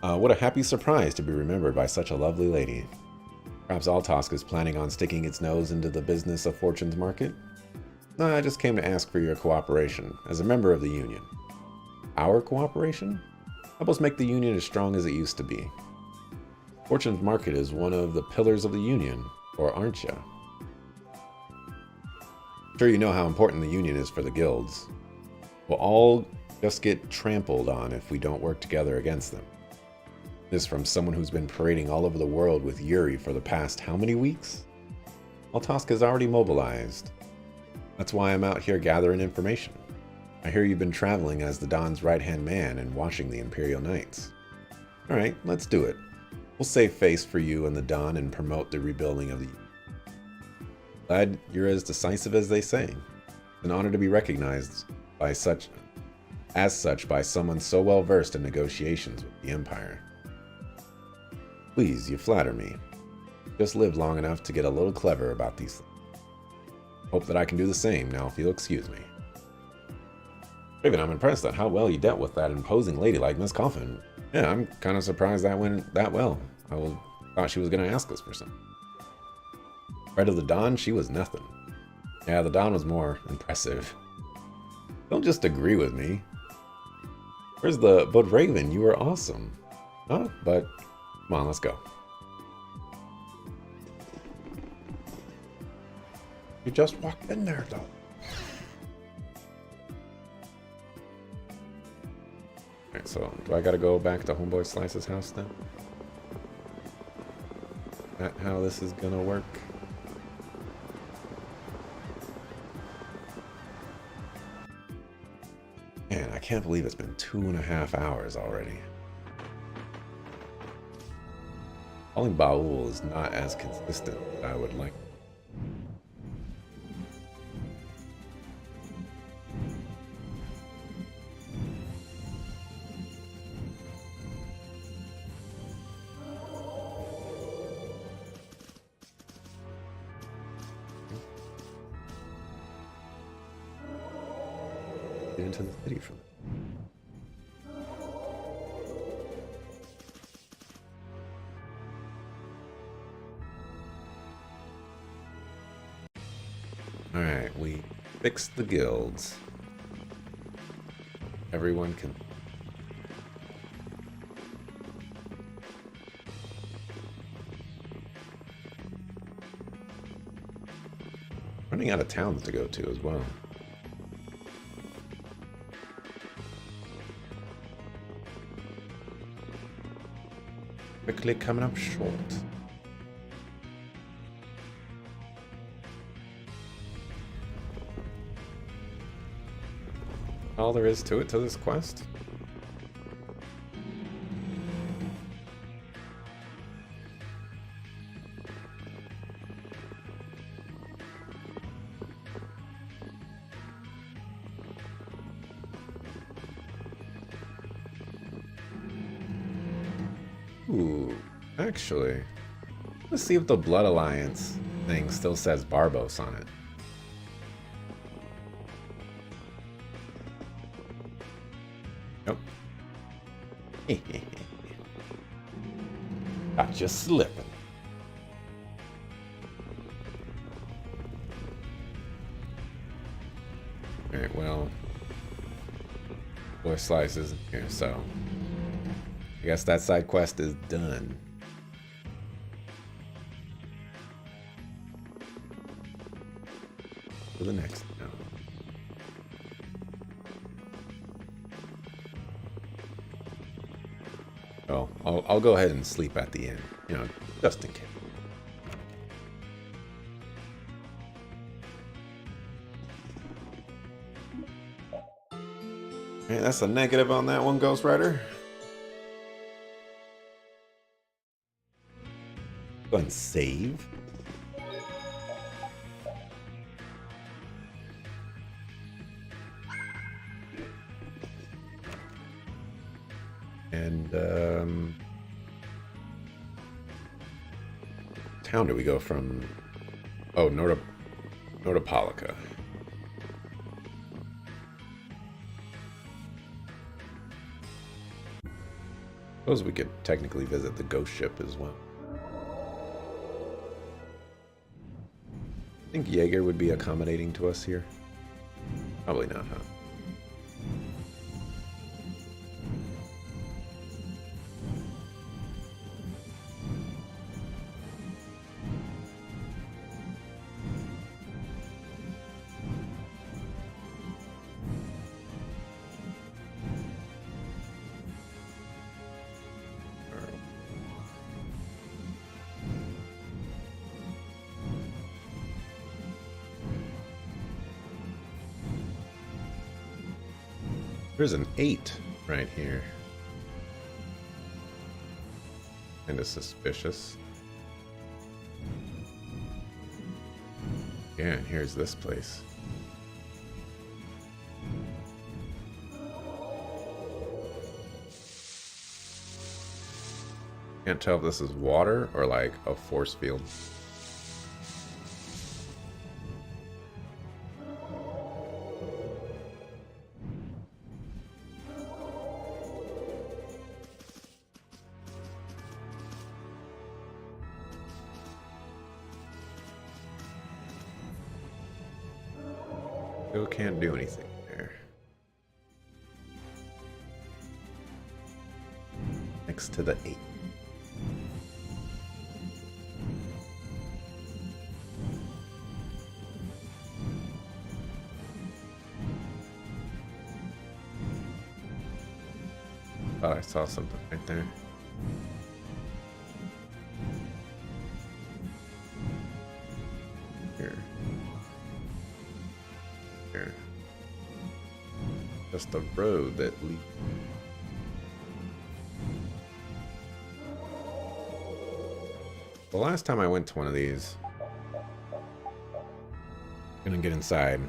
What a happy surprise to be remembered by such a lovely lady. Perhaps Altosk is planning on sticking its nose into the business of Fortune's Market? No, I just came to ask for your cooperation, as a member of the Union. Our cooperation? Help us make the Union as strong as it used to be. Fortune's Market is one of the pillars of the Union, or aren't you? Sure you know how important the Union is for the guilds. We'll all just get trampled on if we don't work together against them. This from someone who's been parading all over the world with Yuri for the past how many weeks? Altosk is already mobilized. That's why I'm out here gathering information. I hear you've been traveling as the Don's right-hand man and watching the Imperial Knights. Alright, let's do it. We'll save face for you and the Don and promote the rebuilding of the Union. Glad you're as decisive as they say. It's an honor to be recognized by such by someone so well versed in negotiations with the Empire. Please, you flatter me. Just lived long enough to get a little clever about these things. Hope that I can do the same now if you'll excuse me. Raven, I'm impressed at how well you dealt with that imposing lady like Miss Coffin. Yeah, I'm kind of surprised that went that well. Thought she was going to ask us for something. Right of the Don, she was nothing. Yeah, the Don was more impressive. Don't just agree with me. But Raven, you were awesome. Huh? But, come on, let's go. You just walked in there, though. Alright, so, do I gotta go back to Homeboy Slice's house then? That how this is gonna work? Man, I can't believe it's been 2.5 hours already. Calling Baul is not as consistent as I would like. Get into the city from it. Alright, we fixed the guilds. Everyone can... Running out of towns to go to as well. Quickly coming up short. All there is to it, to this quest? Ooh, actually, let's see if the Blood Alliance thing still says Barbos on it. Nope. Got you slipping. Alright, well, Boy Slice isn't here, so I guess that side quest is done. To the next now. Oh, I'll go ahead and sleep at the end, you know, just in case. Okay, that's a negative on that one, Ghost Rider. Go ahead and save. And town do we go from? Oh, Nordopolica. Suppose we could technically visit the ghost ship as well. I think Jaeger would be accommodating to us here. Probably not, huh? There's an 8 right here. Kinda suspicious. Yeah, and here's this place. Can't tell if this is water or like a force field. Still can't do anything there. Next to the 8. Thought I saw something right there. Here. Just the road that leads. The last time I went to one of these, gonna get inside.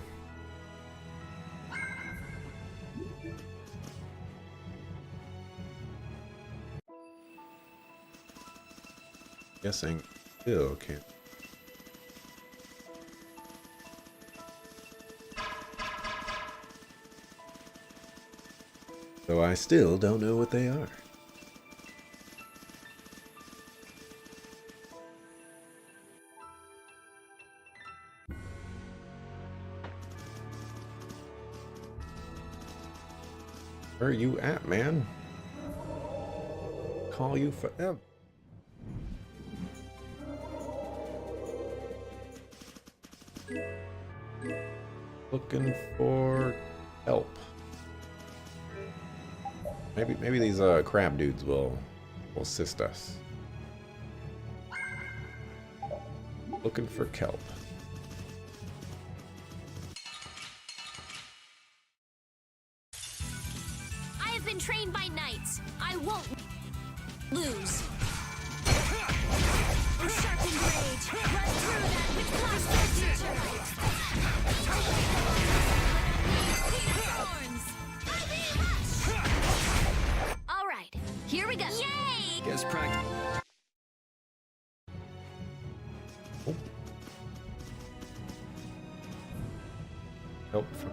Guessing still can't. So I still don't know what they are. Where are you at, man? Call you forever. Looking for help. Maybe these crab dudes will assist us. Looking for kelp. I have been trained by knights. I won't lose. In sharpened rage, run through that which blocks their future. All right, here we go. Yay! Guess practice. Help from...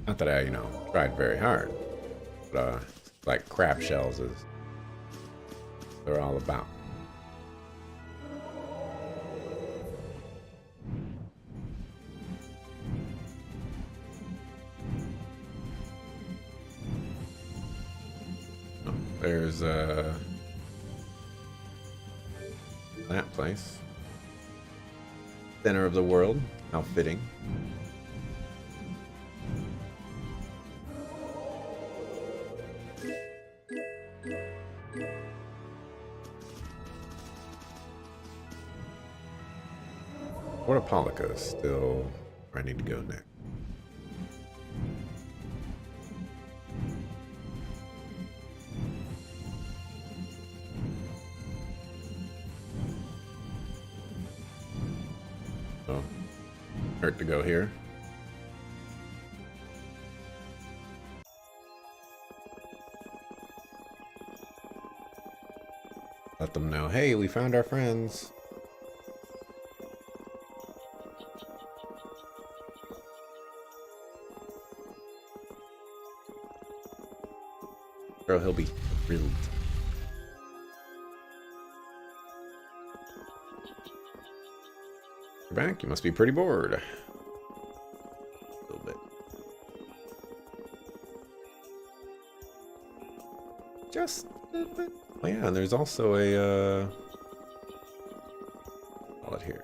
Not that I, tried very hard, but like crab shells is they're all about. Oh, there's that place. Center of the world. How fitting. Portapolica is still where I need to go next. Oh, hurt to go here. Let them know, hey, we found our friends. Girl, he'll be thrilled. You're back? You must be pretty bored. A little bit. Just a little bit. Oh yeah, and there's also a wallet here.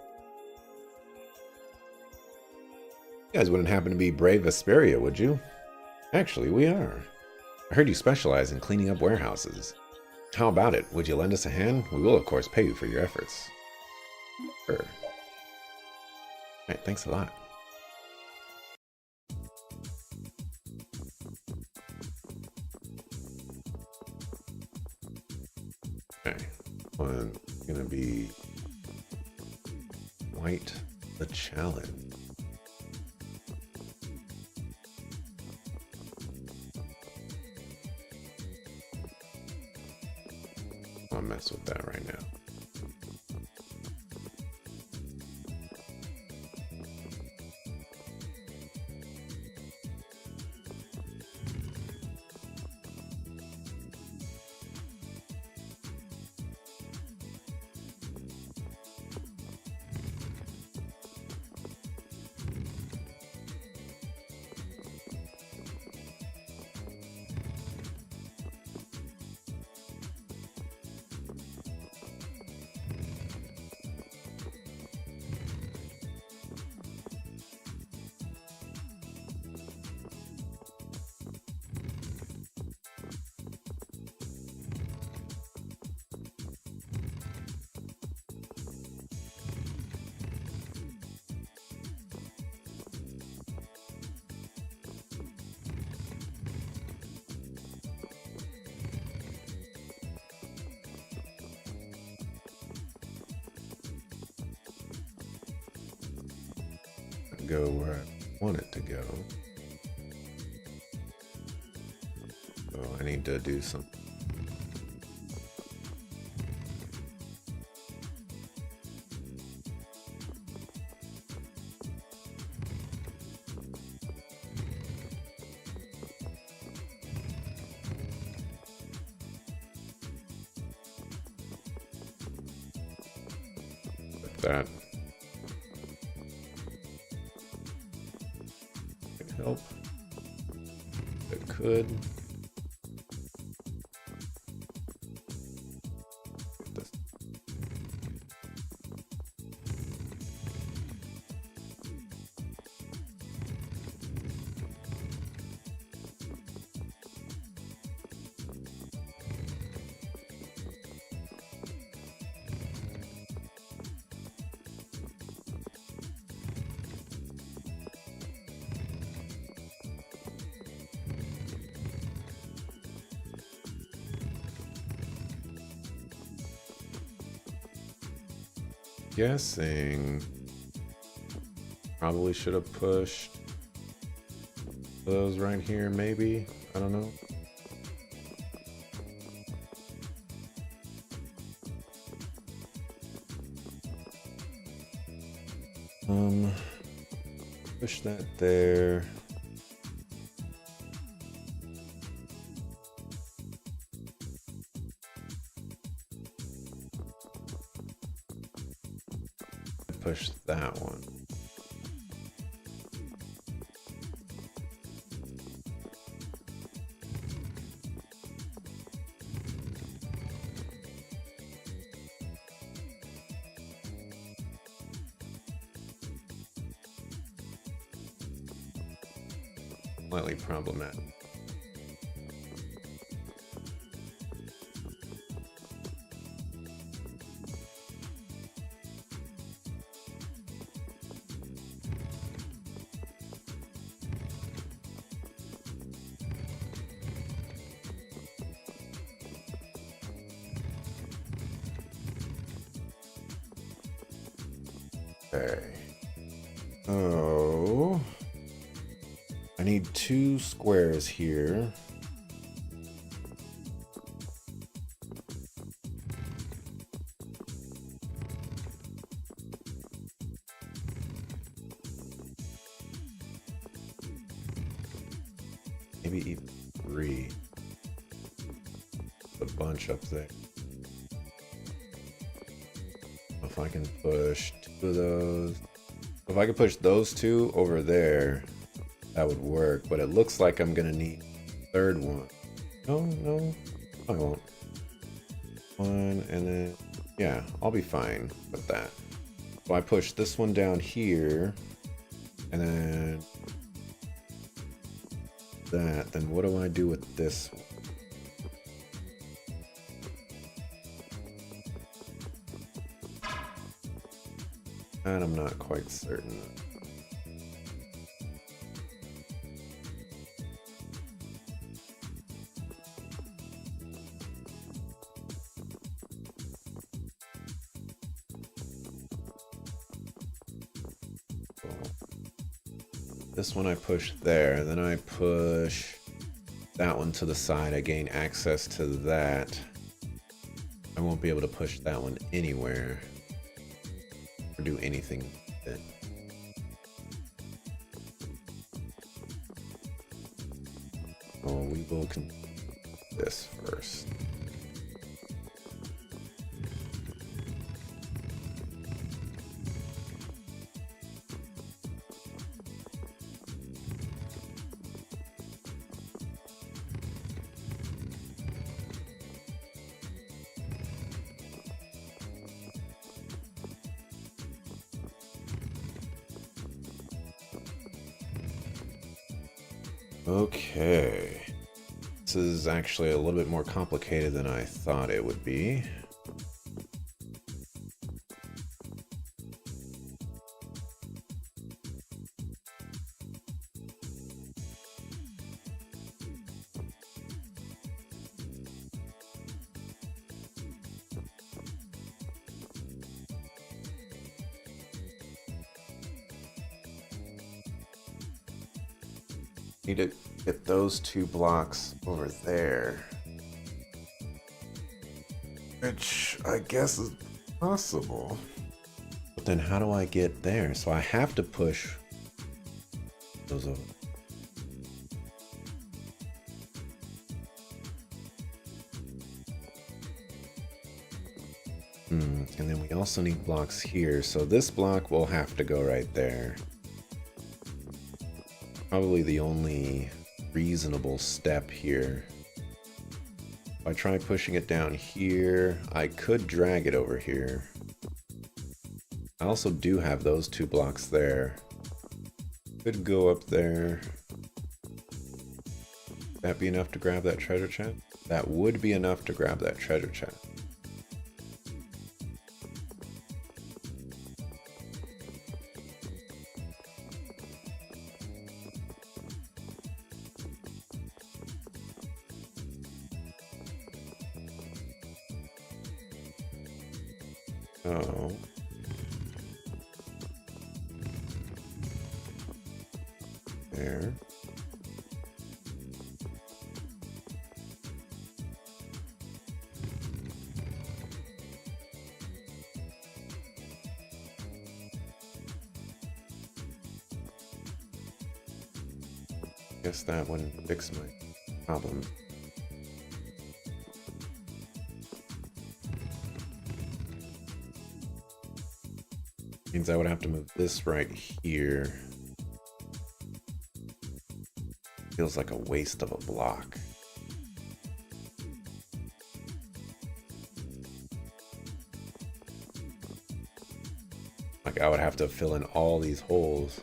You guys wouldn't happen to be brave Vesperia, would you? Actually, we are. I heard you specialize in cleaning up warehouses. How about it? Would you lend us a hand? We will, of course, pay you for your efforts. Sure. Alright, thanks a lot. Okay, one's gonna be White the Challenge. I'll mess with that right now. Go where I want it to go. So I need to do some. Like that. Help. It could. This. Guessing probably should have pushed those right here, maybe. I don't know. Push that there. Push that one. Slightly problematic. Okay. Oh. I need 2 squares here. Maybe even 3. A bunch up there. If I can push 2 of those. If I could push those 2 over there, that would work, but it looks like I'm gonna need a 3rd one. No, I won't. 1, and then, yeah, I'll be fine with that. So I push this one down here, and then that, then what do I do with this one? And I'm not quite certain. This one I push there, then I push that one to the side. I gain access to that. I won't be able to push that one anywhere or do anything with it. Oh, we will do this first. Okay, this is actually a little bit more complicated than I thought it would be. Need to get those 2 blocks over there, which I guess is possible. But then how do I get there? So I have to push those over. And then we also need blocks here. So this block will have to go right there. Probably the only reasonable step here. If I try pushing it down here, I could drag it over here. I also do have those 2 blocks there. Could go up there. Would that be enough to grab that treasure chest? That would be enough to grab that treasure chest. Oh. There. Guess that wouldn't fix my problem. Means I would have to move this right here. Feels like a waste of a block. Like I would have to fill in all these holes.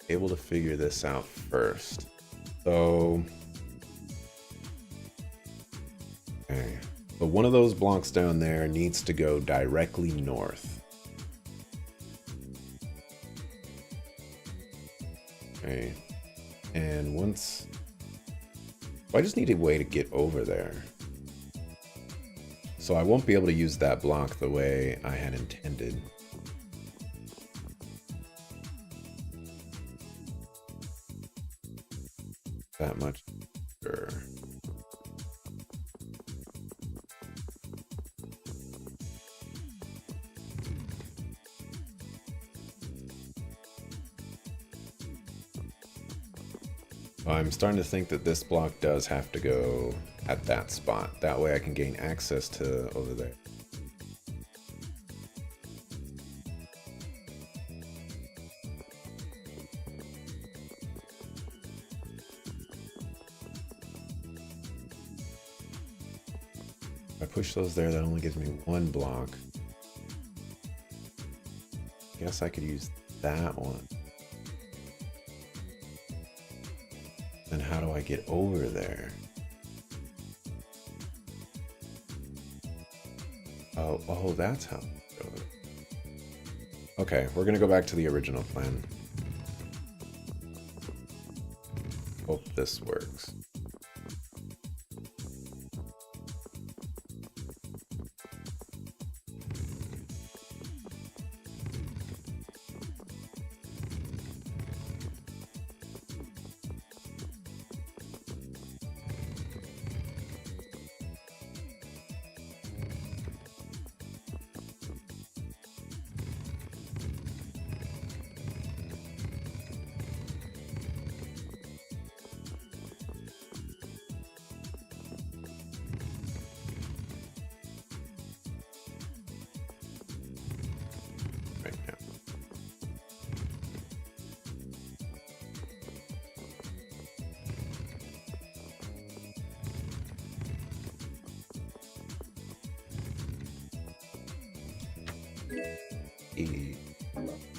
Able to figure this out first. So, okay. So one of those blocks down there needs to go directly north. Okay. And once, I just need a way to get over there. So I won't be able to use that block the way I had intended. That much. Sure. I'm starting to think that this block does have to go at that spot. That way I can gain access to over there. If I push those there, that only gives me one block. Guess I could use that one. Then how do I get over there? Oh, that's how. Okay, we're gonna go back to the original plan. Hope this works.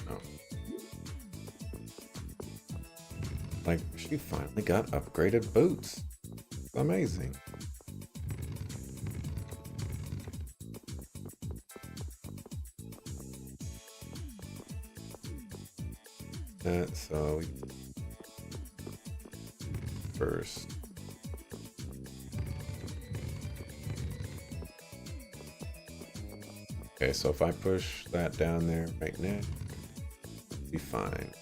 Oh. Like, she finally got upgraded boots. Amazing. So first. Okay, so if I push that down there right now, be fine.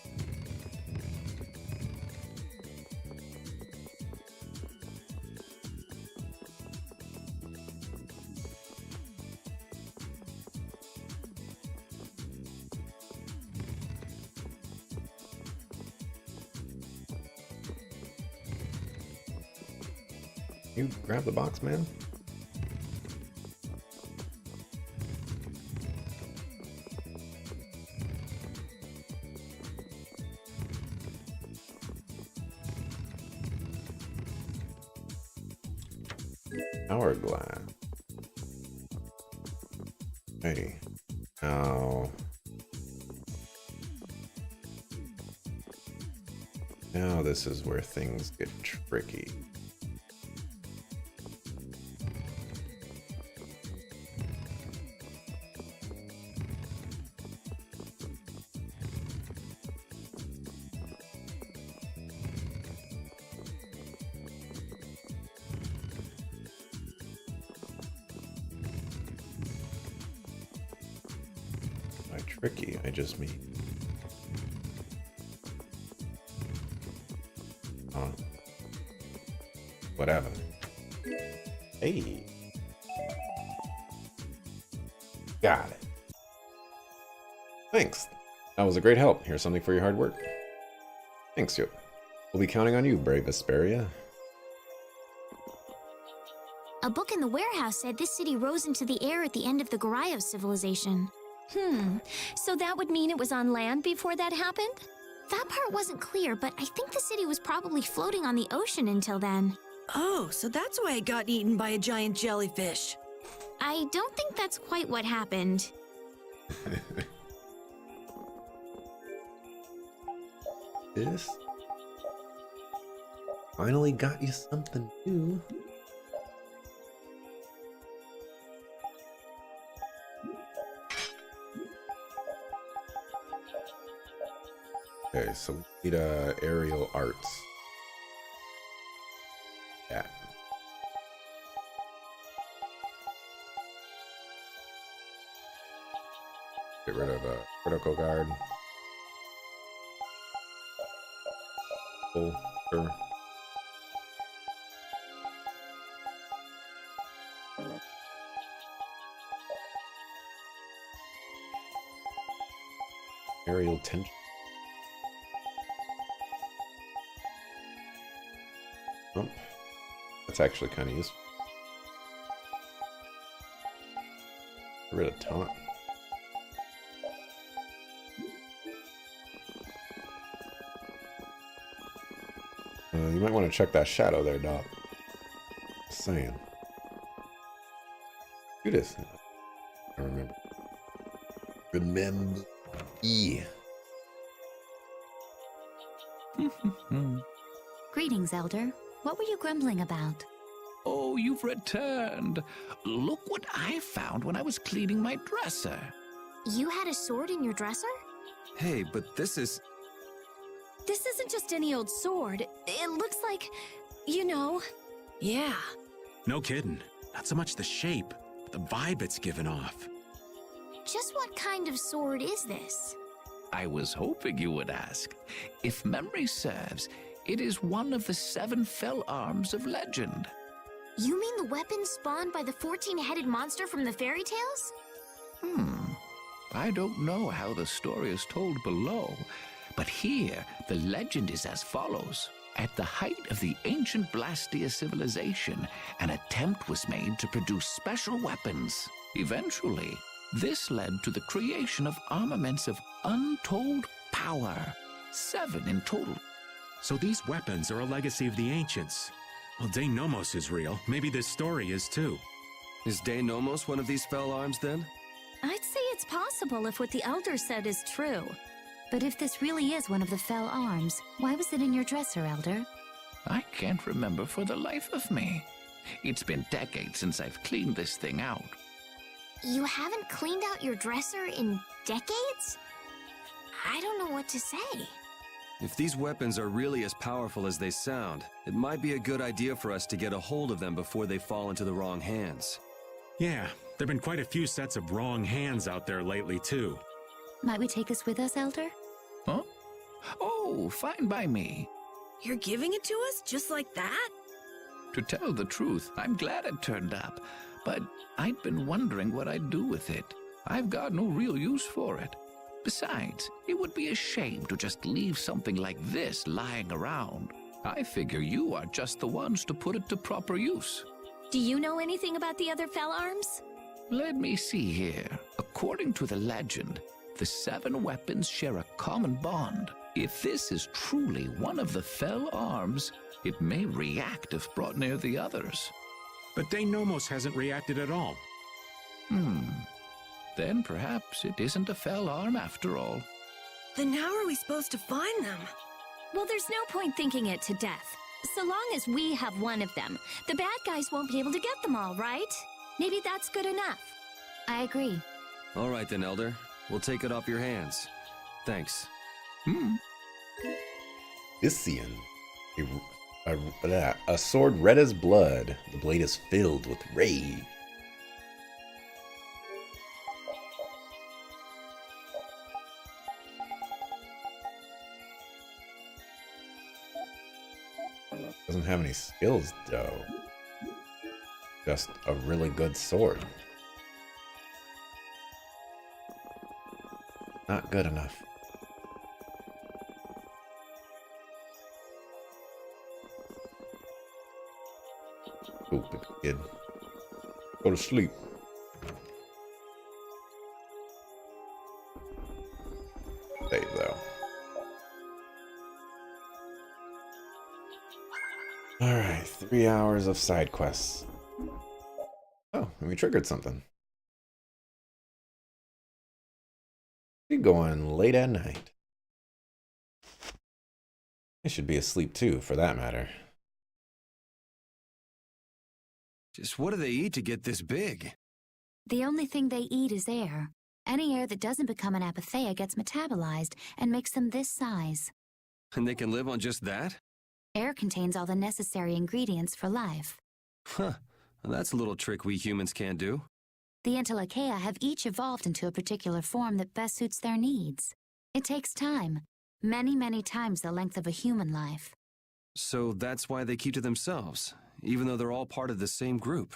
You grab the box, man. Hourglass. Hey. Now. Now this is where things get tricky. Tricky, I just mean. Whatever. Hey. Got it. Thanks. That was a great help. Here's something for your hard work. Thanks, Yop. We'll be counting on you, brave Vesperia. A book in the warehouse said this city rose into the air at the end of the Garayo civilization. So that would mean it was on land before that happened? That part wasn't clear, but I think the city was probably floating on the ocean until then. Oh, so that's why it got eaten by a giant jellyfish. I don't think that's quite what happened. This finally got you something new. Okay, so we need aerial arts. Yeah. Get rid of a critical guard. Oh, sure. Aerial tension. Oh, that's actually kind of useful. Get rid of taunt. You might want to check that shadow there, Doc. Just saying. Do this. I remember. Remember. E. Greetings, Elder. What were you grumbling about? Oh, you've returned. Look what I found when I was cleaning my dresser. You had a sword in your dresser? Hey, but this is... This isn't just any old sword. It looks like, you know... Yeah. No kidding. Not so much the shape, but the vibe it's given off. Just what kind of sword is this? I was hoping you would ask. If memory serves, it is one of the 7 fell arms of legend. You mean the weapon spawned by the 14-headed monster from the fairy tales? I don't know how the story is told below, but here the legend is as follows. At the height of the ancient Blastia civilization, an attempt was made to produce special weapons. Eventually, this led to the creation of armaments of untold power. 7 in total. So these weapons are a legacy of the ancients. Well, De Nomos is real. Maybe this story is too. Is De Nomos one of these fell arms then? I'd say it's possible if what the Elder said is true. But if this really is one of the fell arms, why was it in your dresser, Elder? I can't remember for the life of me. It's been decades since I've cleaned this thing out. You haven't cleaned out your dresser in decades? I don't know what to say. If these weapons are really as powerful as they sound, it might be a good idea for us to get a hold of them before they fall into the wrong hands. Yeah, there've been quite a few sets of wrong hands out there lately too. Might we take this with us, Elder? Huh? Oh, fine by me. You're giving it to us just like that? To tell the truth, I'm glad it turned up, but I'd been wondering what I'd do with it. I've got no real use for it. Besides, it would be a shame to just leave something like this lying around. I figure you are just the ones to put it to proper use. Do you know anything about the other fell arms? Let me see here. According to the legend, the 7 weapons share a common bond. If this is truly one of the fell arms, it may react if brought near the others. But De Nomos hasn't reacted at all. Then perhaps it isn't a fell arm after all. Then how are we supposed to find them? Well, there's no point thinking it to death. So long as we have one of them, the bad guys won't be able to get them all, right? Maybe that's good enough. I agree. All right then, Elder. We'll take it off your hands. Thanks. Iscian. A sword red as blood. The blade is filled with rage. Doesn't have any skills, though. just a really good sword. Not good enough. Stupid kid. Go to sleep. Save though. Alright, 3 hours of side quests. Oh, and we triggered something. We're going late at night. I should be asleep too, for that matter. Just what do they eat to get this big? The only thing they eat is air. Any air that doesn't become an apatheia gets metabolized and makes them this size. And they can live on just that? Air contains all the necessary ingredients for life. Huh. Well, that's a little trick we humans can't do. The Entelecheia have each evolved into a particular form that best suits their needs. It takes time. Many, many times the length of a human life. So that's why they keep to themselves, even though they're all part of the same group.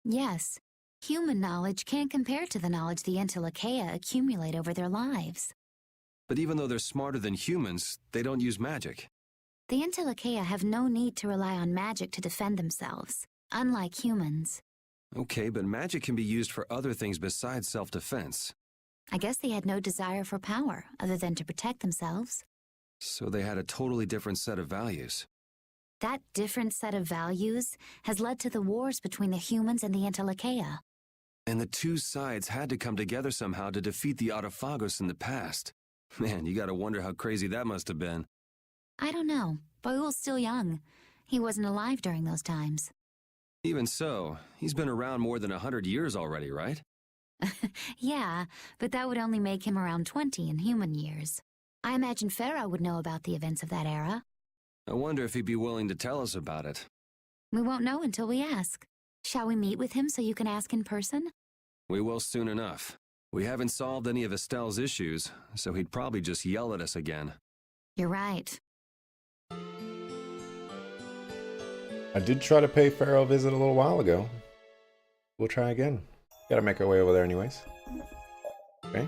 Yes. Human knowledge can't compare to the knowledge the Entelecheia accumulate over their lives. But even though they're smarter than humans, they don't use magic. The Entelecheia have no need to rely on magic to defend themselves, unlike humans. Okay, but magic can be used for other things besides self-defense. I guess they had no desire for power, other than to protect themselves. So they had a totally different set of values. That different set of values has led to the wars between the humans and the Entelecheia. And the two sides had to come together somehow to defeat the Autophagos in the past. Man, you gotta wonder how crazy that must have been. I don't know. Boyul's still young. He wasn't alive during those times. Even so, he's been around more than 100 years already, right? Yeah, but that would only make him around 20 in human years. I imagine Pharaoh would know about the events of that era. I wonder if he'd be willing to tell us about it. We won't know until we ask. Shall we meet with him so you can ask in person? We will soon enough. We haven't solved any of Estelle's issues, so he'd probably just yell at us again. You're right. I did try to pay Pharaoh a visit a little while ago. We'll try again. Gotta make our way over there anyways. Okay.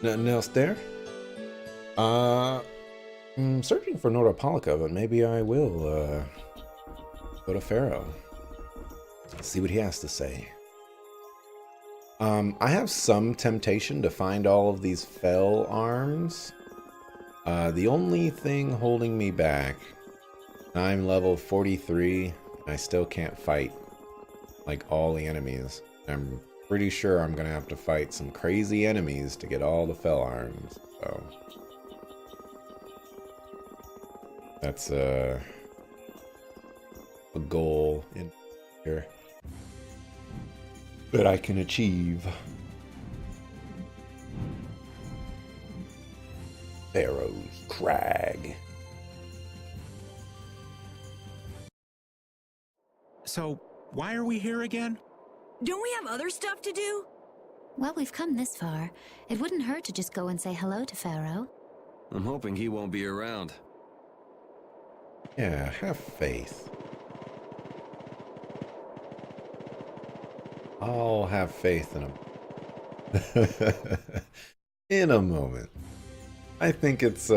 Nothing else there? I'm searching for Nordopolica, but maybe I will go to Pharaoh. See what he has to say. I have some temptation to find all of these fell arms. The only thing holding me back, I'm level 43, I still can't fight like all the enemies. I'm pretty sure I'm gonna have to fight some crazy enemies to get all the fell arms, so that's a goal in here that I can achieve. Pharaoh's Crag. So, why are we here again? Don't we have other stuff to do? Well, we've come this far. It wouldn't hurt to just go and say hello to Pharaoh. I'm hoping he won't be around. Yeah, have faith. I'll have faith in him. In a moment. I think it's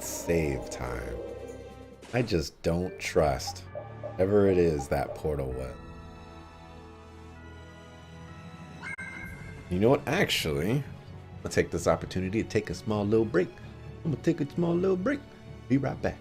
save time. I just don't trust whatever it is that portal was. You know what? Actually, I'll take this opportunity to take a small little break. I'm gonna take a small little break. Be right back.